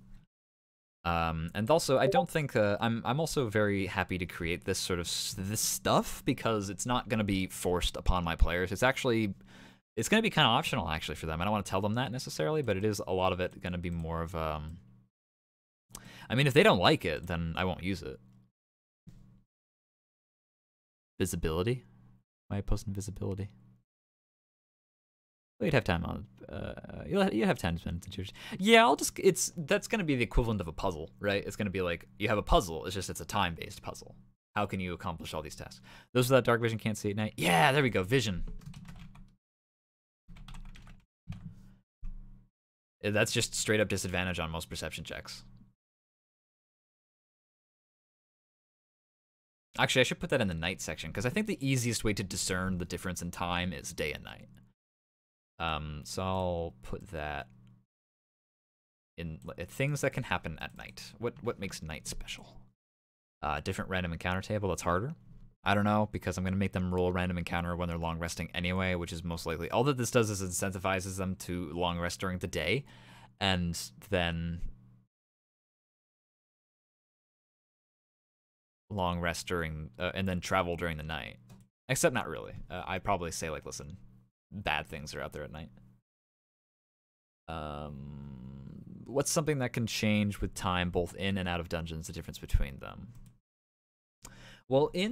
And also, I don't think I'm also very happy to create this sort of this stuff because it's not going to be forced upon my players. It's going to be kind of optional actually for them. I don't want to tell them that necessarily, but it is a lot of it going to be more of I mean, if they don't like it, then I won't use it. Visibility. Why posting visibility? Well, you'd have time on. You have time to spend in church. Yeah, that's gonna be the equivalent of a puzzle, right? It's gonna be like you have a puzzle. It's a time-based puzzle. How can you accomplish all these tasks? Those without dark vision can't see at night. Yeah, there we go. Vision. That's just straight up disadvantage on most perception checks. Actually, I should put that in the night section because I think the easiest way to discern the difference in time is day and night. So I'll put that in things that can happen at night. What makes night special? Different random encounter table. That's harder. I don't know because I'm gonna make them roll a random encounter when they're long resting anyway, which is most likely. All that this does is incentivizes them to long rest during the day, and then long rest during and then travel during the night. Except not really. I'd probably say like, listen, bad things are out there at night. What's something that can change with time both in and out of dungeons, the difference between them? Well, I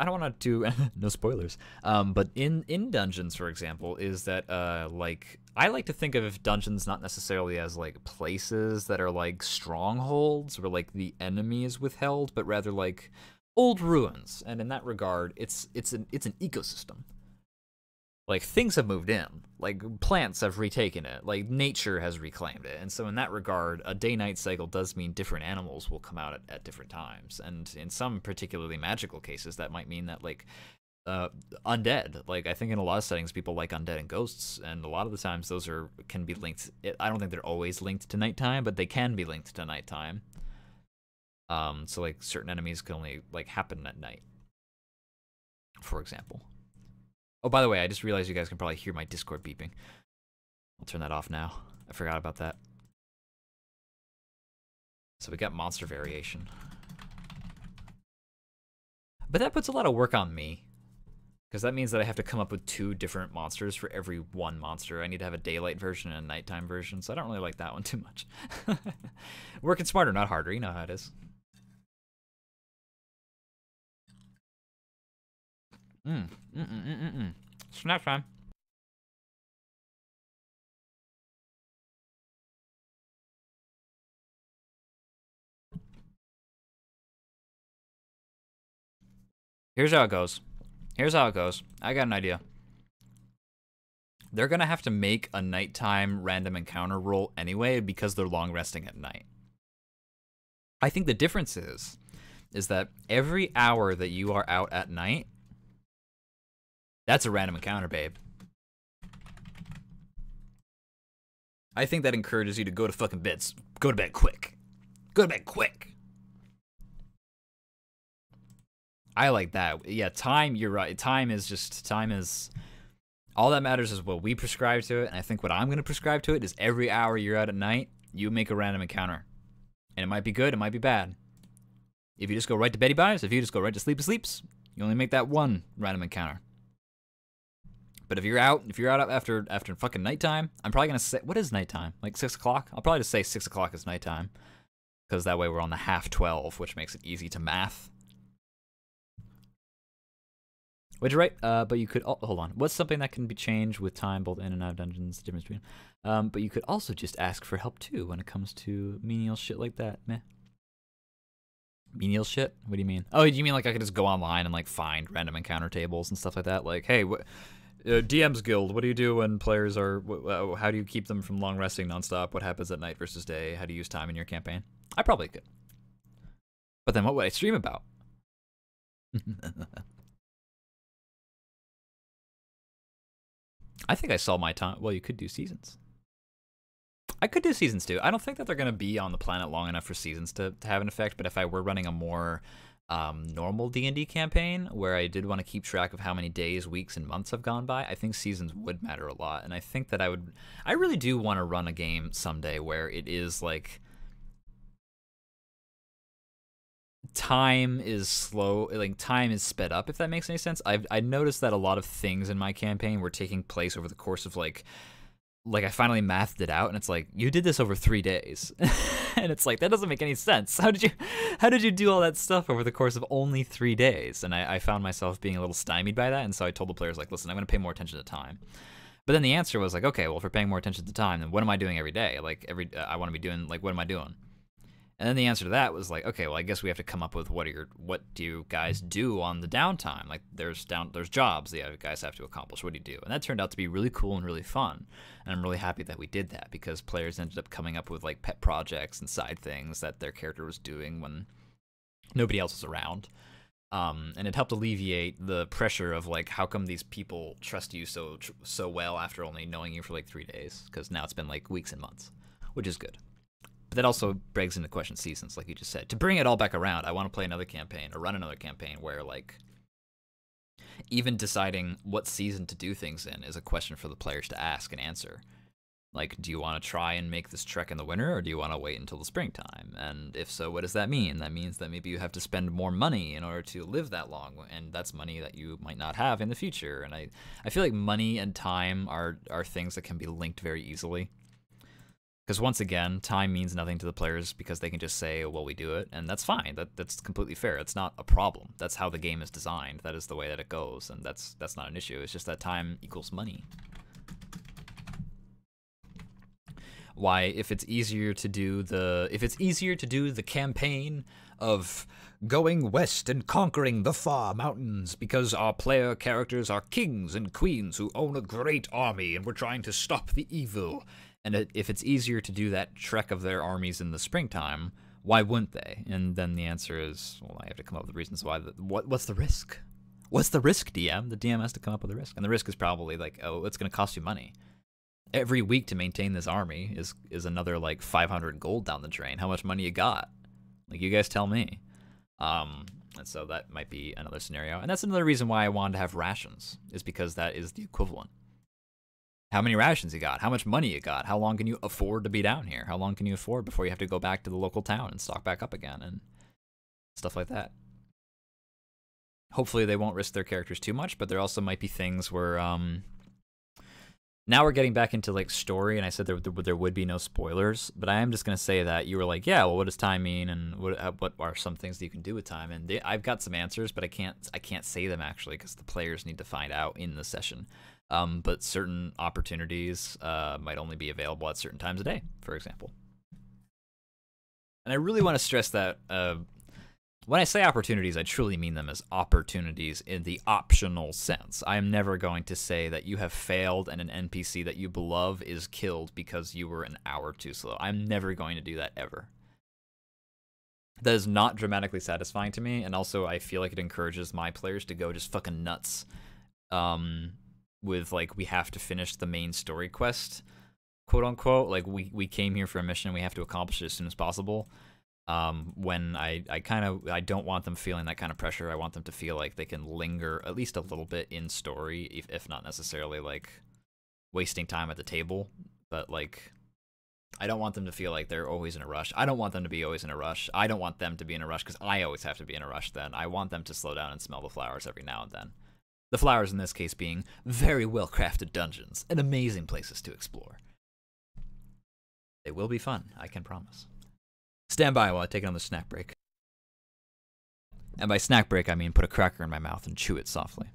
don't want to do no spoilers. But in dungeons, for example, is that like I like to think of dungeons not necessarily as like places that are like strongholds where like the enemy is withheld, but rather like old ruins. And in that regard, it's an ecosystem. Like things have moved in, like plants have retaken it, like nature has reclaimed it. And so in that regard, a day-night cycle does mean different animals will come out at different times. And in some particularly magical cases, that might mean that like undead, like I think in a lot of settings, people like undead and ghosts. And a lot of the times those can be linked. I don't think they're always linked to nighttime, but they can be linked to nighttime. So like certain enemies can only like happen at night, for example. Oh, by the way, I just realized you guys can probably hear my Discord beeping. I'll turn that off now. I forgot about that. So we got monster variation. But that puts a lot of work on me. Because that means that I have to come up with 2 different monsters for every one monster. I need to have a daylight version and a nighttime version, so I don't really like that one too much. Working smarter, not harder. You know how it is. Snack time. Here's how it goes. I got an idea. They're gonna have to make a nighttime random encounter roll anyway because they're long resting at night. I think the difference is that every hour that you are out at night, that's a random encounter, babe. I think that encourages you to go to fucking bed. Go to bed quick. Go to bed quick. I like that. Yeah, time, you're right. Time is... All that matters is what we prescribe to it, and I think what I'm going to prescribe to it is every hour you're out at night, you make a random encounter. And it might be good, it might be bad. If you just go right to beddy buys, if you just go right to sleepy sleeps, you only make that one random encounter. But if you're out after fucking nighttime, I'm probably going to say, what is nighttime? Like 6 o'clock? I'll probably just say 6 o'clock is nighttime. Because that way we're on the half 12, which makes it easy to math. Which you're right, but you could... hold on. What's something that can be changed with time, both in and out of dungeons? The difference between... but you could also just ask for help, too, when it comes to menial shit like that. Meh. Menial shit? What do you mean? Oh, you mean like I could just go online and like find random encounter tables and stuff like that? Like, hey, DM's Guild, what do you do when players are... how do you keep them from long resting nonstop? What happens at night versus day? How do you use time in your campaign? I probably could. But then what would I stream about? I think I saw my time. Well, you could do seasons. I could do seasons too. I don't think that they're going to be on the planet long enough for seasons to have an effect, but if I were running a more normal D&D campaign where I did want to keep track of how many days, weeks, and months have gone by, I think seasons would matter a lot. And I think that I really do want to run a game someday where it is like time is slow, like time is sped up, if that makes any sense. I noticed that a lot of things in my campaign were taking place over the course of like I finally mathed it out, and it's like, you did this over 3 days. And it's like, that doesn't make any sense. How did you do all that stuff over the course of only 3 days? And I found myself being a little stymied by that, and so I told the players, like, listen, I'm going to pay more attention to time. But then the answer was like, okay, well, if we're paying more attention to time, then what am I doing every day? Like, I want to be doing, like, what am I doing? And then the answer to that was like, okay, well, I guess we have to come up with what do you guys do on the downtime? Like, there's jobs that you guys have to accomplish. What do you do? And that turned out to be really cool and really fun. And I'm really happy that we did that because players ended up coming up with like pet projects and side things that their character was doing when nobody else was around. And it helped alleviate the pressure of like, how come these people trust you so well after only knowing you for like 3 days? Because now it's been like weeks and months, which is good. But that also begs into question seasons, like you just said. To bring it all back around, I want to play another campaign or run another campaign where, like, even deciding what season to do things in is a question for the players to ask and answer. Like, do you want to try and make this trek in the winter, or do you want to wait until the springtime? And if so, what does that mean? That means that maybe you have to spend more money in order to live that long, and that's money that you might not have in the future. And I feel like money and time are things that can be linked very easily. Because once again, time means nothing to the players because they can just say, well, we do it, and that's fine. That's completely fair. It's not a problem. That's how the game is designed. That is the way that it goes, and that's not an issue. It's just that time equals money. Why, if it's easier to do the campaign of going west and conquering the far mountains because our player characters are kings and queens who own a great army and we're trying to stop the evil. And if it's easier to do that trek of their armies in the springtime, why wouldn't they? And then the answer is, well, I have to come up with reasons why. What's the risk? What's the risk, DM? The DM has to come up with a risk. And the risk is probably like, oh, it's going to cost you money. Every week to maintain this army is another like 500 gold down the drain. How much money you got? Like, you guys tell me. And so that might be another scenario. And that's another reason why I wanted to have rations, is because that is the equivalent. how many rations you got, how much money you got, how long can you afford to be down here, how long can you afford before you have to go back to the local town and stock back up again, and stuff like that. Hopefully they won't risk their characters too much, but there also might be things where now we're getting back into like story, and I said there would be no spoilers, but I am just gonna say that you were like, yeah, well, what does time mean, and what are some things that you can do with time? And I've got some answers, but I can't say them actually because the players need to find out in the session. But certain opportunities might only be available at certain times a day, for example. And I really want to stress that when I say opportunities, I truly mean them as opportunities in the optional sense. I am never going to say that you have failed and an NPC that you love is killed because you were an hour too slow. I'm never going to do that ever. That is not dramatically satisfying to me, and also I feel like it encourages my players to go just fucking nuts with, like, we have to finish the main story quest, quote unquote. Like, we came here for a mission, we have to accomplish it as soon as possible. When I don't want them feeling that kind of pressure. I want them to feel like they can linger at least a little bit in story, if not necessarily like wasting time at the table. But like, I don't want them to feel like they're always in a rush. I don't want them to be always in a rush. I don't want them to be in a rush because I always have to be in a rush then. I want them to slow down and smell the flowers every now and then. The flowers in this case being very well-crafted dungeons and amazing places to explore. They will be fun, I can promise. Stand by while I take it on the snack break. And by snack break, I mean put a cracker in my mouth and chew it softly.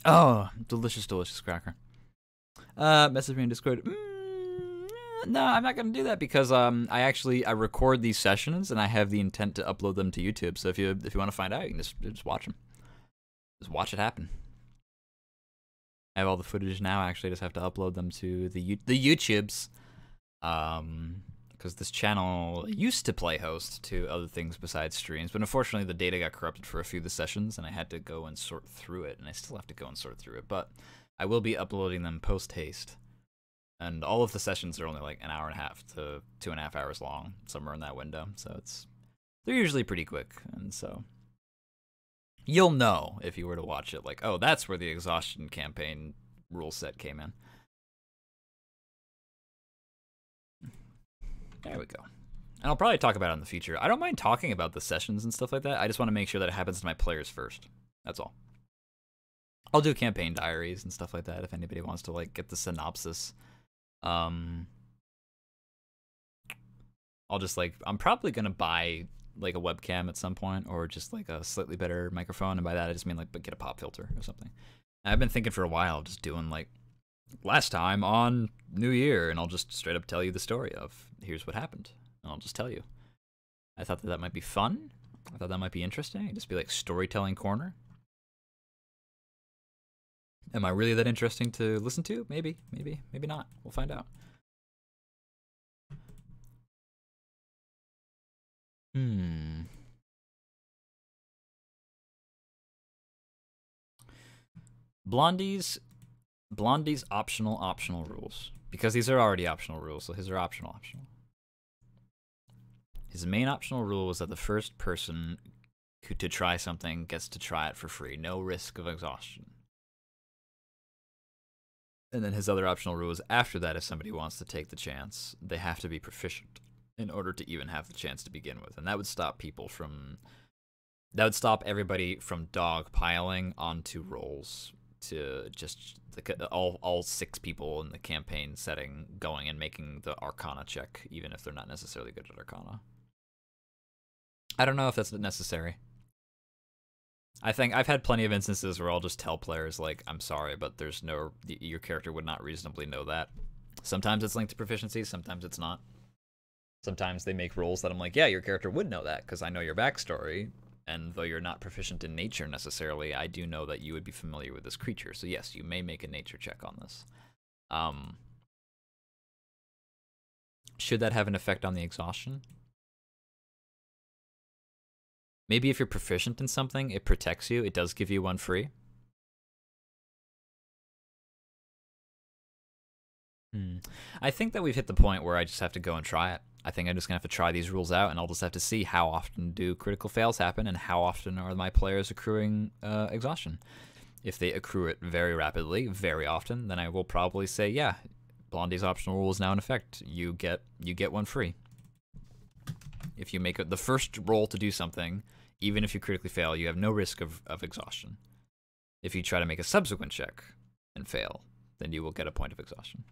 Oh, delicious, delicious cracker. Message me in Discord. No, I'm not gonna do that because I record these sessions and I have the intent to upload them to YouTube. So if you want to find out, you can just watch them. Just watch it happen. I have all the footage now. Actually, I just have to upload them to the YouTubes. Because this channel used to play host to other things besides streams, but unfortunately the data got corrupted for a few of the sessions, and I had to go and sort through it, and I still have to go and sort through it, but I will be uploading them post-haste. And all of the sessions are only like an hour and a half to 2.5 hours long, somewhere in that window, so they're usually pretty quick, and so you'll know if you were to watch it, like, oh, that's where the exhaustion campaign rule set came in. There we go. And I'll probably talk about it in the future. I don't mind talking about the sessions and stuff like that. I just want to make sure that it happens to my players first. That's all. I'll do campaign diaries and stuff like that if anybody wants to like get the synopsis. I'll just like, I'm probably gonna buy like a webcam at some point, or just like a slightly better microphone, and by that I just mean like get a pop filter or something. And I've been thinking for a while of just doing like last time on New Year, and I'll just straight up tell you the story of here's what happened, and I'll just tell you. I thought that might be fun. I thought that might be interesting. It'd just be like storytelling corner. Am I really that interesting to listen to? Maybe, maybe not. We'll find out. Blondie's optional rules. Because these are already optional rules, so his are optional. His main optional rule is that the first person to try something gets to try it for free. No risk of exhaustion. And then his other optional rule is after that, if somebody wants to take the chance, they have to be proficient in order to even have the chance to begin with. And that would stop people from... That would stop everybody from dogpiling onto rolls to just all 6 people in the campaign setting going and making the Arcana check, even if they're not necessarily good at Arcana. I don't know if that's necessary. I think I've had plenty of instances where I'll just tell players, like, I'm sorry, but there's no... Your character would not reasonably know that. Sometimes it's linked to proficiency, sometimes it's not. Sometimes they make rolls that I'm like, yeah, your character would know that, because I know your backstory, and though you're not proficient in nature necessarily, I do know that you would be familiar with this creature. So yes, you may make a nature check on this. Should that have an effect on the exhaustion? Maybe if you're proficient in something, it protects you. It does give you one free. I think that we've hit the point where I just have to go and try it. I think I'm just going to have to try these rules out, and I'll just have to see how often do critical fails happen and how often are my players accruing exhaustion. If they accrue it very rapidly, very often, then I will probably say, yeah, Blondie's optional rule is now in effect. You get one free. If you make the first roll to do something, even if you critically fail, you have no risk of exhaustion. If you try to make a subsequent check and fail, then you will get a point of exhaustion.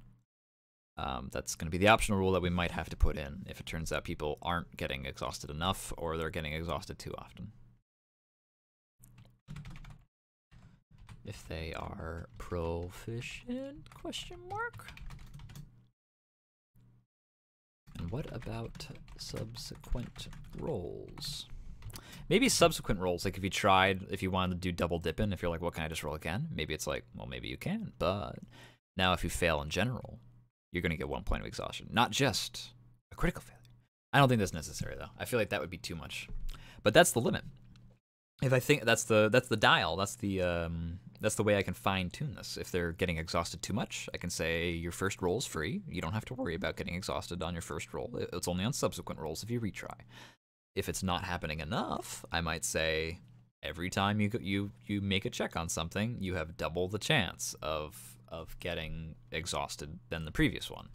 That's going to be the optional rule that we might have to put in if it turns out people aren't getting exhausted enough or they're getting exhausted too often. If they are proficient, question mark? And what about subsequent rolls? Maybe subsequent rolls, like if you wanted to do double dipping, if you're like, well, can I just roll again? Maybe it's like, well, maybe you can, but now if you fail in general, you're going to get 1 point of exhaustion, not just a critical failure. I don't think that's necessary, though. I feel like that would be too much. But that's the limit. If I think that's the dial, that's the way I can fine-tune this. If they're getting exhausted too much, I can say your first roll is free. You don't have to worry about getting exhausted on your first roll. It's only on subsequent rolls if you retry. If it's not happening enough, I might say every time you make a check on something, you have double the chance of getting exhausted than the previous one.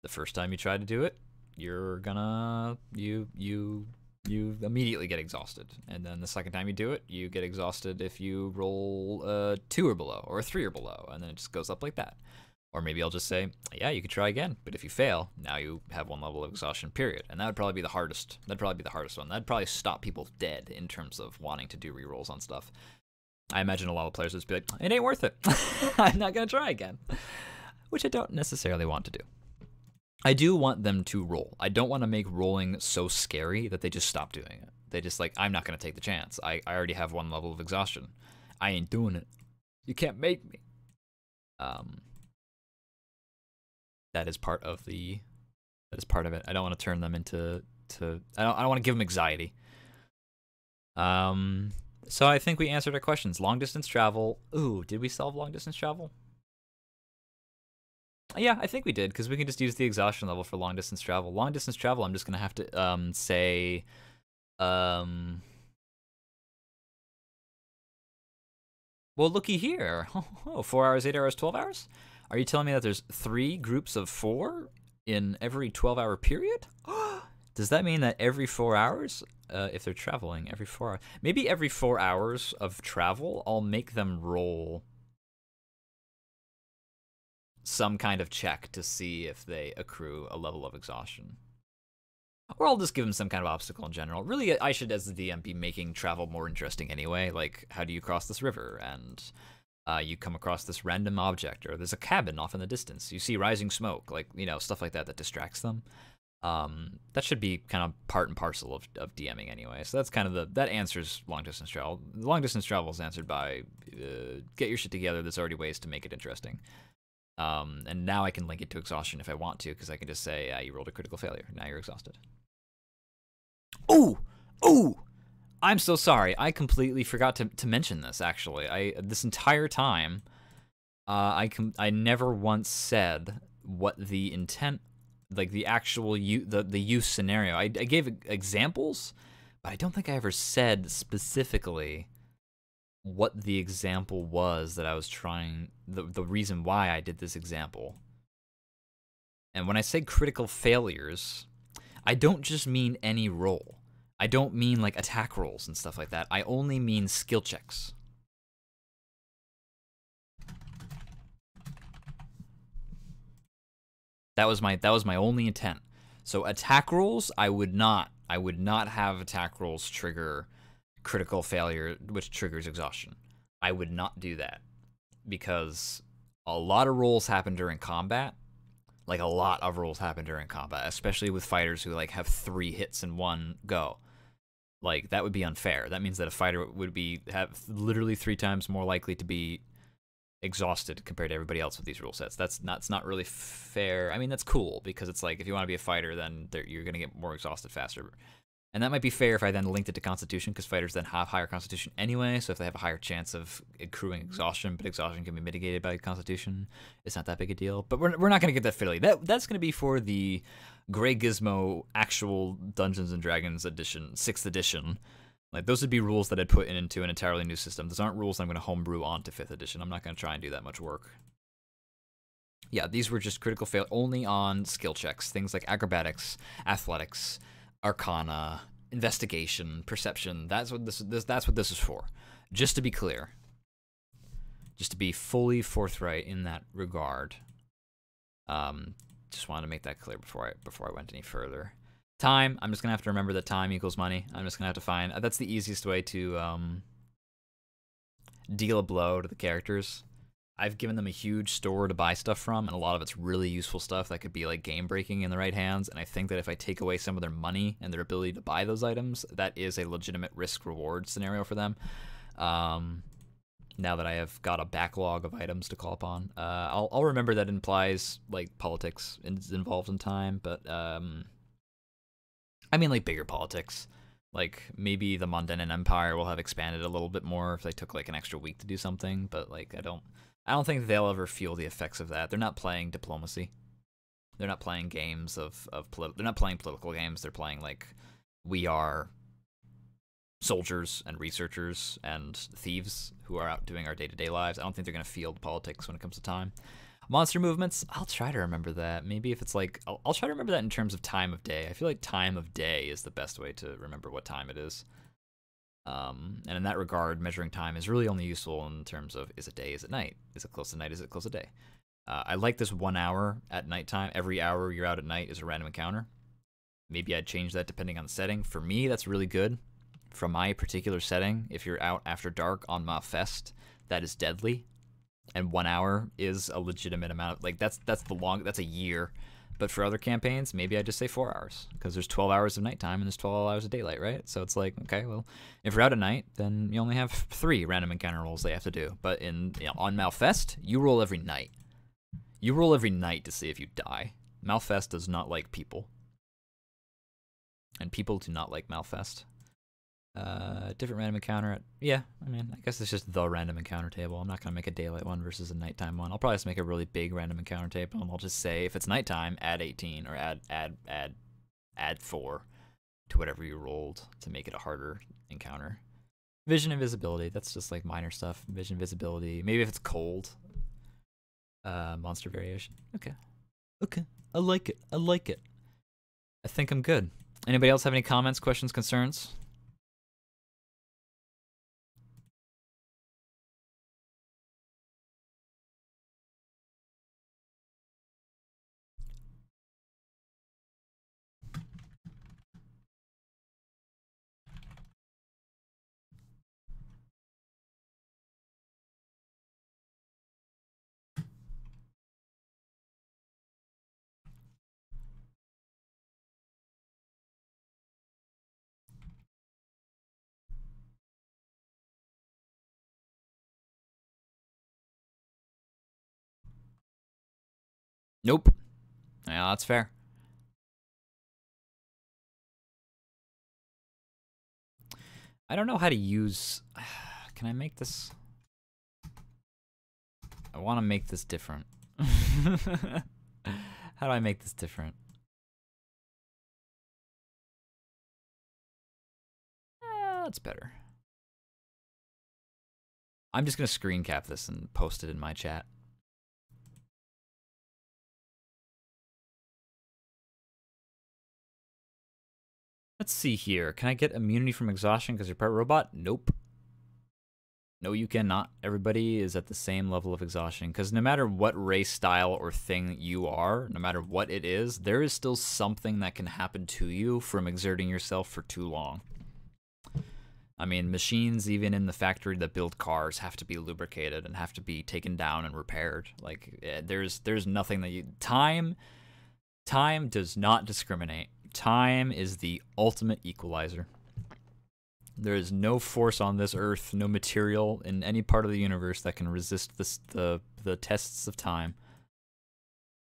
The first time you try to do it, you're gonna you immediately get exhausted, and then the second time you do it, you get exhausted if you roll 2 or below or a 3 or below, and then it just goes up like that. Or maybe I'll just say, yeah, you could try again, but if you fail, now you have 1 level of exhaustion, period. And that would probably be the hardest. That'd probably be the hardest one. That'd probably stop people dead in terms of wanting to do rerolls on stuff. I imagine a lot of players would just be like, it ain't worth it. I'm not going to try again. Which I don't necessarily want to do. I do want them to roll. I don't want to make rolling so scary that they just stop doing it. They just like, I'm not going to take the chance. I already have 1 level of exhaustion. I ain't doing it. You can't make me. That is part of it. I don't want to turn them into I don't want to give them anxiety. So I think we answered our questions. Long distance travel. Ooh, did we solve long distance travel? Yeah, I think we did, because we can just use the exhaustion level for long distance travel. Long distance travel, I'm just gonna have to say well, looky here. 4 hours, 8 hours, 12 hours? Are you telling me that there's 3 groups of 4 in every 12-hour period? Does that mean that every 4 hours, if they're traveling every 4 hours, maybe every 4 hours of travel, I'll make them roll some kind of check to see if they accrue a level of exhaustion. Or I'll just give them some kind of obstacle in general. Really, I should, as the DM, be making travel more interesting anyway. Like, how do you cross this river? And you come across this random object, or there's a cabin off in the distance. You see rising smoke, like, stuff like that that distracts them. That should be kind of part and parcel of DMing anyway. So that's kind of that answers long distance travel. Long distance travel is answered by get your shit together. There's already ways to make it interesting. And now I can link it to exhaustion if I want to, because I can just say, you rolled a critical failure. Now you're exhausted. Ooh! I'm so sorry. I completely forgot to mention this, actually. This entire time, I never once said what the intent, like the actual the use scenario. I gave examples, but I don't think I ever said specifically what the example was that I was trying, the reason why I did this example. And when I say critical failures, I don't just mean any roll. I don't mean like attack rolls and stuff like that. I only mean skill checks. That was my only intent. So attack rolls, I would not have attack rolls trigger critical failure, which triggers exhaustion. I would not do that, because a lot of rolls happen during combat. Like, a lot of rolls happen during combat, especially with fighters who like have 3 hits in one go. Like, that would be unfair. That means that a fighter would have literally 3 times more likely to be exhausted compared to everybody else with these rule sets. It's not really fair. I mean, that's cool, because it's like, if you want to be a fighter, then you're gonna get more exhausted faster. And that might be fair if I then linked it to Constitution, because fighters then have higher Constitution anyway, so if they have a higher chance of accruing exhaustion, but exhaustion can be mitigated by Constitution, it's not that big a deal. But we're not going to get that fiddly. That's going to be for the Grey Gizmo actual Dungeons & Dragons edition, 6th edition. Like, those would be rules that I'd put into an entirely new system. Those aren't rules I'm going to homebrew onto 5th edition. I'm not going to try and do that much work. Yeah, these were just critical fail only on skill checks. Things like acrobatics, athletics, arcana, investigation, perception. That's what this is for. Just to be clear. Just to be fully forthright in that regard. Just wanted to make that clear before I went any further. Time, I'm just gonna have to remember that time equals money. I'm just gonna have to find that's the easiest way to deal a blow to the characters. I've given them a huge store to buy stuff from, and a lot of it's really useful stuff that could be like game breaking in the right hands. And I think that if I take away some of their money and their ability to buy those items, that is a legitimate risk reward scenario for them. Now that I have got a backlog of items to call upon, I'll remember that implies like politics is involved in time, but I mean like bigger politics. Like maybe the Mondanian Empire will have expanded a little bit more if they took like an extra week to do something, but like I don't think they'll ever feel the effects of that. They're not playing diplomacy. They're not playing games they're not playing political games. They're playing like we are soldiers and researchers and thieves who are out doing our day-to-day lives. I don't think they're going to feel the politics when it comes to time. Monster movements, I'll try to remember that. Maybe if it's like, I'll try to remember that in terms of time of day. I feel like time of day is the best way to remember what time it is. And in that regard, measuring time is really only useful in terms of, is it day, is it night? Is it close to night, is it close to day? I like this 1 hour at nighttime. Every hour you're out at night is a random encounter. Maybe I'd change that depending on the setting. For me, that's really good. From my particular setting, if you're out after dark on Malfest, that is deadly. And 1 hour is a legitimate amount. Like, that's a year. But for other campaigns, maybe I just say 4 hours, because there's 12 hours of nighttime and there's 12 hours of daylight, right? So it's like, okay, well, if you're out at night, then you only have 3 random encounter rolls they have to do. But on Malfest, you roll every night. You roll every night to see if you die. Malfest does not like people. And people do not like Malfest. Different random encounter. Yeah, I mean, I guess it's just the random encounter table. I'm not going to make a daylight one versus a nighttime one. I'll probably just make a really big random encounter table, and I'll just say, if it's nighttime, add 18, or add 4 to whatever you rolled to make it a harder encounter. Vision and visibility, that's just like minor stuff. Vision, visibility. Maybe if it's cold. Monster variation. Okay. I like it. I think I'm good. Anybody else have any comments, questions, concerns? Nope. Yeah, that's fair. I don't know how to use... Can I make this... I want to make this different. How do I make this different? That's better. I'm just going to screen cap this and post it in my chat. Let's see here. Can I get immunity from exhaustion because you're part robot? Nope. No, you cannot. Everybody is at the same level of exhaustion, because no matter what race, style, or thing you are, no matter what it is, there is still something that can happen to you from exerting yourself for too long. I mean, machines, even in the factory that build cars, have to be lubricated and have to be taken down and repaired. Like, there's nothing that you... Time does not discriminate. Time is the ultimate equalizer. There is no force on this earth, no material in any part of the universe that can resist the tests of time.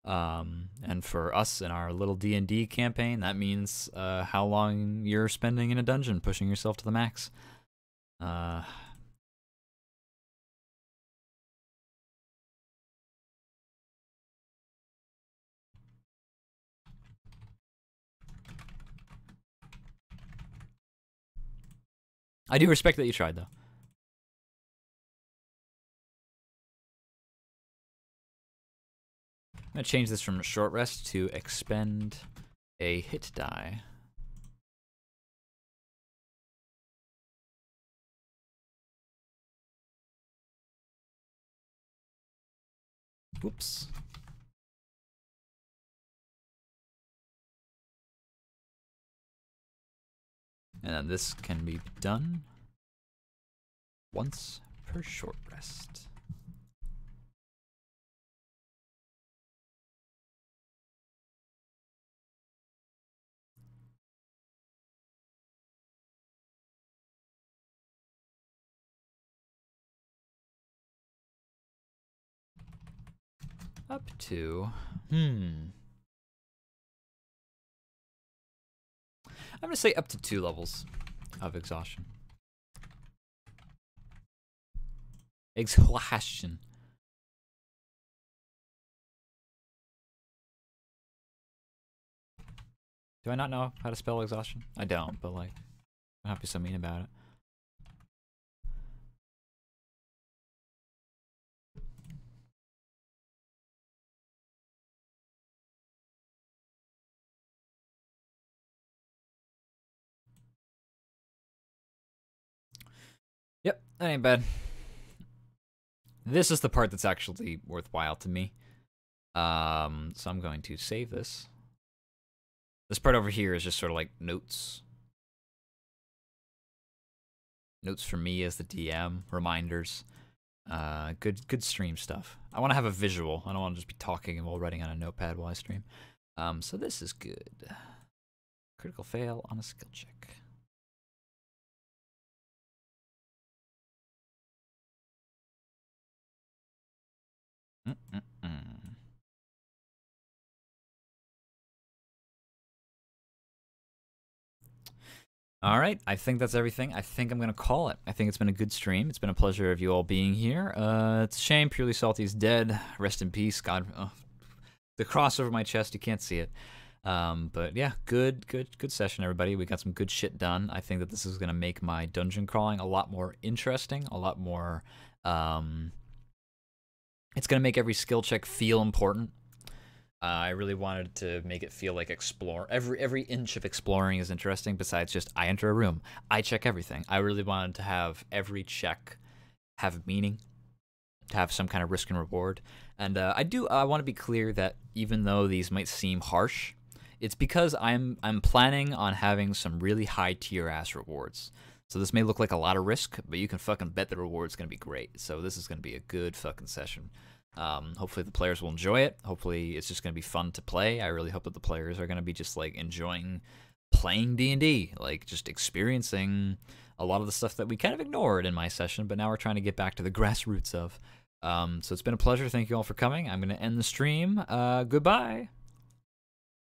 And for us in our little D&D campaign, that means how long you're spending in a dungeon, pushing yourself to the max. I do respect that you tried, though. I'm going to change this from short rest to expend a hit die. Whoops. And then this can be done once per short rest. Up to, I'm gonna say up to 2 levels of exhaustion. Exhaustion. Do I not know how to spell exhaustion? I don't, but like, I'm not be so mean about it. Yep, that ain't bad. This is the part that's actually worthwhile to me. So I'm going to save this. This part over here is just sort of like notes. Notes for me as the DM, reminders. Good stream stuff. I want to have a visual. I don't want to just be talking while writing on a notepad while I stream. So this is good. Critical fail on a skill check. All right, I think that's everything. I think I'm going to call it. I think it's been a good stream. It's been a pleasure of you all being here. It's a shame Purely Salty's dead. Rest in peace. God, the cross over my chest, you can't see it. But yeah, good session, everybody. We got some good shit done. I think that this is going to make my dungeon crawling a lot more interesting, a lot more... it's going to make every skill check feel important. I really wanted to make it feel like every inch of exploring is interesting, besides just I enter a room, I check everything. I really wanted to have every check have meaning, to have some kind of risk and reward. And I want to be clear that even though these might seem harsh, it's because I'm planning on having some really high tier ass rewards. So this may look like a lot of risk, but you can fucking bet the reward's gonna be great. So this is gonna be a good fucking session. Hopefully the players will enjoy it. Hopefully it's just going to be fun to play. I really hope that the players are going to be just like enjoying playing D&D, like just experiencing a lot of the stuff that we kind of ignored in my session, but now we're trying to get back to the grassroots of. So it's been a pleasure. Thank you all for coming. I'm going to end the stream. Goodbye.